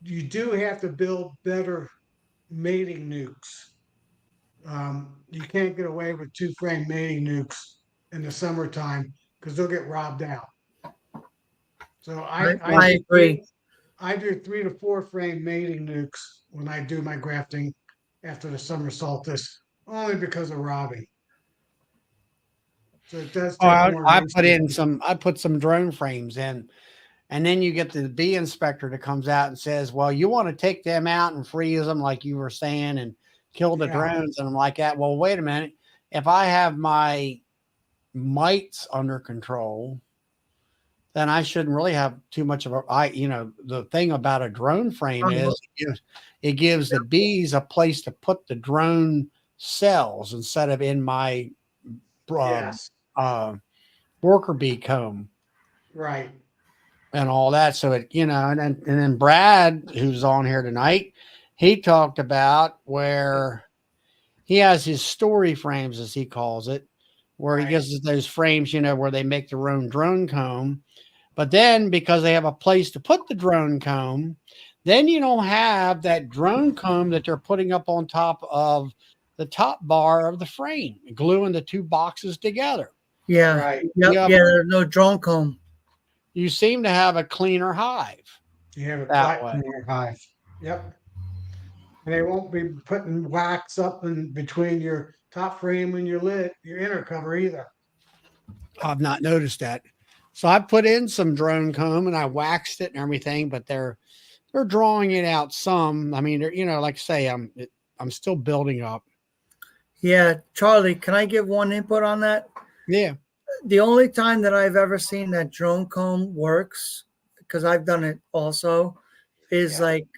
you do have to build better mating nukes. You can't get away with 2-frame mating nukes in the summertime because they'll get robbed out. So I agree. I do 3 to 4 frame mating nukes when I do my grafting after the summer solstice, only because of robbing. So it does take more resources. I put some drone frames in, and then you get the bee inspector that comes out and says, well, you want to take them out and freeze them like you were saying and kill the Yeah. drones. And I'm like that. Well, wait a minute. If I have my mites under control, then I shouldn't really have too much of the thing about a drone frame is it gives the bees a place to put the drone cells instead of in my Yes. worker bee comb Right. and all that. So and then Brad, who's on here tonight, he talked about where he has his story frames, as he calls it, where he gives us those frames, where they make their own drone comb. But then because they have a place to put the drone comb, then you don't have that drone comb that they're putting up on top of the top bar of the frame, gluing the two boxes together. Yeah. Right. Yep. Yeah. There's no drone comb. You seem to have a cleaner hive. You have a that black way. cleaner hive. Yep. And they won't be putting wax up in between your top frame and your lid, your inner cover either. I've not noticed that. So I put in some drone comb and I waxed it and everything, but they're drawing it out some. I mean, like I say, I'm still building up. Yeah, Charlie, can I give one input on that? Yeah. The only time that I've ever seen that drone comb works, because I've done it also, is like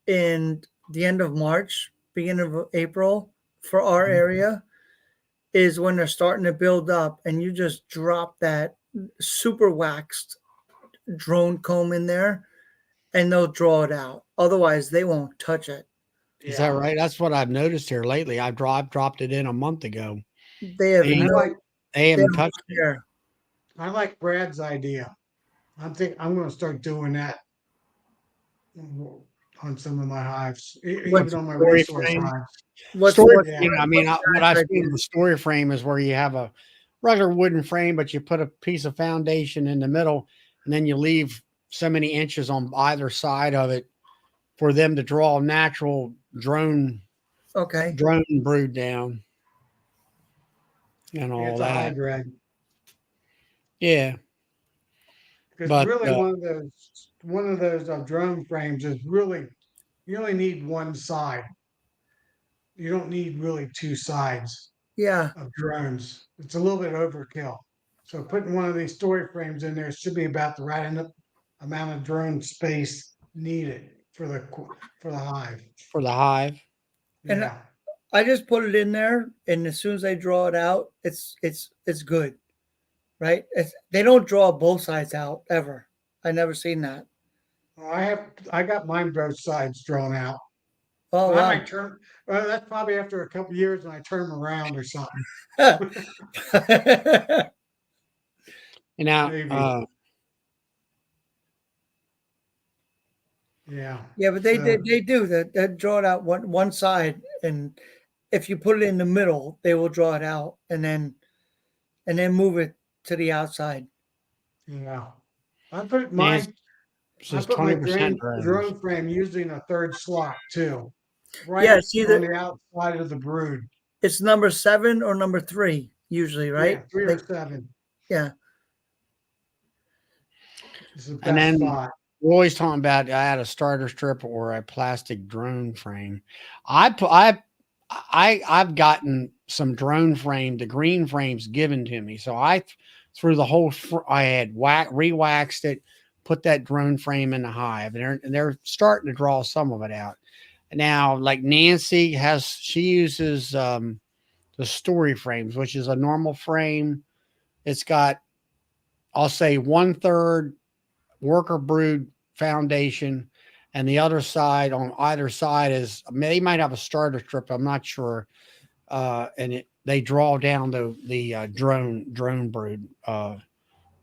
in the end of March, beginning of April for our area, is when they're starting to build up and you just drop that super waxed drone comb in there and they'll draw it out. Otherwise, they won't touch it. Is that right? That's what I've noticed here lately. I've dropped it in a month ago. They have And I no, like they haven't they touched it. care. I like Brad's idea. I'm going to start doing that on some of my hives, What's even on my story resource frame? hives. Story, Yeah. you know, I mean, what I've Brad's seen idea? in the story frame is where you have a regular wooden frame, but you put a piece of foundation in the middle, and then you leave so many inches on either side of it for them to draw natural drone Okay. brood down and all It's a that. hybrid. Yeah, Because but really one of those drone frames is really, you only need one side. You don't need really two sides Yeah. of drones. It's a little bit overkill. So putting one of these story frames in there should be about the right amount of drone space needed for the hive. for the hive, And Yeah. I just put it in there, and as soon as I draw it out, it's good, right? They don't draw both sides out ever. I never seen that. Well, I got mine both sides drawn out. Oh I wow! might turn. Well, that's probably after a couple years when I turn them around or something. and now Maybe. Yeah. Yeah, but So, they do that. They draw it out one side, and if you put it in the middle, they will draw it out, and then move it to the outside. yeah. I put yeah, mine. it's I just put my 20% drones. drone frame using a third slot too, right Yeah, see on that the outside of the brood. it's number 7 or number 3 usually, right? Yeah, 3 or 7 Yeah. is the And best then spot. we're always talking about I had a starter strip or a plastic drone frame. I've gotten some drone frame, the green frames given to me. So I threw the whole I had re-waxed it, put that drone frame in the hive, and they're starting to draw some of it out. Now, like Nancy she uses the story frames, which is a normal frame. It's got, I'll say, 1/3 worker brood foundation, and the other side on either side is, I mean, they might have a starter strip, I'm not sure. And they draw down the drone brood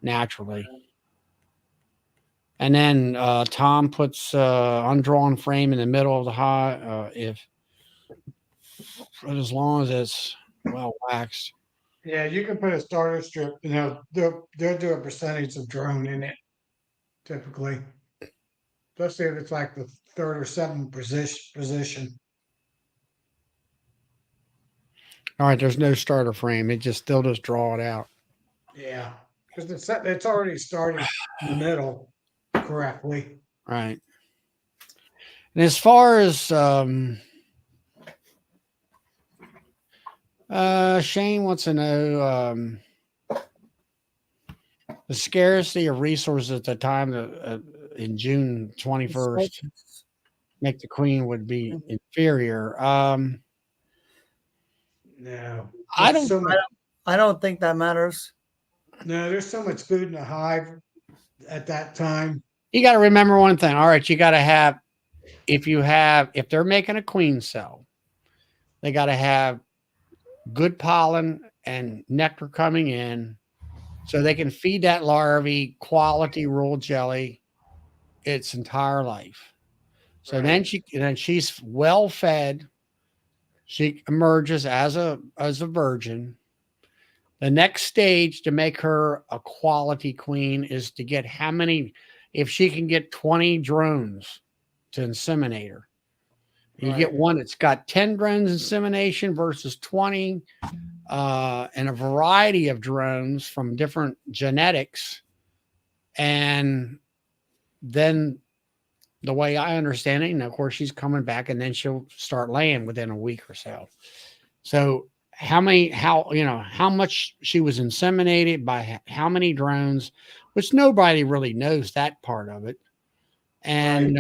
naturally. And then Tom puts undrawn frame in the middle of the hive, if as long as it's well waxed. Yeah, you can put a starter strip. They'll do a percentage of drone in it typically, especially if it's like the third or seventh position. All right, there's no starter frame. It just still just draw it out. Yeah, because it's already started in the middle correctly. Right. And as far as Shane wants to know the scarcity of resources at the time in June 21st make the queen would be inferior. No, I there's don't. so much. I don't think that matters. No, there's so much food in the hive at that time. You got to remember one thing. All right, you got to have if they're making a queen cell, they got to have good pollen and nectar coming in, so they can feed that larvae quality royal jelly its entire life. So Right. then she's well fed. She emerges as a virgin. The next stage to make her a quality queen is to get how many, if she can get 20 drones to inseminate her. You Right. get one that's got 10 drones insemination versus 20, and a variety of drones from different genetics. And then the way I understand it, and of course she's coming back and then she'll start laying within a week or so. So how much she was inseminated by how many drones, which nobody really knows that part of it. And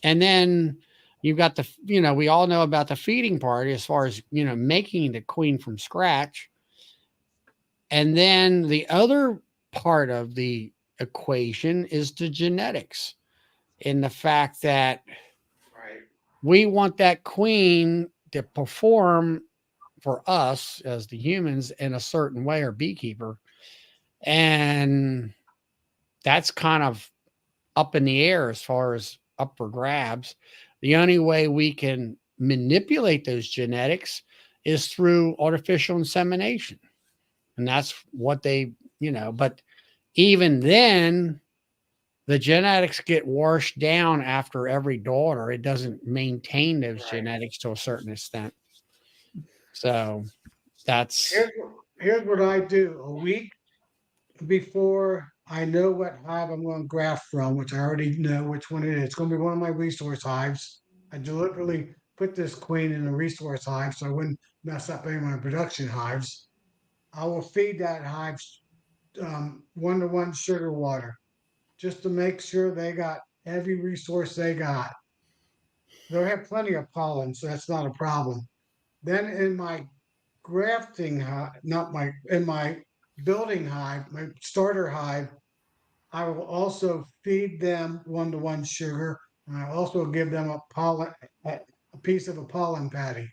and then you've got we all know about the feeding part as far as making the queen from scratch. And then the other part of the equation is the genetics, in the fact that Right. we want that queen to perform for us as the humans in a certain way, or beekeeper. And that's kind of up in the air as far as up for grabs. The only way we can manipulate those genetics is through artificial insemination. And that's what they, but even then, the genetics get washed down after every daughter. It doesn't maintain those genetics to a certain extent. So that's Here's what I do. A week before I know what hive I'm going to graft from, which I already know which one it is. It's going to be one of my resource hives. I deliberately put this queen in a resource hive so I wouldn't mess up any of my production hives. I will feed that hive 1-to-1 sugar water just to make sure they got every resource they got. They'll have plenty of pollen, so that's not a problem. Then in my grafting hive, not my in my building hive, my starter hive, I will also feed them 1-to-1 sugar, and I also give them a piece of a pollen patty,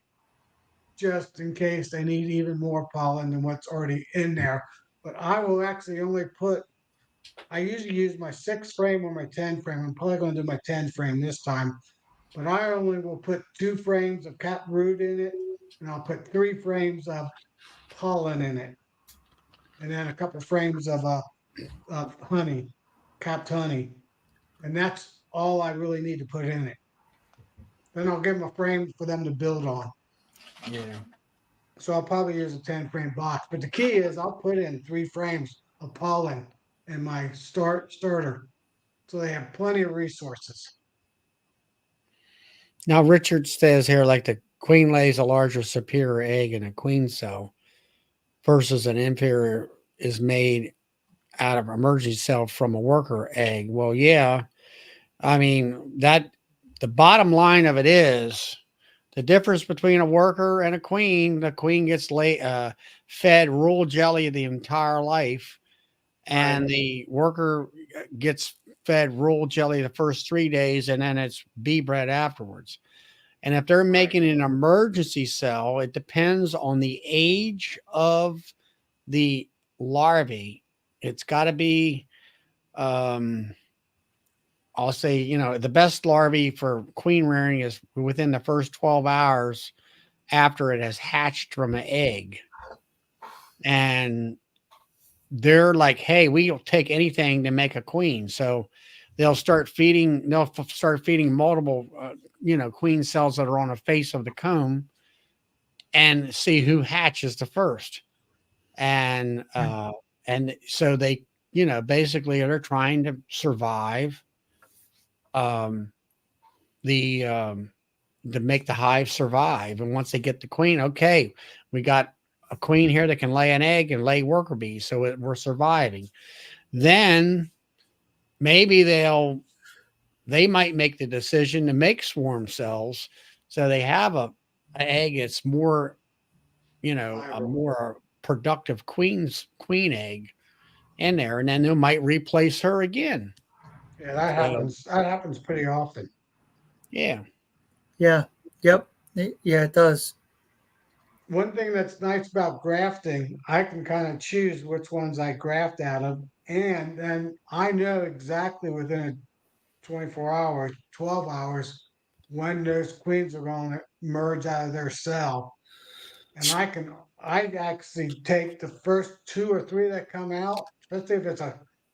just in case they need even more pollen than what's already in there. But I will actually only put. I usually use my 6 frame or my 10 frame. I'm probably going to do my 10 frame this time, but I only will put 2 frames of cap root in it, and I'll put 3 frames of pollen in it, and then a couple frames of honey, capped honey, and that's all I really need to put in it. Then I'll give them a frame for them to build on. yeah. So I'll probably use a 10 frame box. But the key is I'll put in 3 frames of pollen in my starter, so they have plenty of resources. Now Richard says here, like the queen lays a larger superior egg in a queen cell versus an inferior is made out of emergency cell from a worker egg. Well, yeah. I mean, that the bottom line of it is the difference between a worker and a queen. The queen gets fed royal jelly the entire life, and the worker gets fed royal jelly the first 3 days, and then it's bee bread afterwards. And if they're making an emergency cell, it depends on the age of the larvae. It's got to be, I'll say, the best larvae for queen rearing is within the first 12 hours after it has hatched from an egg. And they're like, hey, we'll take anything to make a queen. So they'll start feeding multiple, queen cells that are on the face of the comb and see who hatches the first. And so they, basically they're trying to survive to make the hive survive. And once they get the queen, okay, we got a queen here that can lay an egg and lay worker bees, so we're surviving. Then maybe they might make the decision to make swarm cells, so they have an egg that's more, a more productive queen egg in there, and then they might replace her again. Yeah, that happens. That happens pretty often. Yeah. Yeah. Yep. Yeah, it does. One thing that's nice about grafting, I can kind of choose which ones I graft out of, and then I know exactly within 24 hours, 12 hours, when those queens are going to merge out of their cell. And I actually take the first 2 or 3 that come out, especially if it's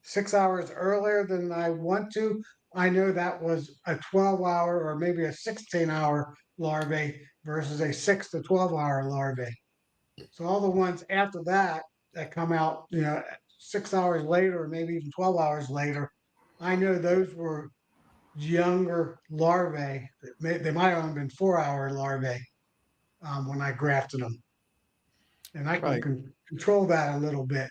6 hours earlier than I want to. I know that was a 12-hour or maybe a 16-hour larvae versus a 6 to 12 hour larvae. So all the ones after that come out, 6 hours later or maybe even 12 hours later, I know those were younger larvae. They might have only been 4 hour larvae when I grafted them, and I can Right. control that a little bit.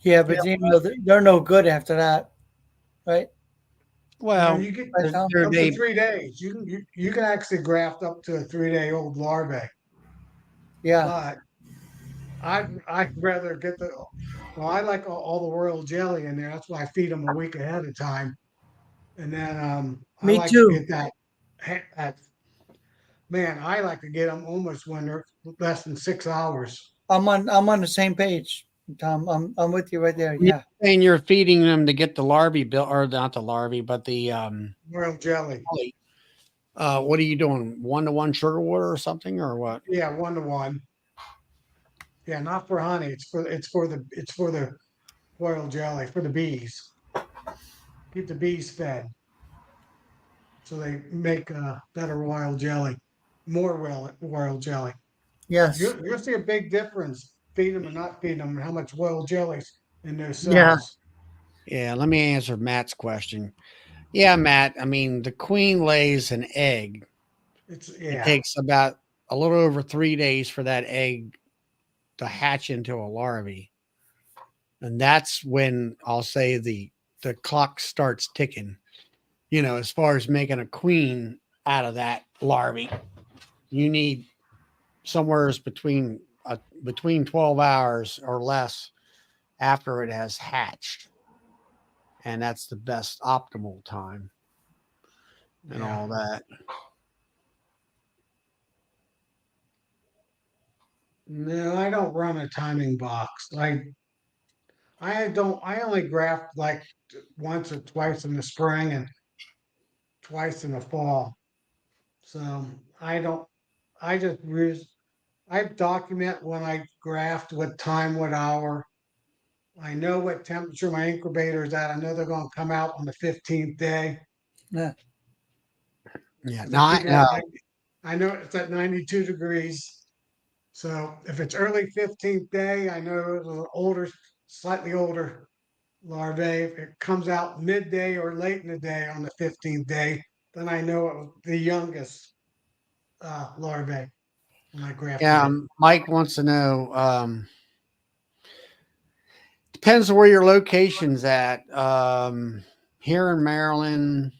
Yeah, but they're no good after that, right? Well, You get Right, Tom? up to 3 days. You can actually graft up to a 3-day-old larvae, Yeah. but I'd rather get I like all the royal jelly in there. That's why I feed them a week ahead of time, and then I Me like to too. get that man, I like to get them almost when they're less than 6 hours. I'm on the same page, Tom. I'm with you right there. You're Yeah. saying you're feeding them to get the larvae built, or not the larvae, but the Royal jelly. jelly. What are you doing? 1-to-1 sugar water or something, or what? Yeah, 1 to 1. Yeah, not for honey. It's for the royal jelly for the bees. Keep the bees fed, so they make better royal jelly, more royal jelly. Yes. You'll see a big difference feed them and not feed them, and how much royal jelly's in those Yeah. cells. Yeah, let me answer Matt's question. Yeah, Matt. I mean, the queen lays an egg. It's It yeah, takes about a little over 3 days for that egg to hatch into a larvae. And that's when I'll say the clock starts ticking, as far as making a queen out of that larvae. You need somewhere between 12 hours or less after it has hatched. And that's the best optimal time and yeah. all that. No, I don't run a timing box. I don't. I only graft like once or twice in the spring and twice in the fall. So I don't. I just use. I document when I graft, what time, what hour. I know what temperature my incubator is at. I know they're going to come out on the 15th day. Yeah. Yeah. 'Cause I keep Not it at 90. I know it's at 92 degrees. So if it's early 15th day, I know it's an older, slightly older larvae. If it comes out midday or late in the day on the 15th day, then I know it was the youngest larvae when I grafted yeah. it. Mike wants to know. Depends on where your location's at. Here in Maryland,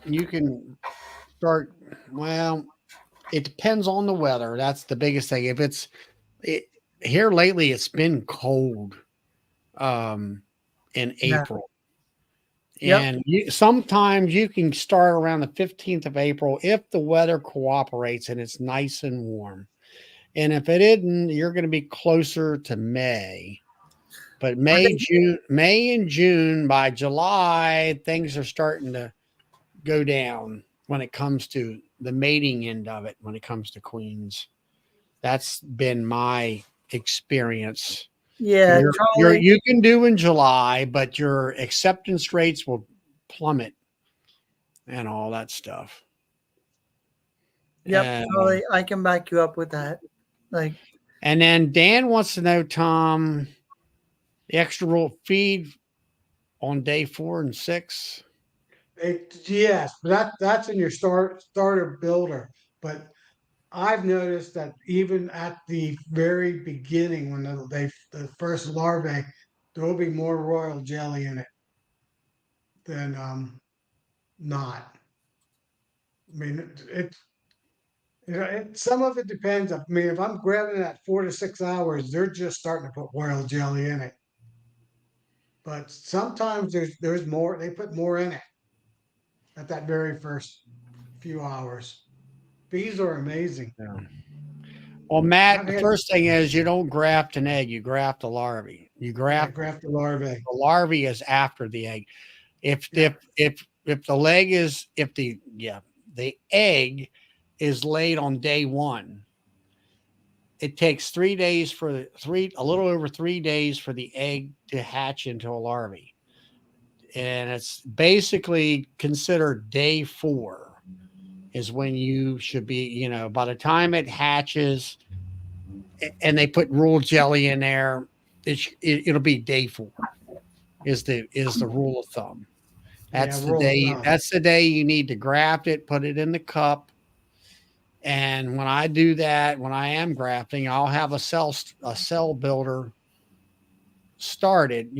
you can start. Well, it depends on the weather. That's the biggest thing. If it here lately, it's been cold in Yeah. April. Yep. And sometimes you can start around the 15th of April if the weather cooperates and it's nice and warm. And if it isn't, you're going to be closer to May. But I think May and June, by July, things are starting to go down when it comes to the mating end of it, when it comes to queens. That's been my experience. yeah, Charlie. You can do in July, but your acceptance rates will plummet and all that stuff. Yep, Charlie. I can back you up with that. Like, And then Dan wants to know, Tom, the extra rule feed on day 4 and 6. Yes, but that's in your starter builder. But I've noticed that even at the very beginning, when the first larvae, there will be more royal jelly in it than not. I mean, some of it depends. I mean, if I'm grabbing it at 4 to 6 hours, they're just starting to put royal jelly in it. But sometimes there's more. They put more in it at that very first few hours. Bees are amazing. Yeah. Well, Matt, I've the had first thing is you don't graft an egg, you graft a larvae. You yeah, graft graft the larvae. the larvae is after the egg. If Yeah. if the leg is if the egg is laid on day 1, it takes 3 days a little over 3 days for the egg to hatch into a larvae. And it's basically considered day 4 is when you should be, by the time it hatches and they put royal jelly in there, it'll be day 4 is the rule of thumb. Yeah, rule of thumb. That's the day you need to graft it, put it in the cup. And when I do that, when I am grafting, I'll have a cell builder started,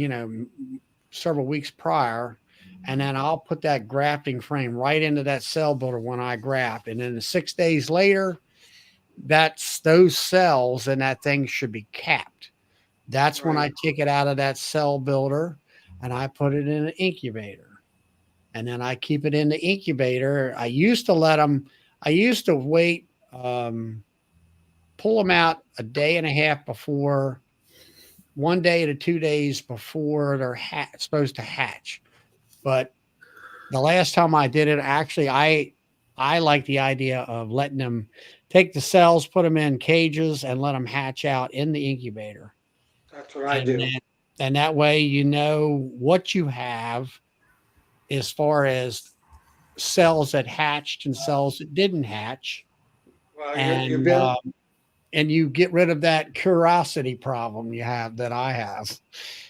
several weeks prior, and then I'll put that grafting frame right into that cell builder when I graft. And then 6 days later, that's those cells and that thing should be capped. That's when I Right. take it out of that cell builder and I put it in an incubator. and then I keep it in the incubator. I used to let them. I used to wait, pull them out a day and a half before, 1 day to 2 days before they're supposed to hatch. But the last time I did it, actually, I like the idea of letting them take the cells, put them in cages, and let them hatch out in the incubator. That's what I And do. and that way, you know what you have as far as cells that hatched and cells that didn't hatch, Well, you've and been and you get rid of that curiosity problem you have that I have.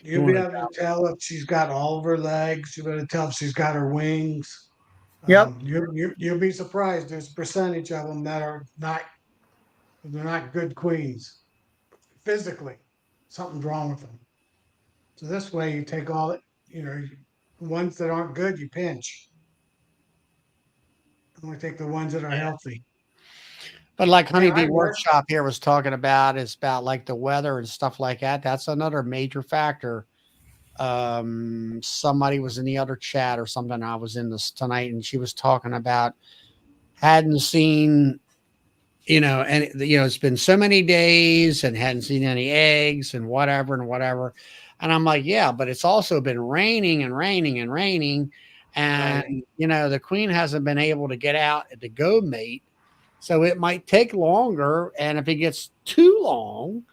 you'll be able to tell if she's got all of her legs. You'll be able to tell if she's got her wings. Yep. You'll be surprised. There's a percentage of them that are not they're not good queens physically. Something's wrong with them. So this way, you take all it. The ones that aren't good, you pinch. Only take the ones that are healthy. But like Man, I Honeybee work. Workshop here was talking about is about like the weather and stuff like that. That's another major factor. Somebody was in the other chat or something. I was in this tonight, and she was talking about hadn't seen, and it's been so many days and hadn't seen any eggs and whatever and whatever. And I'm like, yeah, but it's also been raining and raining and raining. And, Right. the queen hasn't been able to get out to go mate. So it might take longer. And if it gets too long,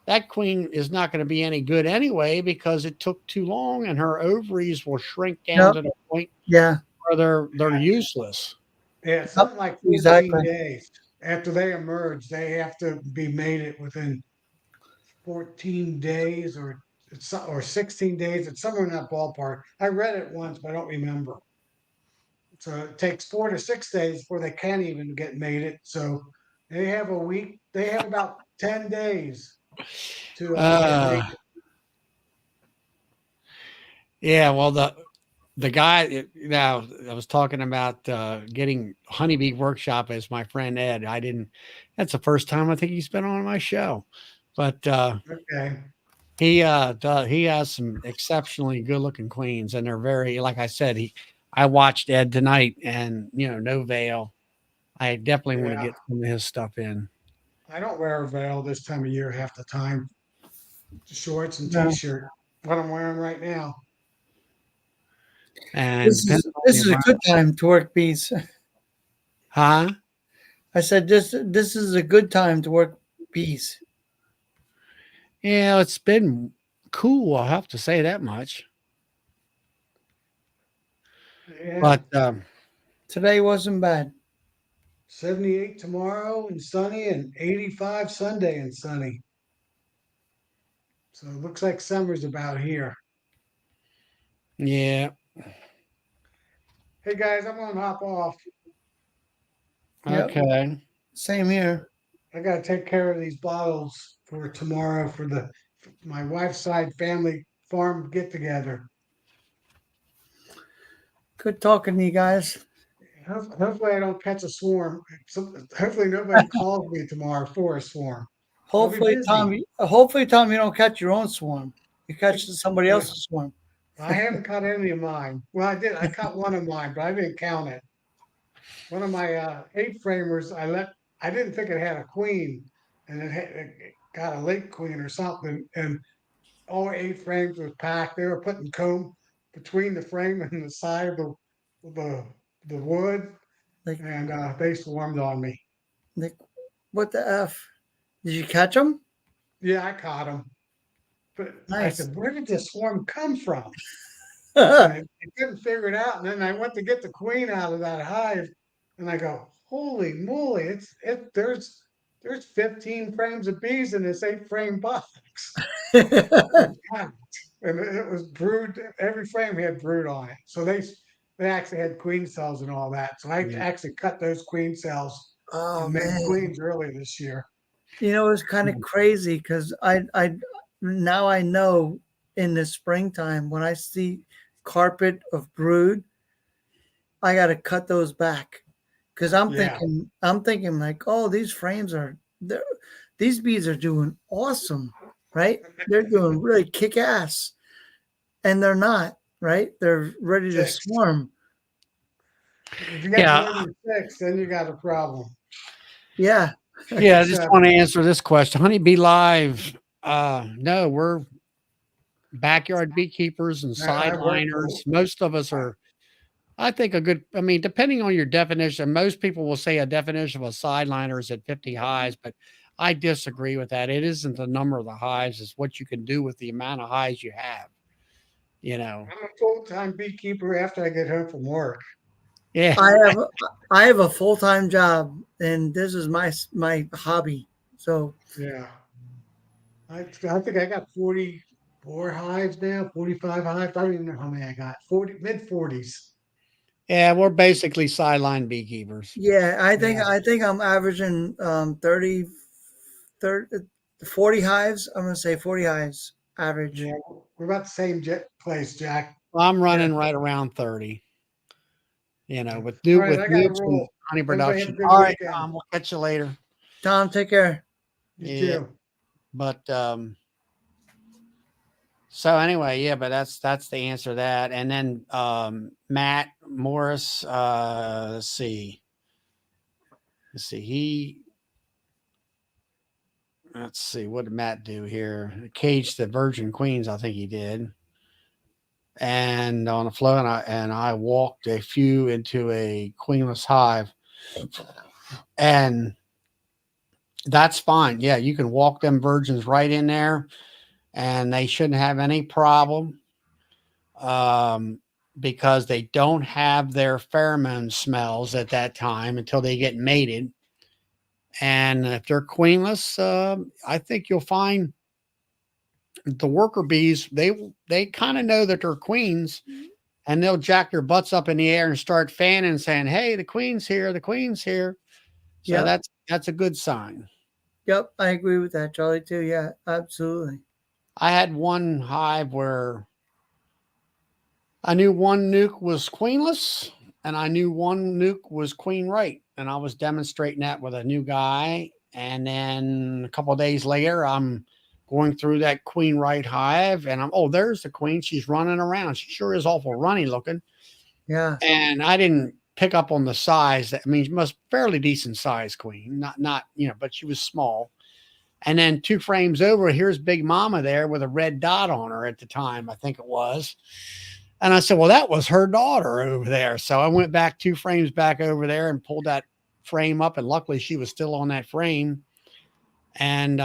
that queen is not going to be any good anyway because it took too long and her ovaries will shrink down Yep. to the point Yeah. where they're useless. Yeah, Yep. something like 14 Exactly. days after they emerge, they have to be mated within 14 days or 16 days. It's somewhere in that ballpark. I read it once, but I don't remember. So it takes 4 to 6 days before they can even get mated. So they have a week. They have about 10 days to get Uh, mated. yeah, well, the guy now I was talking about getting Honeybee Workshop as my friend Ed. That's the first time I think he's been on my show, but Okay. he he has some exceptionally good looking queens, and they're very, like I said, I watched Ed tonight, and no veil. I definitely want to Yeah. get some of his stuff in. I don't wear a veil this time of year half the time. Shorts and No. t-shirt. What I'm wearing right now. And This depending is on this the is a environment, good time to work bees. huh? I said this is a good time to work bees. Yeah, it's been cool. I'll have to say that much. Yeah. But Today wasn't bad. 78 tomorrow and sunny and 85 Sunday and sunny. So it looks like summer's about here. yeah, Hey guys, I'm gonna hop off. Yep. okay. Same here. I gotta take care of these bottles for tomorrow for my wife's side family farm get together. Good talking to you guys. Hopefully I don't catch a swarm. Hopefully nobody calls me tomorrow for a swarm. I'll be Hopefully, busy. Tom, you don't catch your own swarm. You catch somebody else's swarm. I haven't caught any of mine. Well, I did. I caught one of mine, but I didn't count it. One of my 8 framers, I didn't think it had a queen, and it got a late queen or something, and all 8 frames was packed. They were putting comb between the frame and the side of the the wood, Like, and they swarmed on me. like, what the f? Did you catch them? Yeah, I caught them, but I Nice. said, "Where did this swarm come from?" And I couldn't figure it out. And then I went to get the queen out of that hive, and I go, "Holy moly! There's 15 frames of bees in this 8 frame box." And it was brood. Every frame had brood on it, so they actually had queen cells and all that. So I Yeah. actually cut those queen cells Oh and made man. queens early this year. It's kind of crazy because I now I know in the springtime when I see carpet of brood, I got to cut those back because Yeah. I'm thinking like, oh, these bees are doing awesome, right? They're doing really kick ass, and they're not, right? They're ready to Six. swarm, If you get Yeah. more than 6, then you got a problem. Yeah. Yeah, I just So- want to answer this question. Honeybee Live. No, we're backyard beekeepers and I work sideliners. Most of us are, I think, I mean, depending on your definition, most people will say a definition of a sideliner is at 50 hives, but I disagree with that. It isn't the number of the hives, it's what you can do with the amount of hives you have. You know, I'm a full-time beekeeper after I get home from work. yeah. I have a full-time job, and this is my hobby. So Yeah. I think I got 44 hives now, 45 hives. I don't even know how many I got. 40, mid-40s. Yeah, we're basically sideline beekeepers. yeah, Yeah. I think I'm averaging 30, 40 hives. I'm gonna say 40 hives average. Yeah. We're about the same place, Jack. I'm Yeah. running right around 30, with All right, I got to nukes and roll. honey Everybody have a production. good All right, weekend. Tom, we'll catch you later. Tom, take care. You Yeah. too. But so anyway, yeah, but that's the answer to that. And then Matt Morris, let's see, let's see, what did Matt do here? Cage the Virgin Queens, I think he did. And on the flow, and I walked a few into a queenless hive, and that's fine. Yeah, you can walk them virgins right in there, and they shouldn't have any problem. Because they don't have their pheromone smells at that time until they get mated. And if they're queenless, I think you'll find the worker bees, they kind of know that they're queens, and they'll jack their butts up in the air and start fanning, saying, "Hey, the queen's here, the queen's here." So Yep. that's a good sign. Yep, I agree with that, Charlie, too. Yeah, absolutely. I had one hive where I knew one nuke was queenless, and I knew one nuke was queen right. And I was demonstrating that with a new guy. And then a couple of days later, I'm going through that queen right hive, and there's the queen. She's running around. She sure is awful runny looking. Yeah. And I didn't pick up on the size. I mean, she must fairly decent size queen, not but she was small. And then 2 frames over, here's Big Mama there with a red dot on her at the time, I think it was. And I said, well, that was her daughter over there. So I went back 2 frames back over there and pulled that frame up. And luckily she was still on that frame. And,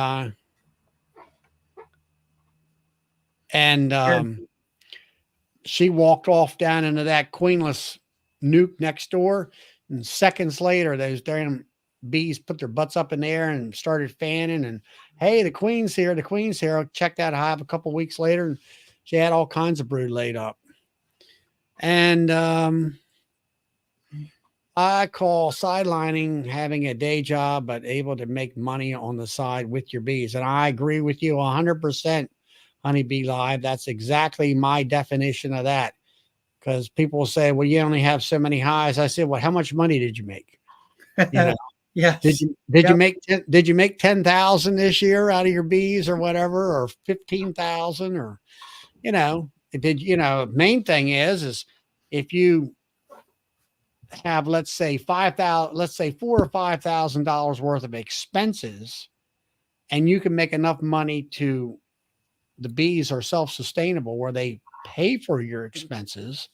she walked off down into that queenless nuke next door. And seconds later, those damn bees put their butts up in the air and started fanning. And hey, the queen's here. The queen's here. I checked that hive a couple weeks later, and she had all kinds of brood laid up. And I call sidelining having a day job, but able to make money on the side with your bees. And I agree with you 100%, Honeybee Live. That's exactly my definition of that. Because people will say, well, you only have so many hives. I said, well, how much money did you make? Yes. Did you make 10,000 this year out of your bees or whatever, or 15,000, or main thing is if you have, let's say $4,000 or $5,000 worth of expenses, and you can make enough money to the bees are self-sustainable where they pay for your expenses.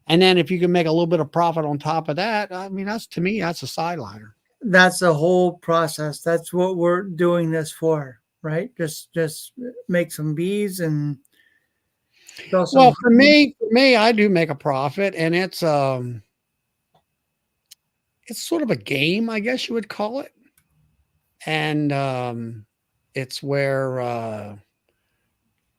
And then if you can make a little bit of profit on top of that, I mean, to me, that's a sideliner. That's the whole process. That's what we're doing this for, right? Just make some bees and sell some. Well, for me, I do make a profit, and it's sort of a game, I guess you would call it. And it's where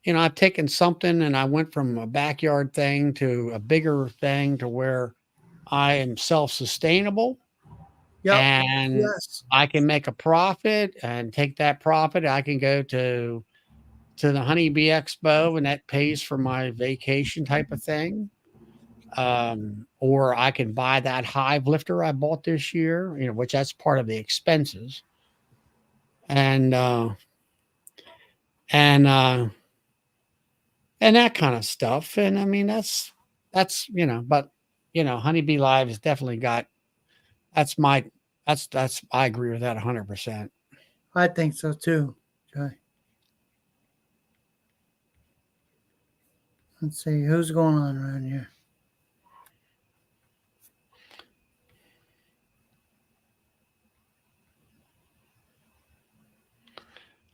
I've taken something and I went from a backyard thing to a bigger thing to where I am self-sustainable. Yep. And Yes. I can make a profit and take that profit. I can go to the Honeybee Expo, and that pays for my vacation type of thing. Or I can buy that hive lifter I bought this year, which that's part of the expenses. And that kind of stuff. And I mean, that's, but Honeybee Live has definitely got, that's I agree with that 100%. I think so too. Okay. Let's see who's going on around here.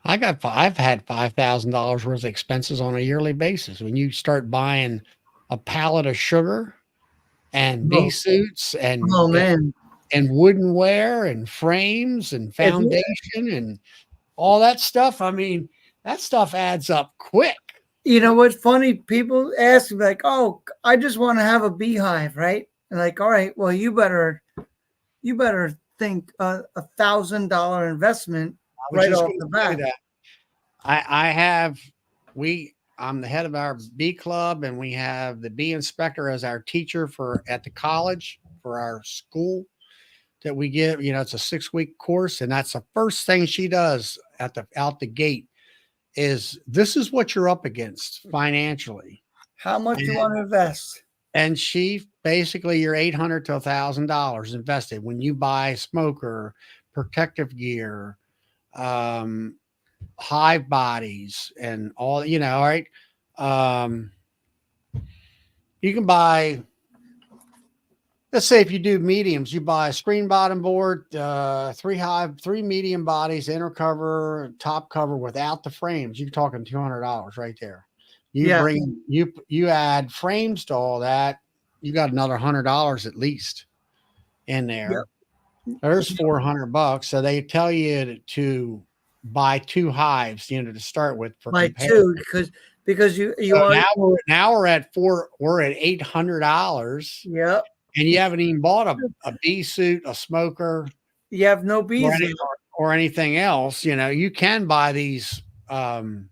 I've had $5,000 worth of expenses on a yearly basis. When you start buying a pallet of sugar and bee Oh, suits oh man. and woodenware and frames and foundation and all that stuff. I mean, that stuff adds up quick. You know what's funny? People ask me like, "Oh, I just want to have a beehive, right?" And like, all right, well, you better think $1,000 investment I was right just off going the to say bat. that. I'm the head of our bee club, and we have the bee inspector as our teacher at the college for our school that we give. It's a 6-week course, and that's the first thing she does out the gate is this is what you're up against financially. How much you want to invest? And she basically your $800 to $1,000 invested when you buy smoker, protective gear, hive bodies, and all. All right. You can buy. Let's say if you do mediums, you buy a screen bottom board, 3 medium bodies, inner cover, top cover without the frames. You're talking $200 right there. You add frames to all that, you got another $100 at least in there. Yep. There's $400. So they tell you to buy 2 hives, to start with for Buy comparison. 2 because you So are now we're at $800. Yep. And you haven't even bought a bee suit, a smoker, You have no bees or anything else. You can buy these, what do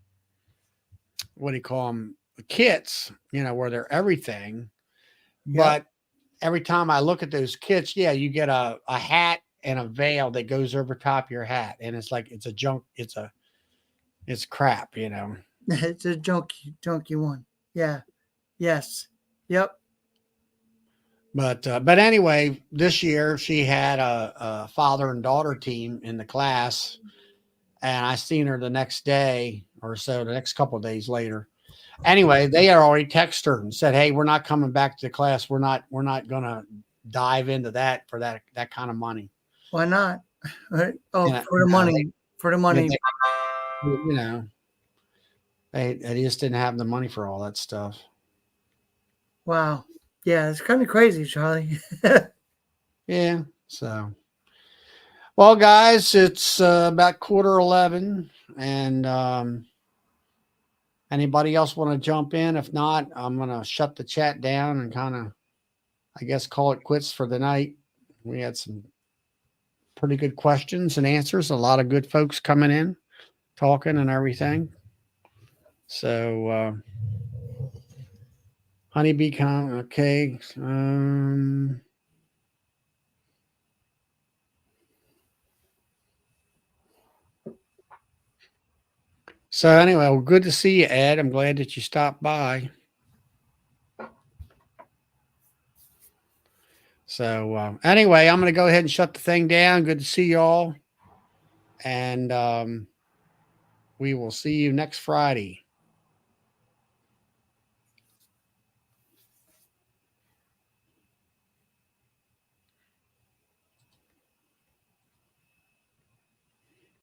you call them? Kits, where they're everything. Yep. But every time I look at those kits, you get a hat and a veil that goes over top of your hat. And it's like, it's crap, It's a junky one. Yeah. Yes. Yep. But anyway, this year she had a father and daughter team in the class, and I seen her the next day or so, the next couple of days later. Anyway, they had already texted her and said, "Hey, we're not coming back to the class. We're not gonna dive into that for that kind of money." Why not? Oh, Yeah, for the money. For the money. They just didn't have the money for all that stuff. Wow. Yeah, it's kind of crazy, Charlie. Yeah. So, well, guys, it's about 11:15, and anybody else want to jump in? If not, I'm gonna shut the chat down and kind of, I guess, call it quits for the night. We had some pretty good questions and answers. A lot of good folks coming in, talking and everything. So, honeybee okay. So anyway, well, good to see you, Ed. I'm glad that you stopped by. So anyway, I'm going to go ahead and shut the thing down. Good to see you all. And we will see you next Friday.